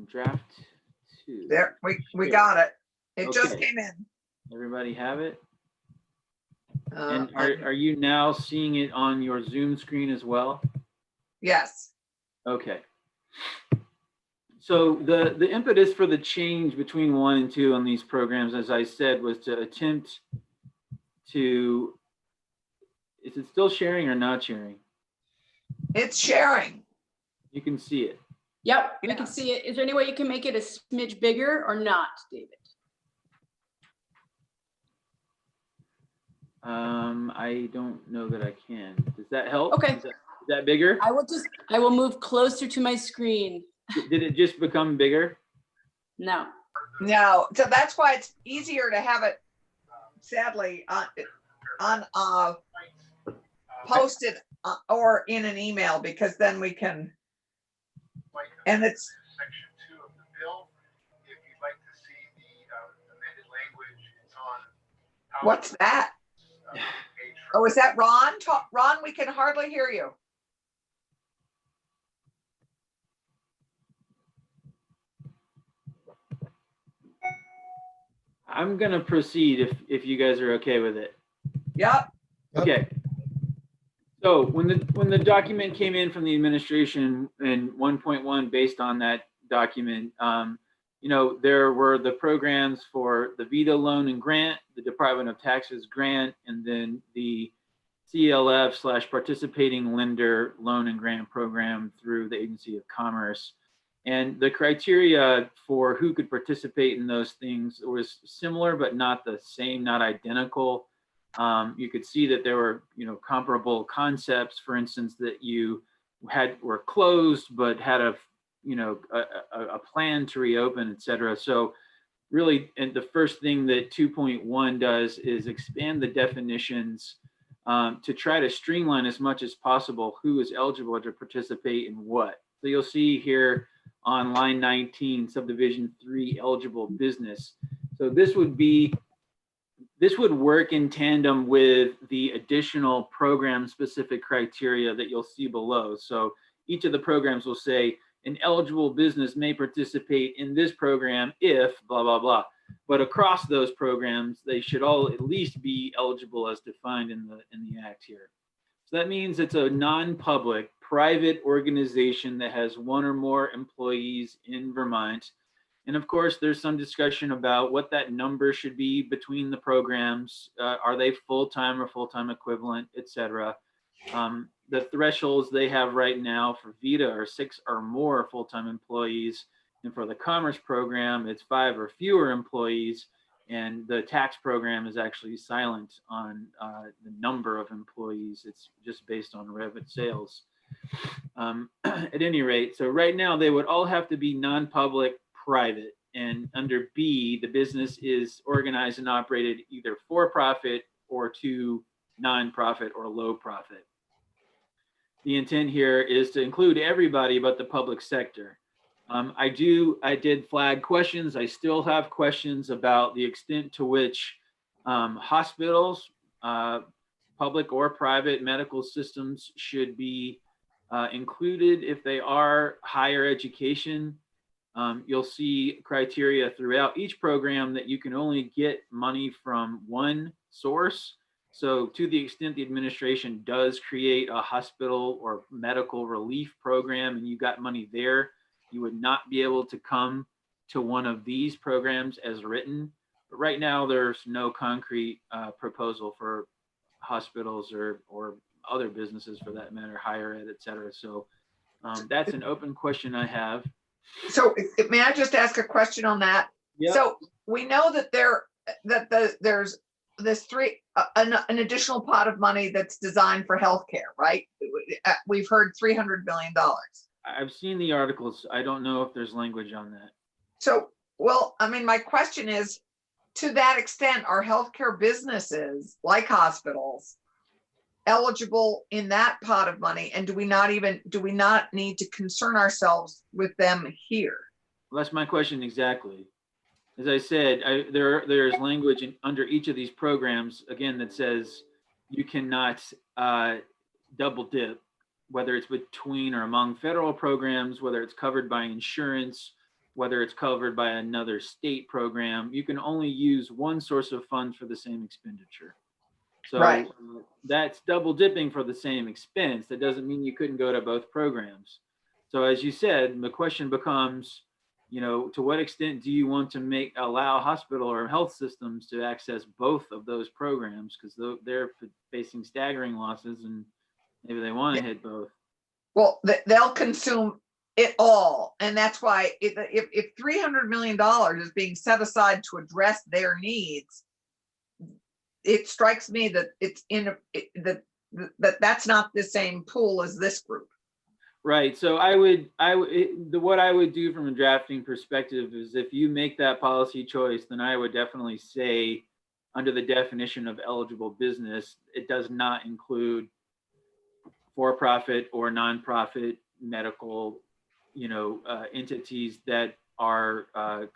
Draft 2. There, we Share. got it. It just Okay. came in. Everybody have it? Uh, And are you now seeing it on your Zoom screen as well? Yes. Okay. So the impetus for the change between 1 and 2 on these programs, as I said, was to attempt to, is it still sharing or not sharing? It's sharing. You can see it. Yep, we can see it. Is there any way you can make it a smidge bigger or not, David? I don't know that I can. Does that help? Okay. Is that bigger? I will move closer to my screen. Did it just become bigger? No. No, so that's why it's easier to have it, sadly, posted or in an email, because then we can, and it's Section 2 of the bill. If you'd like to see the amended language, it's on. What's that? Oh, is that Ron? Ron, we can hardly hear you. I'm gonna proceed if you guys are okay with it. Yep. Okay. So when the document came in from the administration in 1.1, based on that document, you know, there were the programs for the VITA loan and grant, the Department of Taxes grant, and then the CLF / participating lender loan and grant program through the Agency of Commerce. And the criteria for who could participate in those things was similar, but not the same, not identical. You could see that there were, you know, comparable concepts, for instance, that you were closed, but had a plan to reopen, et cetera. So really, and the first thing that 2.1 does is expand the definitions to try to streamline as much as possible who is eligible to participate in what. So you'll see here on line 19, subdivision 3, eligible business. So this would work in tandem with the additional program specific criteria that you'll see below. So each of the programs will say an eligible business may participate in this program if blah, blah, blah. But across those programs, they should all at least be eligible as defined in the act here. So that means it's a non-public private organization that has 1 or more employees in Vermont. And of course, there's some discussion about what that number should be between the programs. Are they full-time or full-time equivalent, et cetera. The thresholds they have right now for VITA are 6 or more full-time employees. And for the Commerce program, it's 5 or fewer employees. And the tax program is actually silent on the number of employees. It's just based on revenue sales. At any rate, so right now they would all have to be non-public, private. And under B, the business is organized and operated either for profit or to non-profit or low profit. The intent here is to include everybody but the public sector. I did flag questions. I still have questions about the extent to which hospitals, public or private medical systems should be included if they are higher education. You'll see criteria throughout each program that you can only get money from one source. So to the extent the administration does create a hospital or medical relief program and you got money there, you would not be able to come to one of these programs as written. But right now, there's no concrete proposal for hospitals or other businesses for that matter, higher ed, et cetera. So that's an open question I have. So may I just ask a question on that? Yep. So we know that there's this an additional pot of money that's designed for healthcare, right? We've heard $300 million. I've seen the articles. I don't know if there's language on that. So, well, I mean, my question is, to that extent, are healthcare businesses like hospitals eligible in that pot of money? And do we not need to concern ourselves with them here? Well, that's my question exactly. As I said, there's language under each of these programs, again, that says you cannot double dip, whether it's between or among federal programs, whether it's covered by insurance, whether it's covered by another state program. You can only use one source of funds for the same expenditure. So right. That's double dipping for the same expense. That doesn't mean you couldn't go to both programs. So as you said, the question becomes, to what extent do you want to allow hospital or health systems to access both of those programs? Because they're facing staggering losses and maybe they want to hit both. Well, they'll consume it all. And that's why if $300 million is being set aside to address their needs, it strikes me that that's not the same pool as this group. Right. So what I would do from a drafting perspective is, if you make that policy choice, then I would definitely say, under the definition of eligible business, it does not include for-profit or nonprofit medical, entities that are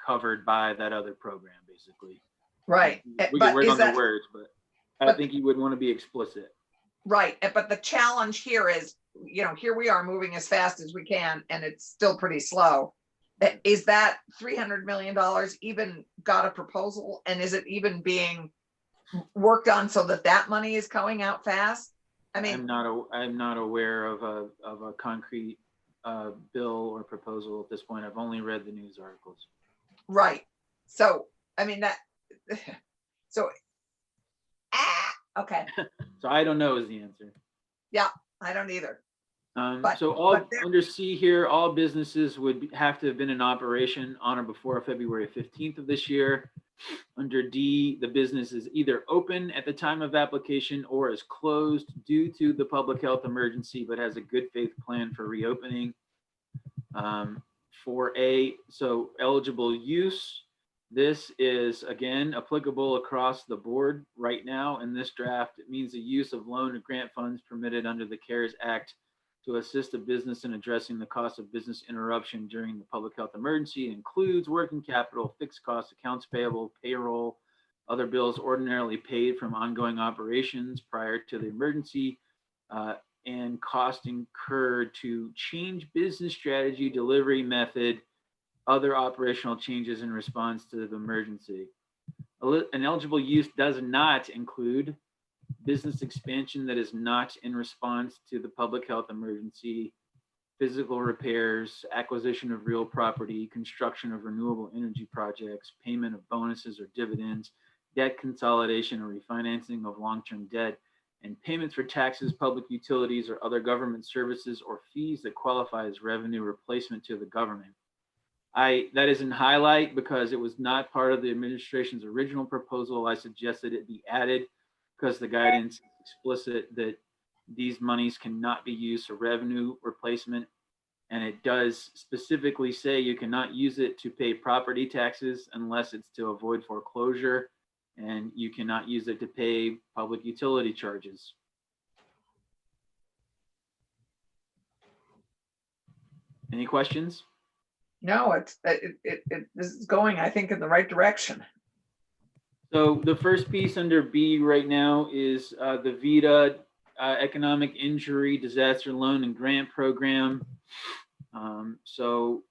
covered by that other program, basically. Right. We can work on the words, but I think you would want to be explicit. Right. But the challenge here is, here we are moving as fast as we can, and it's still pretty slow. Is that $300 million even got a proposal? And is it even being worked on so that money is going out fast? I mean, I'm not aware of a concrete bill or proposal at this point. I've only read the news articles. Right. So, okay. So I don't know is the answer. Yeah, I don't either. Under C here, all businesses would have to have been in operation on or before February 15th of this year. Under D, the business is either open at the time of application or is closed due to the public health emergency, but has a good faith plan for reopening. 4A, so eligible use. This is, again, applicable across the board right now in this draft. It means the use of loan or grant funds permitted under the CARES Act to assist a business in addressing the cost of business interruption during the public health emergency. It includes working capital, fixed costs, accounts payable, payroll, other bills ordinarily paid from ongoing operations prior to the emergency, and cost incurred to change business strategy, delivery method, other operational changes in response to the emergency. An eligible use does not include business expansion that is not in response to the public health emergency, physical repairs, acquisition of real property, construction of renewable energy projects, payment of bonuses or dividends, debt consolidation or refinancing of long-term debt, and payments for taxes, public utilities, or other government services or fees that qualify as revenue replacement to the government. That is in highlight because it was not part of the administration's original proposal. I suggested it be added because the guidance is explicit that these monies cannot be used for revenue replacement. And it does specifically say you cannot use it to pay property taxes unless it's to avoid foreclosure, and you cannot use it to pay public utility charges. Any questions? No, this is going, I think, in the right direction. So the first piece under B right now is the VITA Economic Injury Disaster Loan and Grant Program. So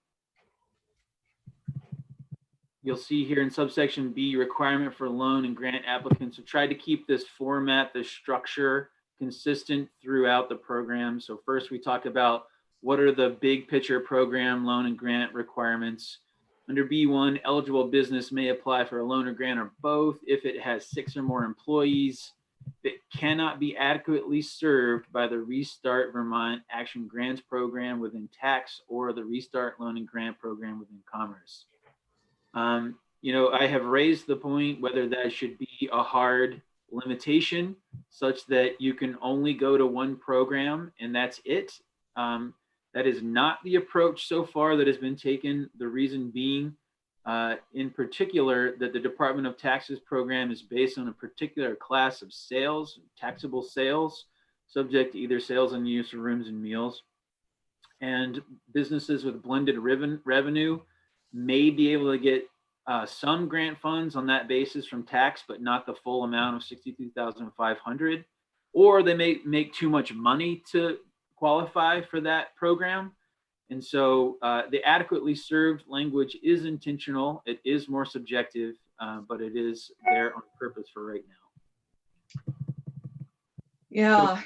you'll see here in subsection B, requirement for loan and grant applicants. So try to keep this format, this structure consistent throughout the program. So first we talk about what are the big picture program loan and grant requirements. Under B1, eligible business may apply for a loan or grant or both if it has 6 or more employees. It cannot be adequately served by the Restart Vermont Action Grants Program within tax or the Restart Loan and Grant Program within commerce. I have raised the point whether that should be a hard limitation such that you can only go to one program and that's it. That is not the approach so far that has been taken. The reason being, in particular, that the Department of Taxes program is based on a particular class of sales, taxable sales. subject to either sales and use of rooms and meals. And businesses with blended revenue may be able to get some grant funds on that basis from tax, but not the full amount of $62,500, or they may make too much money to qualify for that program. And so the adequately served language is intentional. It is more subjective, but it is there on purpose for right now. Yeah.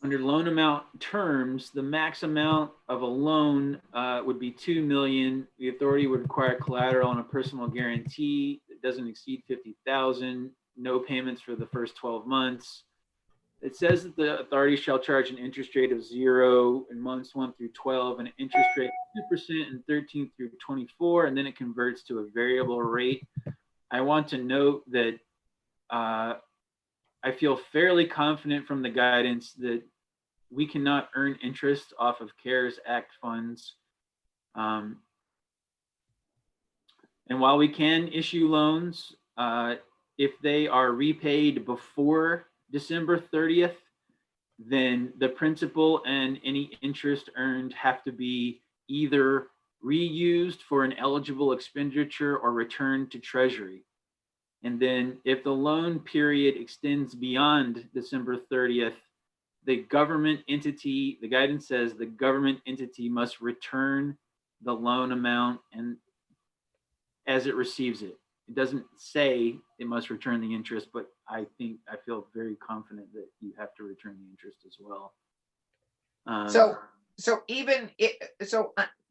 Under loan amount terms, the max amount of a loan would be $2 million. The authority would require collateral and a personal guarantee that doesn't exceed $50,000. No payments for the first 12 months. It says that the authority shall charge an interest rate of 0 in months 1 through 12, and an interest rate of 2% in 13 through 24, and then it converts to a variable rate. I want to note that I feel fairly confident from the guidance that we cannot earn interest off of CARES Act funds. And while we can issue loans, if they are repaid before December 30th, then the principal and any interest earned have to be either reused for an eligible expenditure or returned to Treasury. And then if the loan period extends beyond December 30th, the government entity, the guidance says the government entity must return the loan amount and as it receives it. It doesn't say it must return the interest, but I feel very confident that you have to return the interest as well. So even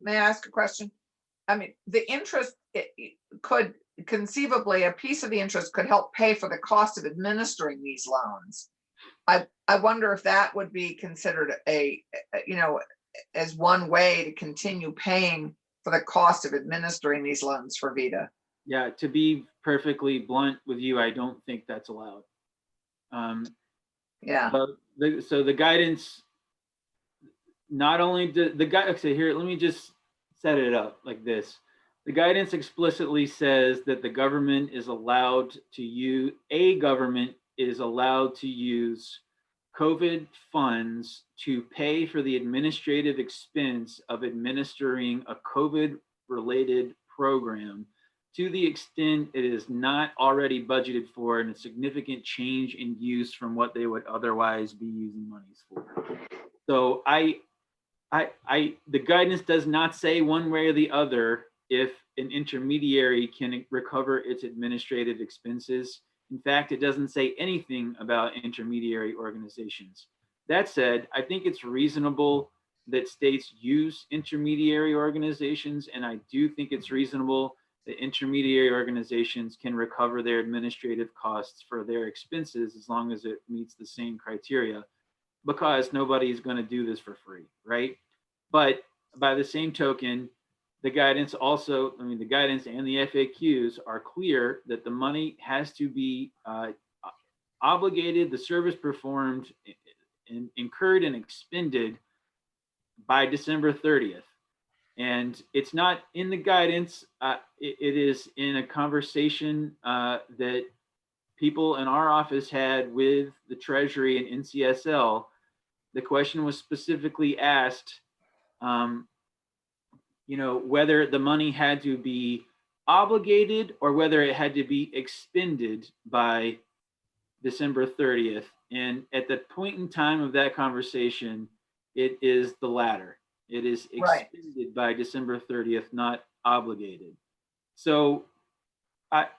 may I ask a question? I mean, the interest could conceivably, a piece of the interest could help pay for the cost of administering these loans. I wonder if that would be considered as one way to continue paying for the cost of administering these loans for VITA. Yeah, to be perfectly blunt with you, I don't think that's allowed. Yeah. But so the guidance, not only the guy, so here, let me just set it up like this. The guidance explicitly says that the government is allowed to use, COVID funds to pay for the administrative expense of administering a COVID-related program to the extent it is not already budgeted for and a significant change in use from what they would otherwise be using monies for. So the guidance does not say one way or the other if an intermediary can recover its administrative expenses. In fact, it doesn't say anything about intermediary organizations. That said, I think it's reasonable that states use intermediary organizations, and I do think it's reasonable that intermediary organizations can recover their administrative costs for their expenses as long as it meets the same criteria, because nobody is going to do this for free, right? But by the same token, the guidance also, the guidance and the FAQs are clear that the money has to be obligated, the service performed, and incurred and expended by December 30th. And it's not in the guidance, it is in a conversation that people in our office had with the Treasury and NCSL. The question was specifically asked, whether the money had to be obligated or whether it had to be expended by December 30th. And at the point in time of that conversation, it is the latter. It is expended by December 30th, not obligated. So that's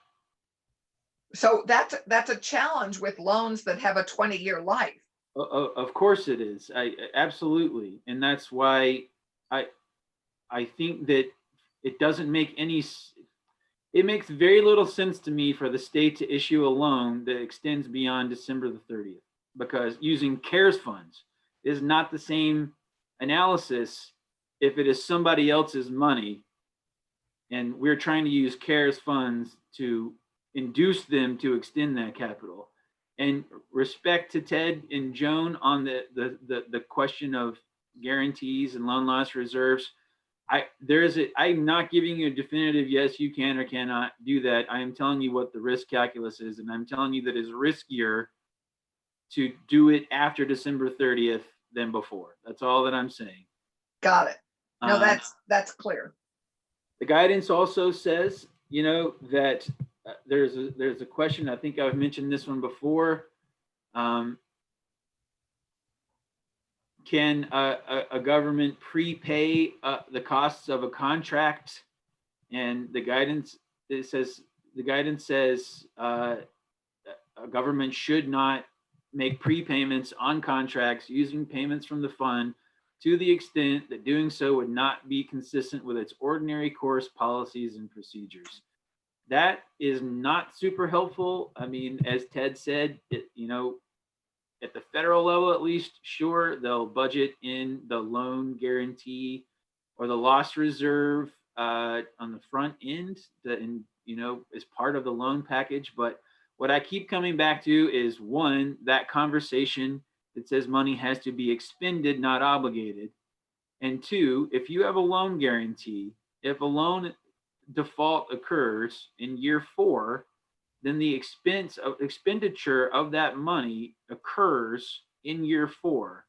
a challenge with loans that have a 20-year life. Of course it is. Absolutely. And that's why I think that it doesn't make it makes very little sense to me for the state to issue a loan that extends beyond December the 30th, because using CARES funds is not the same analysis if it is somebody else's money and we're trying to use CARES funds to induce them to extend that capital. And respect to Ted and Joan on the question of guarantees and loan loss reserves, I'm not giving you a definitive yes, you can or cannot do that. I am telling you what the risk calculus is, and I'm telling you that it's riskier to do it after December 30th than before. That's all that I'm saying. Got it. No, that's clear. The guidance also says, you know, that there's a question. I think I've mentioned this one before. Can a government prepay the costs of a contract? And the guidance says a government should not make prepayments on contracts using payments from the fund to the extent that doing so would not be consistent with its ordinary course policies and procedures. That is not super helpful. I mean, as Ted said, you know, at the federal level, at least, sure, they'll budget in the loan guarantee or the loss reserve on the front end, you know, as part of the loan package. But what I keep coming back to is, one, that conversation that says money has to be expended, not obligated. And two, if you have a loan guarantee, if a loan default occurs in year 4, then the expenditure of that money occurs in year 4,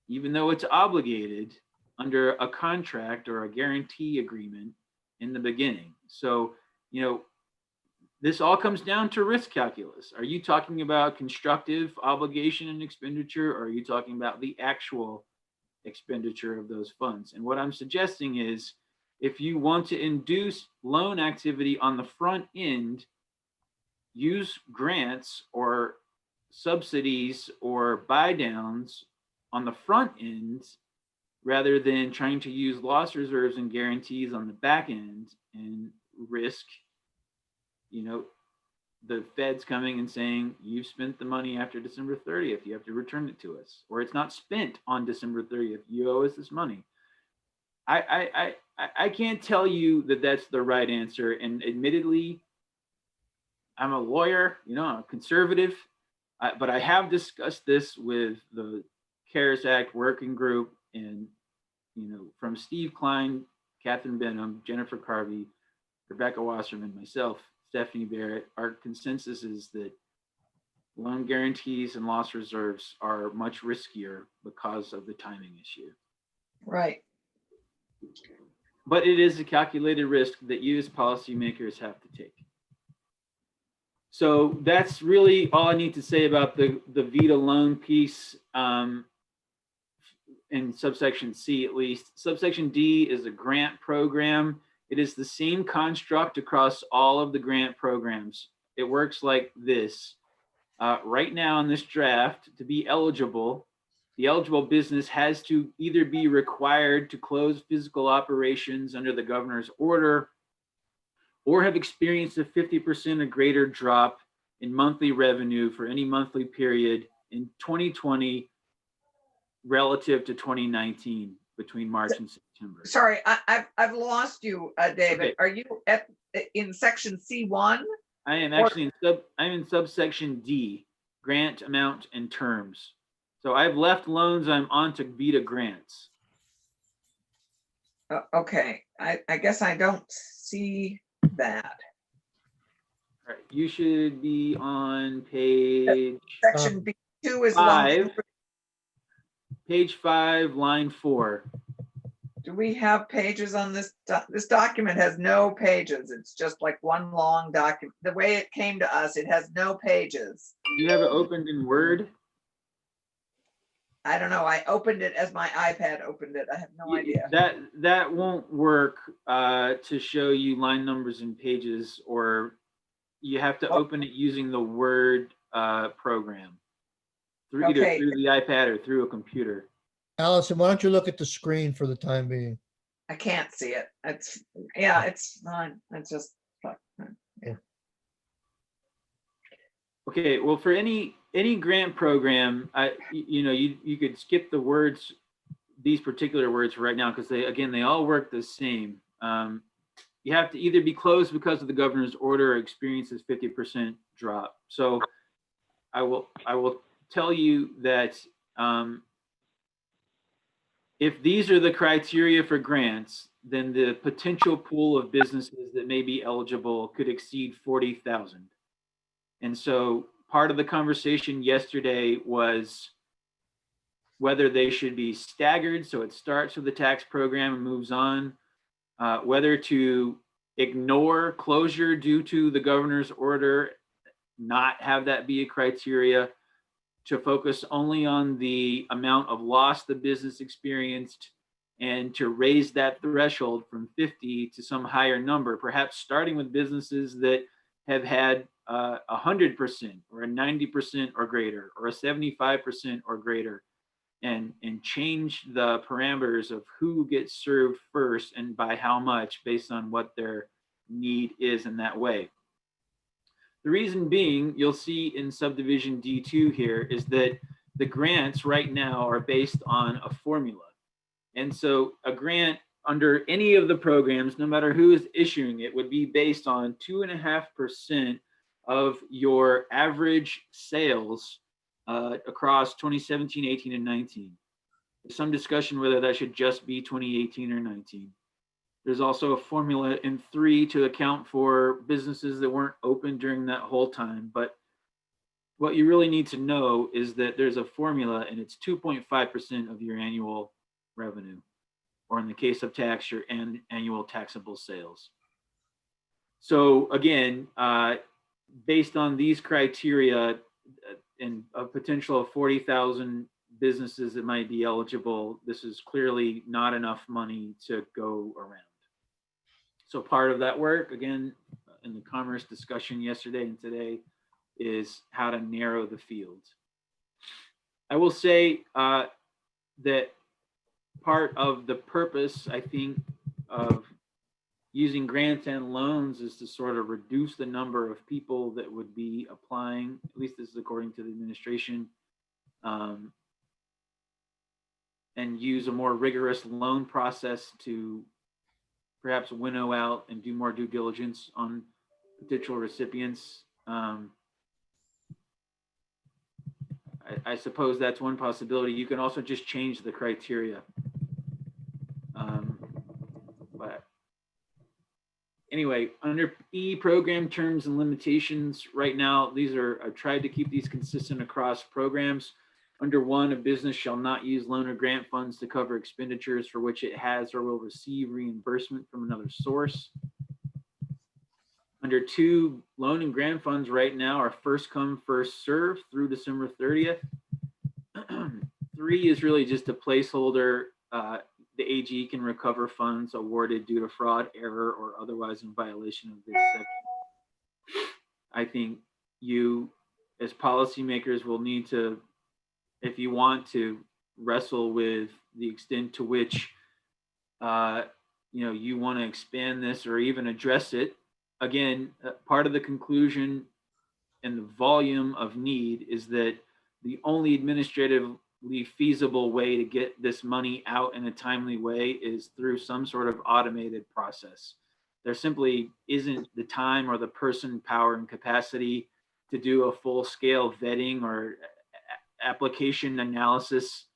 even though it's obligated under a contract or a guarantee agreement in the beginning. So, you know, this all comes down to risk calculus. Are you talking about constructive obligation and expenditure, or are you talking about the actual expenditure of those funds? And what I'm suggesting is, if you want to induce loan activity on the front end, use grants or subsidies or buy downs on the front end rather than trying to use loss reserves and guarantees on the back end and risk, you know, the Fed's coming and saying, you've spent the money after December 30th, you have to return it to us, or it's not spent on December 30th, you owe us this money. I can't tell you that that's the right answer. And admittedly, I'm a lawyer, you know, I'm a conservative, but I have discussed this with the CARES Act working group, and, you know, from Steve Klein, Catherine Benham, Jennifer Carvey, Rebecca Wasserman, myself, Stephanie Barrett, our consensus is that loan guarantees and loss reserves are much riskier because of the timing issue. Right. But it is a calculated risk that you as policymakers have to take. So that's really all I need to say about the VITA loan piece in subsection C, at least. Subsection D is a grant program. It is the same construct across all of the grant programs. It works like this. Right now in this draft, to be eligible, the eligible business has to either be required to close physical operations under the governor's order, or have experienced a 50% or greater drop in monthly revenue for any monthly period in 2020 relative to 2019 between March and September. Sorry, I've lost you, David. Okay. Are you in section C1? I am actually I'm in subsection D, grant amount and terms. So I've left loans, I'm on to VITA grants. Okay, I guess I don't see that. All right, you should be on page section B2 is 5. Page 5, line 4. Do we have pages on this? This document has no pages. It's just like one long document. The way it came to us, it has no pages. You have it opened in Word? I don't know. I opened it as my iPad opened it. I have no idea. That won't work to show you line numbers and pages, or you have to open it using the Word program, either through the iPad or through a computer. Allison, why don't you look at the screen for the time being? I can't see it. It's fine. It's just yeah. Okay, well, for any grant program, you could skip the words, these particular words right now, because they all work the same. You have to either be closed because of the governor's order or experience this 50% drop. So I will tell you that if these are the criteria for grants, then the potential pool of businesses that may be eligible could exceed 40,000. And so part of the conversation yesterday was whether they should be staggered, so it starts with the tax program and moves on, whether to ignore closure due to the governor's order, not have that be a criteria, to focus only on the amount of loss the business experienced, and to raise that threshold from 50 to some higher number, perhaps starting with businesses that have had 100% or a 90% or greater, or a 75% or greater, and change the parameters of who gets served first and by how much based on what their need is in that way. The reason being, you'll see in subdivision D2 here, is that the grants right now are based on a formula. And so a grant under any of the programs, no matter who is issuing it, would be based on 2.5% of your average sales across 2017, 18, and 19. There's some discussion whether that should just be 2018 or 19. There's also a formula in 3 to account for businesses that weren't open during that whole time. But what you really need to know is that there's a formula, and it's 2.5% of your annual revenue, or in the case of tax, your annual taxable sales. So again, based on these criteria and a potential of 40,000 businesses that might be eligible, this is clearly not enough money to go around. So part of that work, again, in the commerce discussion yesterday and today, is how to narrow the field. I will say that part of the purpose, I think, of using grants and loans is to sort of reduce the number of people that would be applying, at least this is according to the administration, and use a more rigorous loan process to perhaps winnow out and do more due diligence on potential recipients. I suppose that's one possibility. You can also just change the criteria. But anyway, under E, program terms and limitations, right now, I've tried to keep these consistent across programs. Under 1, a business shall not use loan or grant funds to cover expenditures for which it has or will receive reimbursement from another source. Under 2, loan and grant funds right now are first come, first served through December 30th. 3 is really just a placeholder. The AG can recover funds awarded due to fraud, error, or otherwise in violation of this section. I think you, as policymakers, will need to, if you want to, wrestle with the extent to which you want to expand this or even address it. Again, part of the conclusion and the volume of need is that the only administratively feasible way to get this money out in a timely way is through some sort of automated process. There simply isn't the time or the person, power, and capacity to do a full-scale vetting or application analysis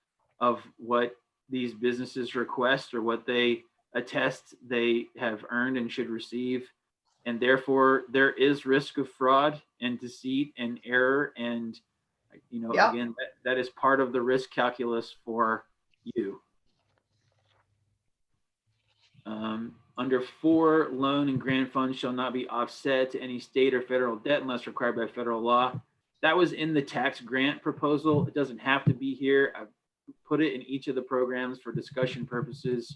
of what these businesses request or what they attest they have earned and should receive. And therefore, there is risk of fraud and deceit and error. And, again, that is part of the risk calculus for you. Under 4, loan and grant funds shall not be offset to any state or federal debt unless required by federal law. That was in the tax grant proposal. It doesn't have to be here. I've put it in each of the programs for discussion purposes.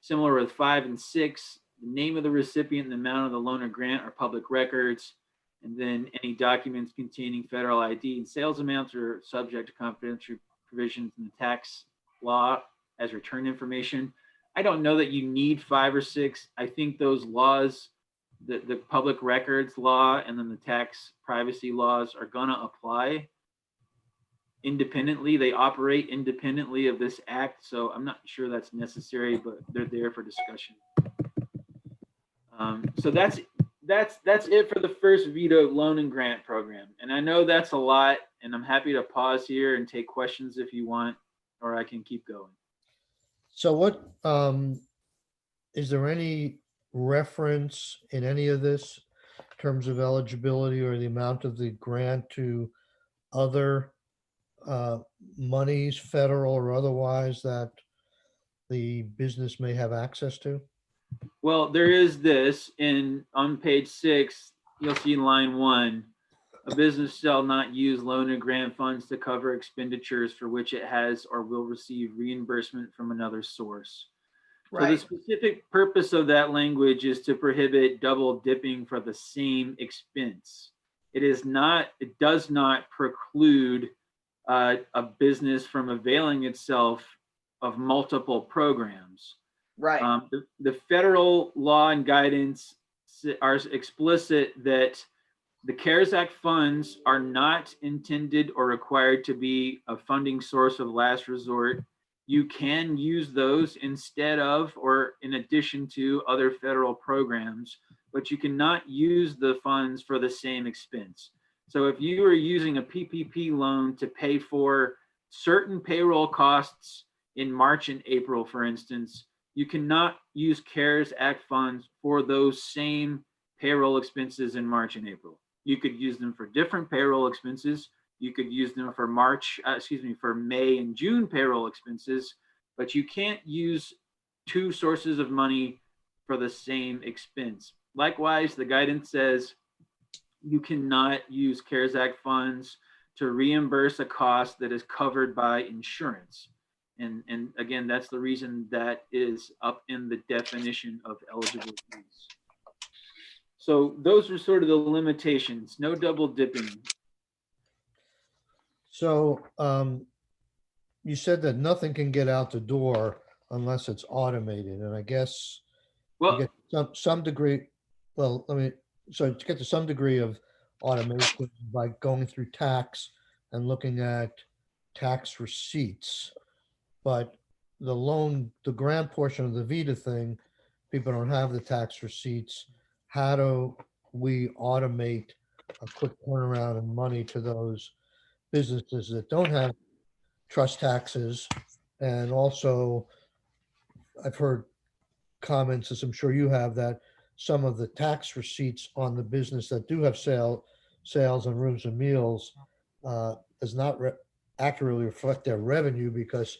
Similar with 5 and 6, the name of the recipient and the amount of the loan or grant are public records. And then any documents containing federal ID and sales amounts are subject to confidential provisions in the tax law as return information. I don't know that you need 5 or 6. I think those laws, the public records law and then the tax privacy laws, are going to apply independently. They operate independently of this act. So I'm not sure that's necessary, but they're there for discussion. So that's it for the first veto loan and grant program. And I know that's a lot, and I'm happy to pause here and take questions if you want, or I can keep going. So what, is there any reference in any of this in terms of eligibility or the amount of the grant to other monies, federal or otherwise, that the business may have access to? Well, there is this on page 6, you'll see line 1, a business shall not use loan and grant funds to cover expenditures for which it has or will receive reimbursement from another source. So the Right. specific purpose of that language is to prohibit double dipping for the same expense. It does not preclude a business from availing itself of multiple programs. Right. The federal law and guidance are explicit that the CARES Act funds are not intended or required to be a funding source of last resort. You can use those instead of or in addition to other federal programs, but you cannot use the funds for the same expense. So if you are using a PPP loan to pay for certain payroll costs in March and April, for instance, you cannot use CARES Act funds for those same payroll expenses in March and April. You could use them for different payroll expenses. You could use them for for May and June payroll expenses, but you can't use two sources of money for the same expense. Likewise, the guidance says you cannot use CARES Act funds to reimburse a cost that is covered by insurance. And again, that's the reason that is up in the definition of eligible fees. So those are sort of the limitations, no double dipping. So you said that nothing can get out the door unless it's automated, and I guess you get some degree, so to get to some degree of automation by going through tax and looking at tax receipts. But the grant portion of the Vita thing, people don't have the tax receipts. How do we automate a quick turnaround of money to those businesses that don't have trust taxes? And also, I've heard comments, as I'm sure you have, that some of the tax receipts on the business that do have sales and rooms and meals does not accurately reflect their revenue because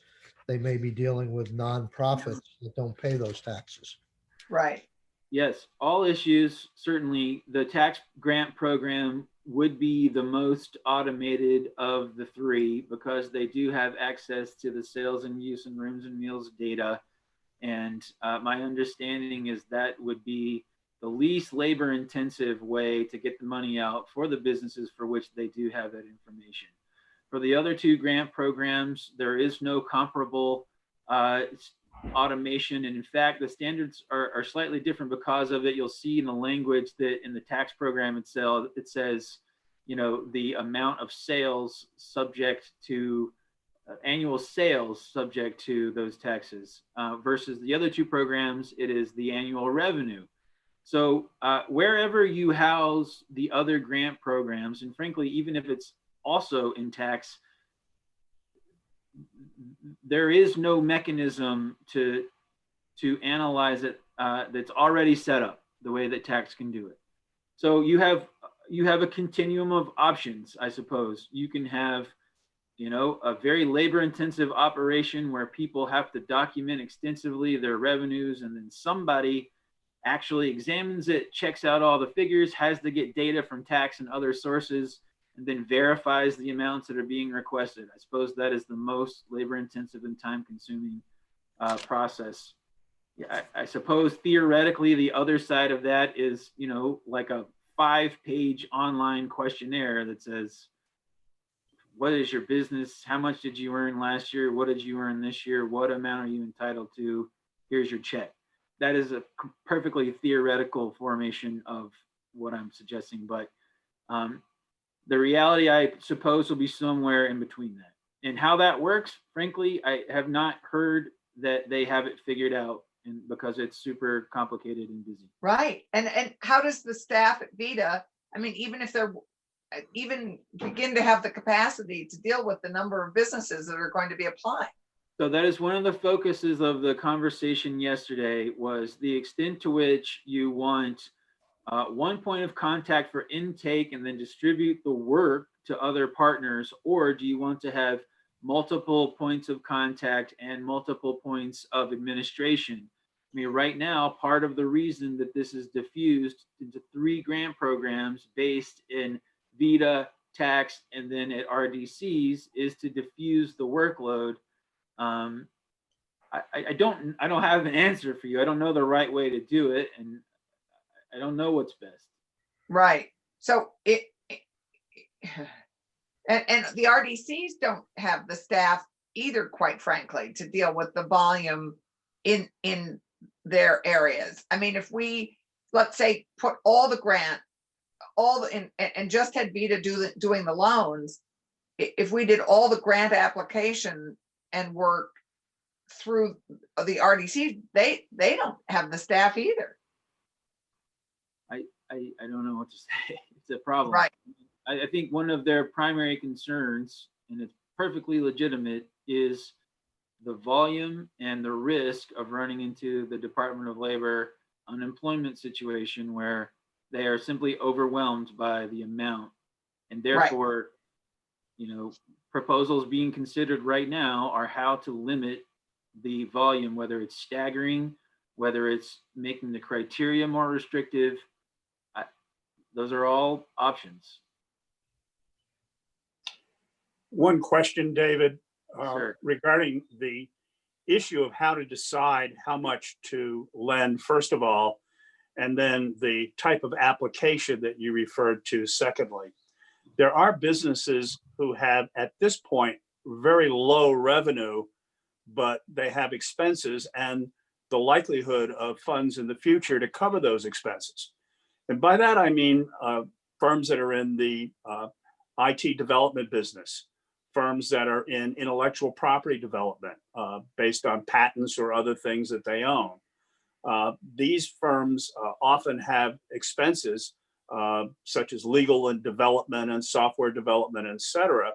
they may be dealing with nonprofits that don't pay those taxes. Right. Yes, all issues, certainly the tax grant program would be the most automated of the three because they do have access to the sales and use and rooms and meals data. And my understanding is that would be the least labor intensive way to get the money out for the businesses for which they do have that information. For the other two grant programs, there is no comparable automation. And in fact, the standards are slightly different because of it. You'll see in the language that in the tax program itself, it says, the amount of sales subject to annual sales subject to those taxes versus the other two programs, it is the annual revenue. So wherever you house the other grant programs, and frankly, even if it's also in tax, there is no mechanism to analyze it that's already set up the way that tax can do it. So you have a continuum of options, I suppose. You can have, a very labor intensive operation where people have to document extensively their revenues, and then somebody actually examines it, checks out all the figures, has to get data from tax and other sources, and then verifies the amounts that are being requested. I suppose that is the most labor intensive and time consuming process. Yeah, I suppose theoretically the other side of that is, like a 5-page online questionnaire that says, what is your business? How much did you earn last year? What did you earn this year? What amount are you entitled to? Here's your check. That is a perfectly theoretical formation of what I'm suggesting, but the reality, I suppose, will be somewhere in between that. And how that works, frankly, I have not heard that they have it figured out, and because it's super complicated and busy. Right. And how does the staff at Vita, even if they're even begin to have the capacity to deal with the number of businesses that are going to be applying? So that is one of the focuses of the conversation yesterday, was the extent to which you want one point of contact for intake and then distribute the work to other partners, or do you want to have multiple points of contact and multiple points of administration? I mean, right now, part of the reason that this is diffused into 3 grant programs based in VITA, tax, and then at RDCs is to diffuse the workload. I don't have an answer for you. I don't know the right way to do it, and I don't know what's best. Right. So and the RDCs don't have the staff either, quite frankly, to deal with the volume in their areas. I mean, if we, let's say, put all the grant, and just had Vita doing the loans, if we did all the grant application and work through the RDC, they don't have the staff either. I don't know what to say. It's a problem. Right. I think one of their primary concerns, and it's perfectly legitimate, is the volume and the risk of running into the Department of Labor unemployment situation where they are simply overwhelmed by the amount. And therefore, you know, proposals being considered right now are how to limit the volume, whether it's staggering, whether it's making the criteria more restrictive. Those are all options. One question, David, Sure. regarding the issue of how to decide how much to lend, first of all, and then the type of application that you referred to, secondly. There are businesses who have, at this point, very low revenue, but they have expenses and the likelihood of funds in the future to cover those expenses. And by that, I mean firms that are in the IT development business, firms that are in intellectual property development based on patents or other things that they own. These firms often have expenses such as legal and development and software development, et cetera,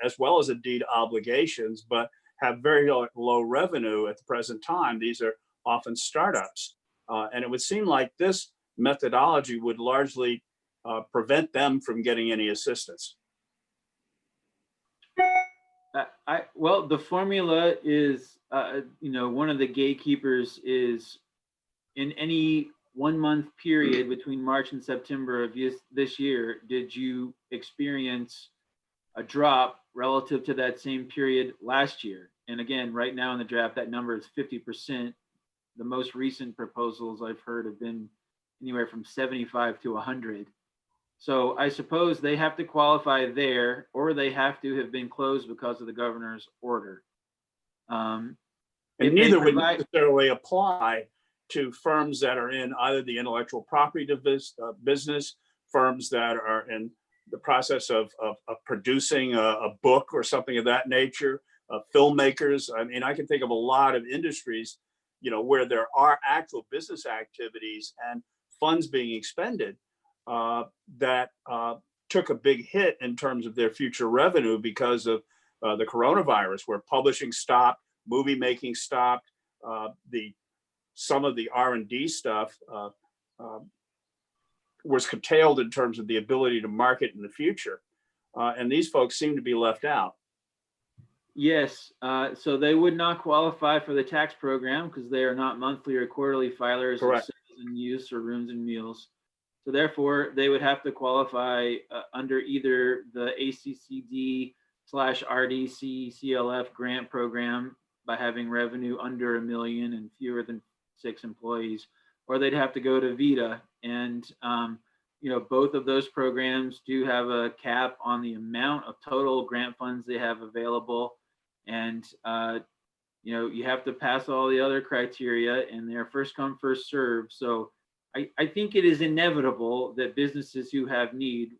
as well as indeed obligations, but have very low revenue at the present time. These are often startups. And it would seem like this methodology would largely prevent them from getting any assistance. Well, the formula is, one of the gatekeepers is in any 1 month period between March and September of this year, did you experience a drop relative to that same period last year? And again, right now in the draft, that number is 50%. The most recent proposals I've heard have been anywhere from 75 to 100. So I suppose they have to qualify there, or they have to have been closed because of the governor's order. And neither would necessarily apply to firms that are in either the intellectual property business, firms that are in the process of producing a book or something of that nature, filmmakers. I mean, I can think of a lot of industries, where there are actual business activities and funds being expended that took a big hit in terms of their future revenue because of the coronavirus, where publishing stopped, movie making stopped, some of the R&D stuff was curtailed in terms of the ability to market in the future. And these folks seem to be left out. Yes, so they would not qualify for the tax program because they are not monthly or quarterly filers of sales and use or rooms and meals. So therefore, they would have to qualify under either the ACCD/RDC CLF grant program by having revenue under $1 million and fewer than 6 employees, or they'd have to go to VITA. And both of those programs do have a cap on the amount of total grant funds they have available. And you have to pass all the other criteria, and they're first come, first serve. So I think it is inevitable that businesses who have need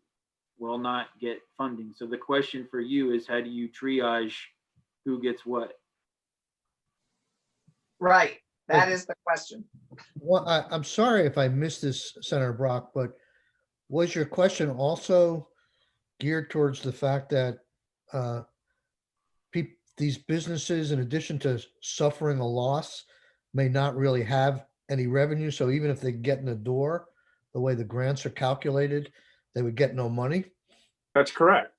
will not get funding. So the question for you is, how do you triage who gets what? Right. That is the question. Well, I'm sorry if I missed this, Senator Brock, but was your question also geared towards the fact that these businesses, in addition to suffering a loss, may not really have any revenue. So even if they get in the door, the way the grants are calculated, they would get no money. That's correct.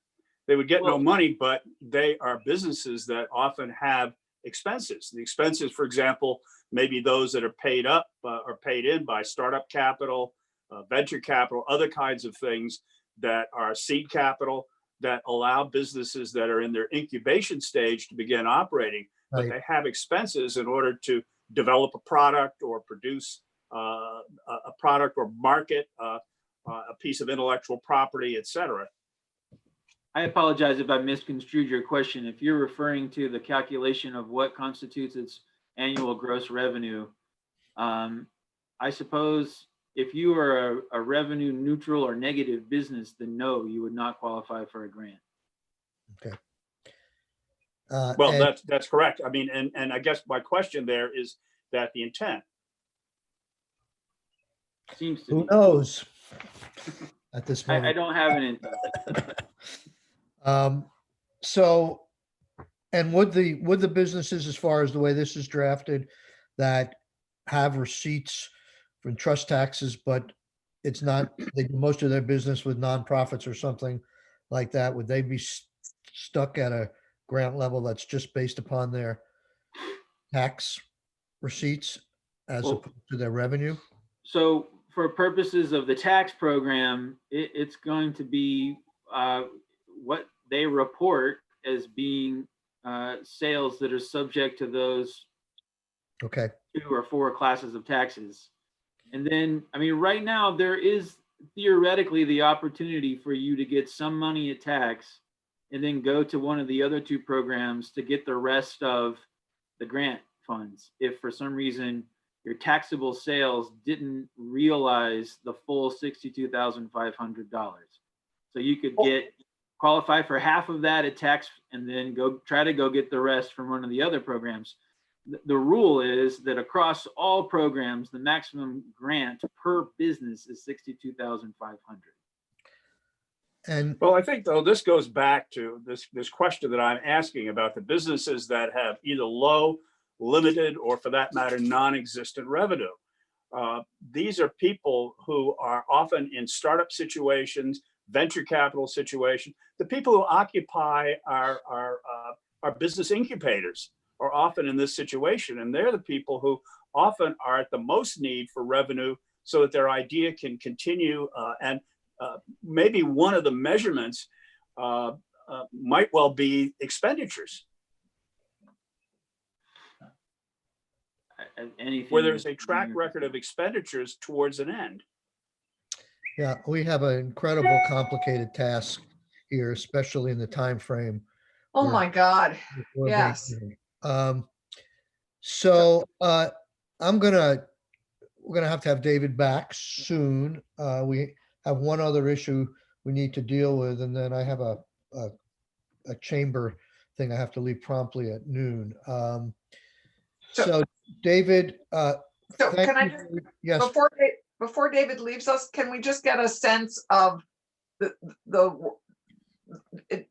They would get no Well- money, but they are businesses that often have expenses. The expenses, for example, maybe those that are paid up or paid in by startup capital, venture capital, other kinds of things that are seed capital that allow businesses that are in their incubation stage to begin operating, but Right. they have expenses in order to develop a product or produce a product or market a piece of intellectual property, et cetera. I apologize if I misconstrued your question. If you're referring to the calculation of what constitutes its annual gross revenue, I suppose if you are a revenue neutral or negative business, then no, you would not qualify for a grant. Okay. Well, And that's correct. I mean, and I guess my question there is that the intent. Seems to who be. knows at this I moment? don't have an intent. So, and would the businesses, as far as the way this is drafted, that have receipts from trust taxes, but it's not, they do most of their business with nonprofits or something like that, would they be stuck at a grant level that's just based upon their tax receipts as Well- opposed to their revenue? So for purposes of the tax program, it's going to be what they report as being sales that are subject to those Okay, 2 or 4 classes of taxes. And then, I mean, right now, there is theoretically the opportunity for you to get some money at tax and then go to one of the other 2 programs to get the rest of the grant funds. If for some reason your taxable sales didn't realize the full $62,500. So you could qualify for half of that at tax and then try to go get the rest from one of the other programs. The rule is that across all programs, the maximum grant per business is $62,500. and Well, I think though this goes back to this question that I'm asking about the businesses that have either low, limited, or for that matter, non-existent revenue. These are people who are often in startup situations, venture capital situations. The people who occupy our business incubators are often in this situation, and they're the people who often are at the most need for revenue so that their idea can continue. And maybe one of the measurements might well be expenditures, Anything where there's a track record of expenditures towards an end. yeah, we have an incredible complicated task here, especially in the time frame. Oh we're- my God. we're Yes. making. So we're gonna have to have David back soon. We have one other issue we need to deal with, and then I have a chamber thing I have to leave promptly at noon. So David, So thank can I you. just, Yes, before David leaves us, can we just get a sense of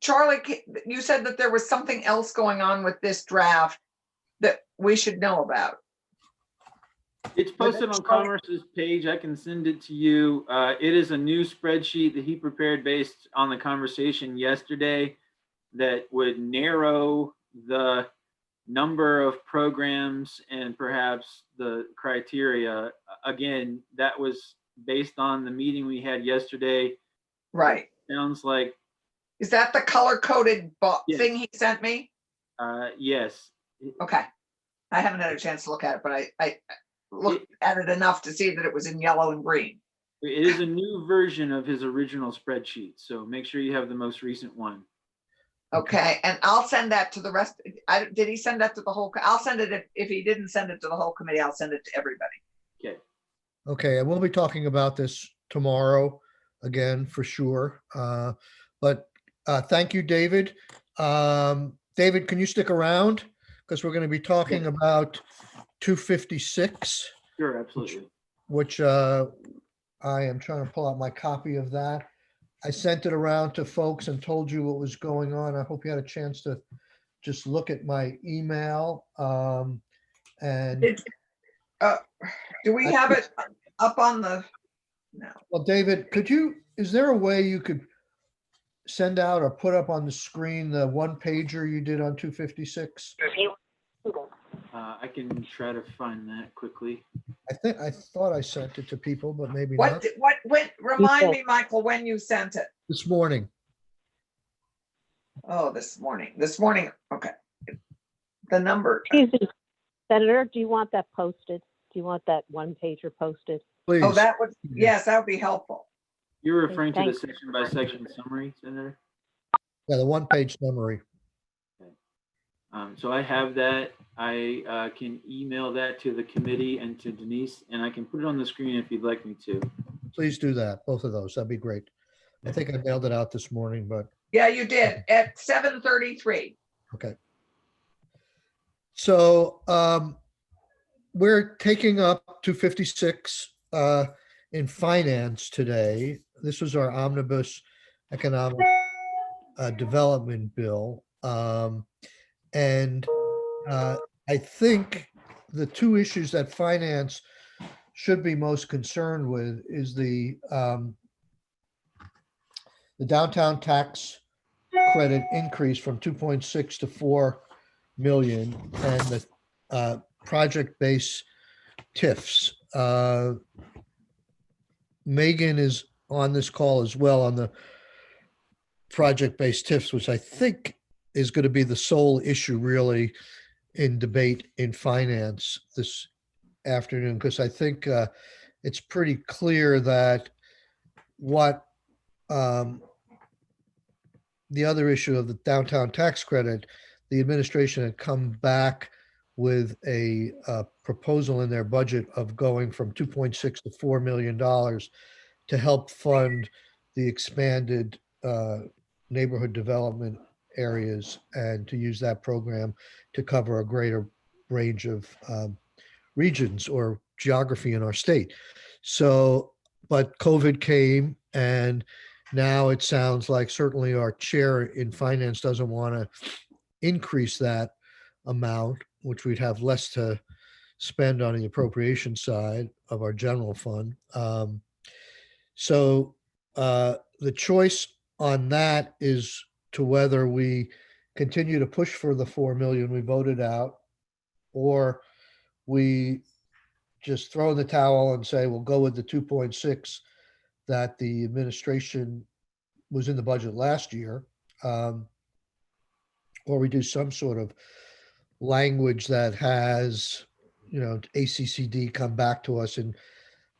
Charlie, you said that there was something else going on with this draft that we should know about. It's posted on Commerce's page. I can send it to you. It is a new spreadsheet that he prepared based on the conversation yesterday that would narrow the number of programs and perhaps the criteria. Again, that was based on the meeting we had yesterday. Right. Sounds like. Is that the color-coded Yes. thing he sent me? Yes. Okay. I haven't had a chance to look at it, but I looked at it enough to see that it was in yellow and green. It is a new version of his original spreadsheet, so make sure you have the most recent one. Okay, and I'll send that to the rest. Did he send that to the whole? I'll send it if he didn't send it to the whole committee. I'll send it to everybody. Okay. okay, and we'll be talking about this tomorrow again for sure. But thank you, David. David, can you stick around? Because we're going to be talking about 256. Sure, absolutely. Which I am trying to pull out my copy of that. I sent it around to folks and told you what was going on. I hope you had a chance to just look at my email. And Do we have it up on the, no. well, David, is there a way you could send out or put up on the screen the one pager you did on 256? I can try to find that quickly. I thought I sent it to people, but maybe What, not. when, remind me, Michael, when you sent it. This morning. Oh, this morning, okay. The number, Excuse me, Senator, do you want that posted? Do you want that one pager posted? Please. oh, that would, yes, that would be helpful. You're referring to the Thanks. section by section summary, Senator? Yeah, the one-page summary. So I have that. I can email that to the committee and to Denise, and I can put it on the screen if you'd like me to. Please do that, both of those. That'd be great. I think I mailed it out this morning, but Yeah, you did at 7:33. okay. So we're taking up 256 in finance today. This was our omnibus economic development bill. And I think the two issues that finance should be most concerned with is the downtown tax credit increase from 2.6 to 4 million and the project-based TIFs. Megan is on this call as well on the project-based TIFs, which I think is going to be the sole issue really in debate in finance this afternoon, because I think it's pretty clear that what the other issue of the downtown tax credit, the administration had come back with a proposal in their budget of going from 2.6 to $4 million to help fund the expanded neighborhood development areas and to use that program to cover a greater range of regions or geography in our state. So, but COVID came, and now it sounds like certainly our chair in finance doesn't want to increase that amount, which we'd have less to spend on the appropriation side of our general fund. So the choice on that is to whether we continue to push for the 4 million we voted out, or we just throw in the towel and say, we'll go with the 2.6 that the administration was in the budget last year, or we do some sort of language that has, ACCD come back to us in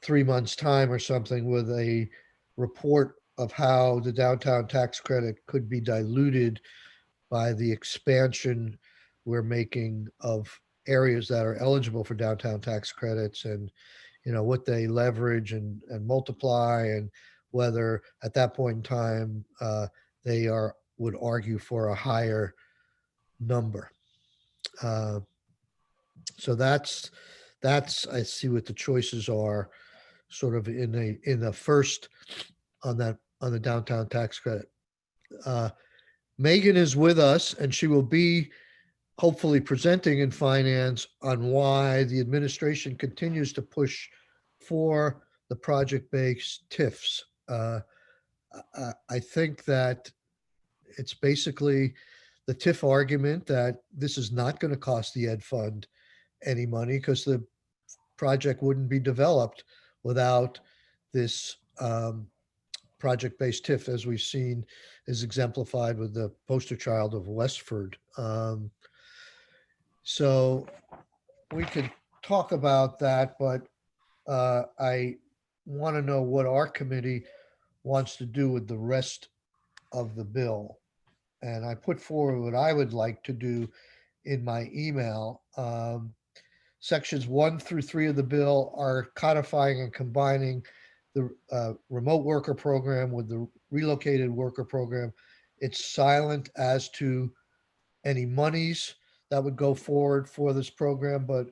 3 months' time or something with a report of how the downtown tax credit could be diluted by the expansion we're making of areas that are eligible for downtown tax credits, and what they leverage and multiply, and whether at that point in time they would argue for a higher number. So that's I see what the choices are sort of in the first on the downtown tax credit. Megan is with us, and she will be hopefully presenting in finance on why the administration continues to push for the project-based TIFs. I think that it's basically the TIF argument that this is not going to cost the Ed Fund any money because the project wouldn't be developed without this project-based TIF, as we've seen is exemplified with the poster child of Westford. So we could talk about that, but I want to know what our committee wants to do with the rest of the bill. And I put forward what I would like to do in my email. Sections 1 through 3 of the bill are codifying and combining the remote worker program with the relocated worker program. It's silent as to any monies that would go forward for this program, but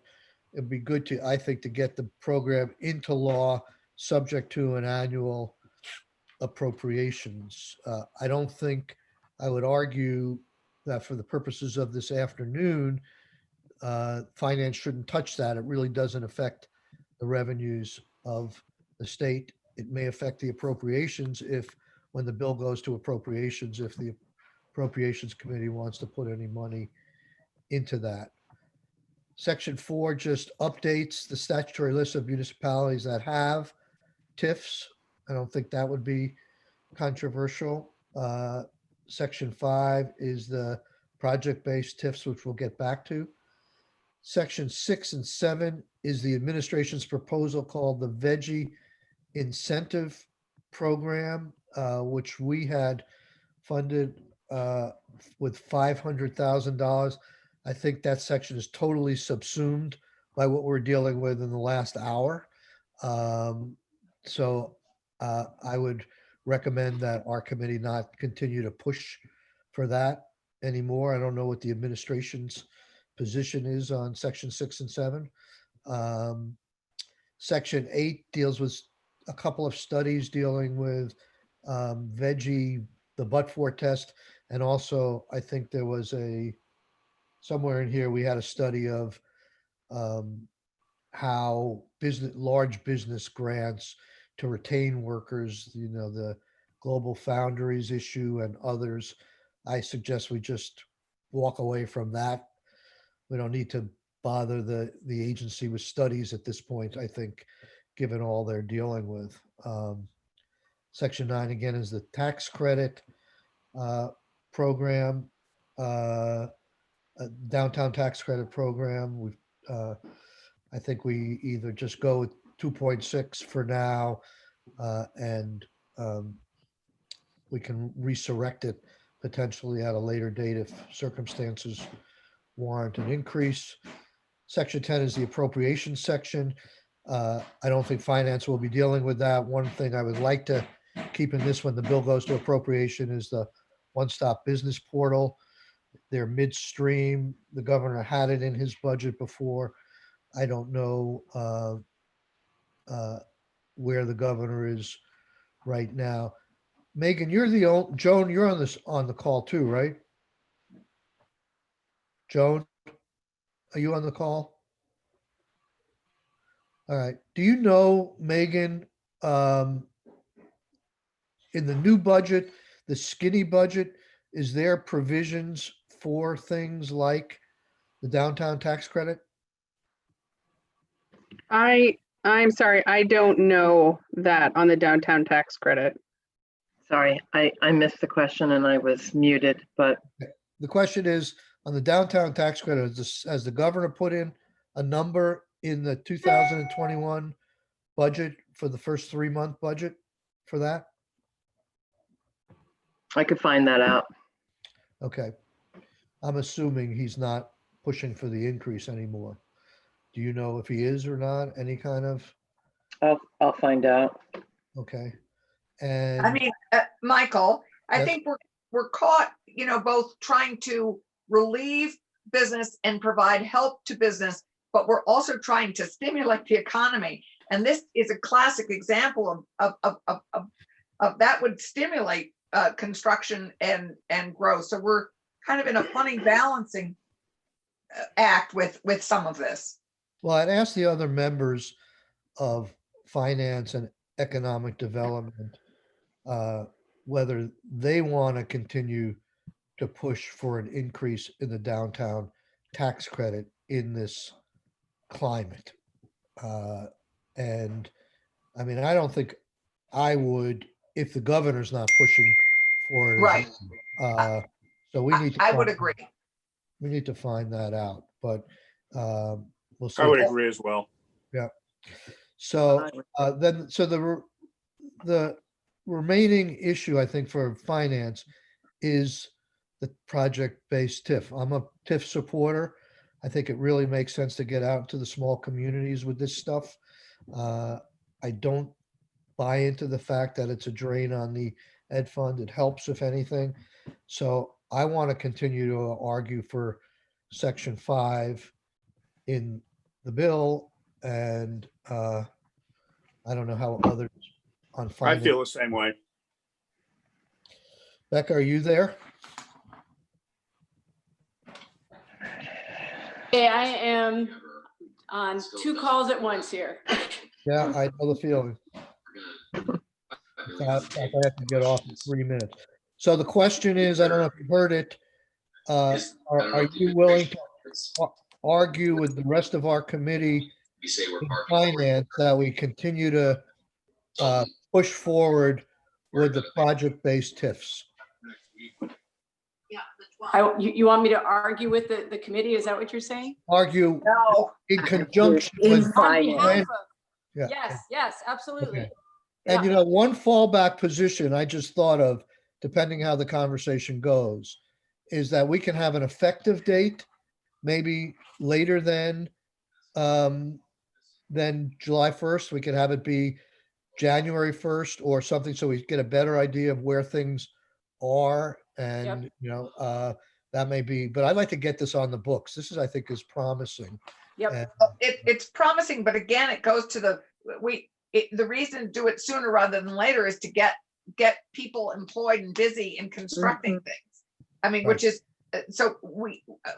it'd be good to, I think, to get the program into law subject to an annual appropriations. I don't think, I would argue that for the purposes of this afternoon, finance shouldn't touch that. It really doesn't affect the revenues of the state. It may affect the appropriations if, when the bill goes to appropriations, if the Appropriations Committee wants to put any money into that. Section 4 just updates the statutory list of municipalities that have TIFs. I don't think that would be controversial. Section 5 is the project-based TIFs, which we'll get back to. Section 6 and 7 is the administration's proposal called the Veggie Incentive Program, which we had funded with $500,000. I think that section is totally subsumed by what we're dealing with in the last hour. So I would recommend that our committee not continue to push for that anymore. I don't know what the administration's position is on section 6 and 7. Section 8 deals with a couple of studies dealing with veggie, the but-for test, and also I think there was somewhere in here we had a study of how large business grants to retain workers, the global foundries issue and others. I suggest we just walk away from that. We don't need to bother the agency with studies at this point, I think, given all they're dealing with. Section 9, again, is the tax credit program, downtown tax credit program. I think we either just go with 2.6 for now, and we can resurrect it potentially at a later date if circumstances warrant an increase. Section 10 is the appropriation section. I don't think finance will be dealing with that. One thing I would like to keep in this when the bill goes to appropriation is the one-stop business portal. They're midstream. The governor had it in his budget before. I don't know where the governor is right now. Megan, Joan, you're on the call too, right? Joan, are you on the call? All right. Do you know, Megan, in the new budget, the skinny budget, is there provisions for things like the downtown tax credit? I'm sorry, I don't know that on the downtown tax credit. Sorry, I missed the question and I was muted, but The question is, on the downtown tax credit, has the governor put in a number in the 2021 budget for the first 3-month budget for that? I could find that out. Okay. I'm assuming he's not pushing for the increase anymore. Do you know if he is or not? Any kind of? I'll find out. Okay. And I mean, Michael, I Yes. think we're caught, both trying to relieve business and provide help to business, but we're also trying to stimulate the economy. And this is a classic example of that would stimulate construction and growth. So we're kind of in a funny balancing act with some of this. Well, I'd ask the other members of finance and economic development whether they want to continue to push for an increase in the downtown tax credit in this climate. And I mean, I don't think I would if the governor's not pushing for it. Right. So we need to. I would agree. We need to find that out, but we'll see. I would agree as well. Yeah. So the remaining issue, I think, for finance is the project-based TIF. I'm a TIF supporter. I think it really makes sense to get out to the small communities with this stuff. I don't buy into the fact that it's a drain on the ed fund. It helps, if anything. So I want to continue to argue for Section 5 in the bill, and I don't know how others on I finance. feel the same way. Becca, are you there? say I am on 2 calls at once here. Yeah, I know the feeling. I have to get off in 3 minutes. So the question is, I don't know if you heard it. Are you willing to argue with the rest of our committee in finance that we continue to push forward with the project-based TIFs? You want me to argue with the committee? Is that what you're saying? Argue No. in conjunction In with. On behalf of, Yeah. yes, absolutely. Okay. And one fallback position I just thought of, depending how the conversation goes, is that we can have an effective date, maybe later than July 1st. We could have it be January 1st or something, so we get a better idea of where things are. And, that may be, but I'd like to get this on the books. This is, I think, is promising. Yep. And It's promising, but again, it goes to the reason to do it sooner rather than later is to get people employed and busy in constructing things. I mean, which is, so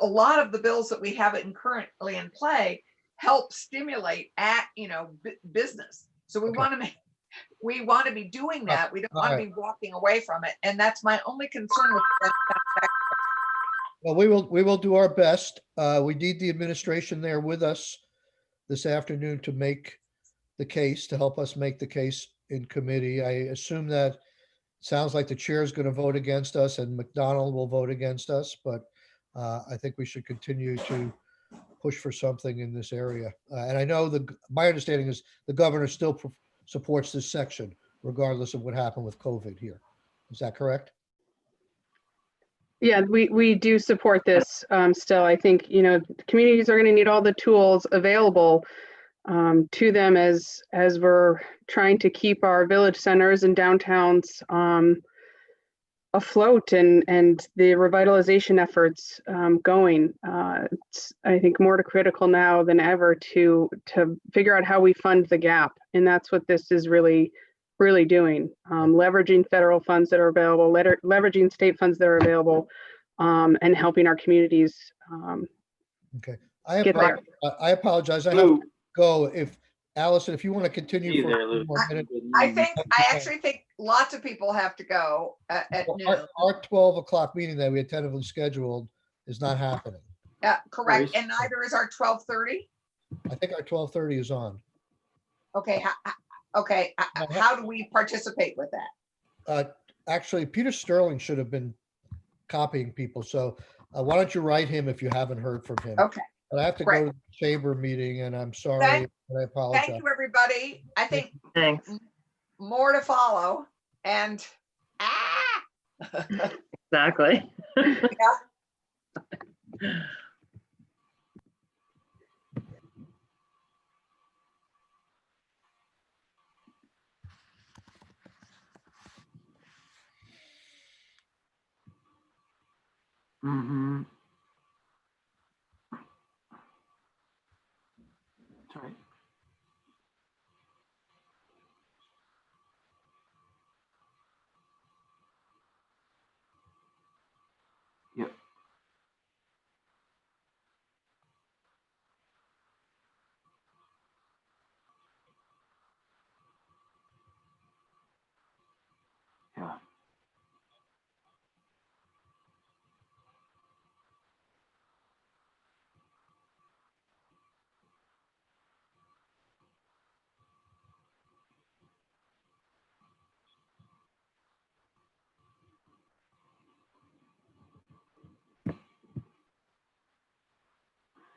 a lot of the bills that we have currently in play help stimulate business. So we want to be doing that. We don't want to be walking away from it. And that's my only concern with that. Well, we will do our best. We need the administration there with us this afternoon to make the case, to help us make the case in committee. I assume that sounds like the chair is going to vote against us and McDonald will vote against us, but I think we should continue to push for something in this area. And I know my understanding is the governor still supports this section, regardless of what happened with COVID here. Is that correct? Yeah, we do support this still. I think, communities are going to need all the tools available to them as we're trying to keep our village centers and downtowns afloat and the revitalization efforts going. It's, I think, more critical now than ever to figure out how we fund the gap. And that's what this is really doing. Leveraging federal funds that are available, leveraging state funds that are available, and helping our communities Okay. get there. I apologize. I have to go. If Allison, if you want to continue for a few more minutes. I actually think lots of people have to go at noon. Our 12 o'clock meeting that we had tentatively scheduled is not happening. Correct. And neither is our 12:30. I think our 12:30 is on. Okay. Okay. How do we participate with that? Actually, Peter Sterling should have been copying people. So why don't you write him if you haven't heard from him? Okay. But I have to go to the chamber meeting and I'm sorry. But I apologize. Thank you, everybody. I think Thanks. more to follow. And Exactly. Mm-hmm.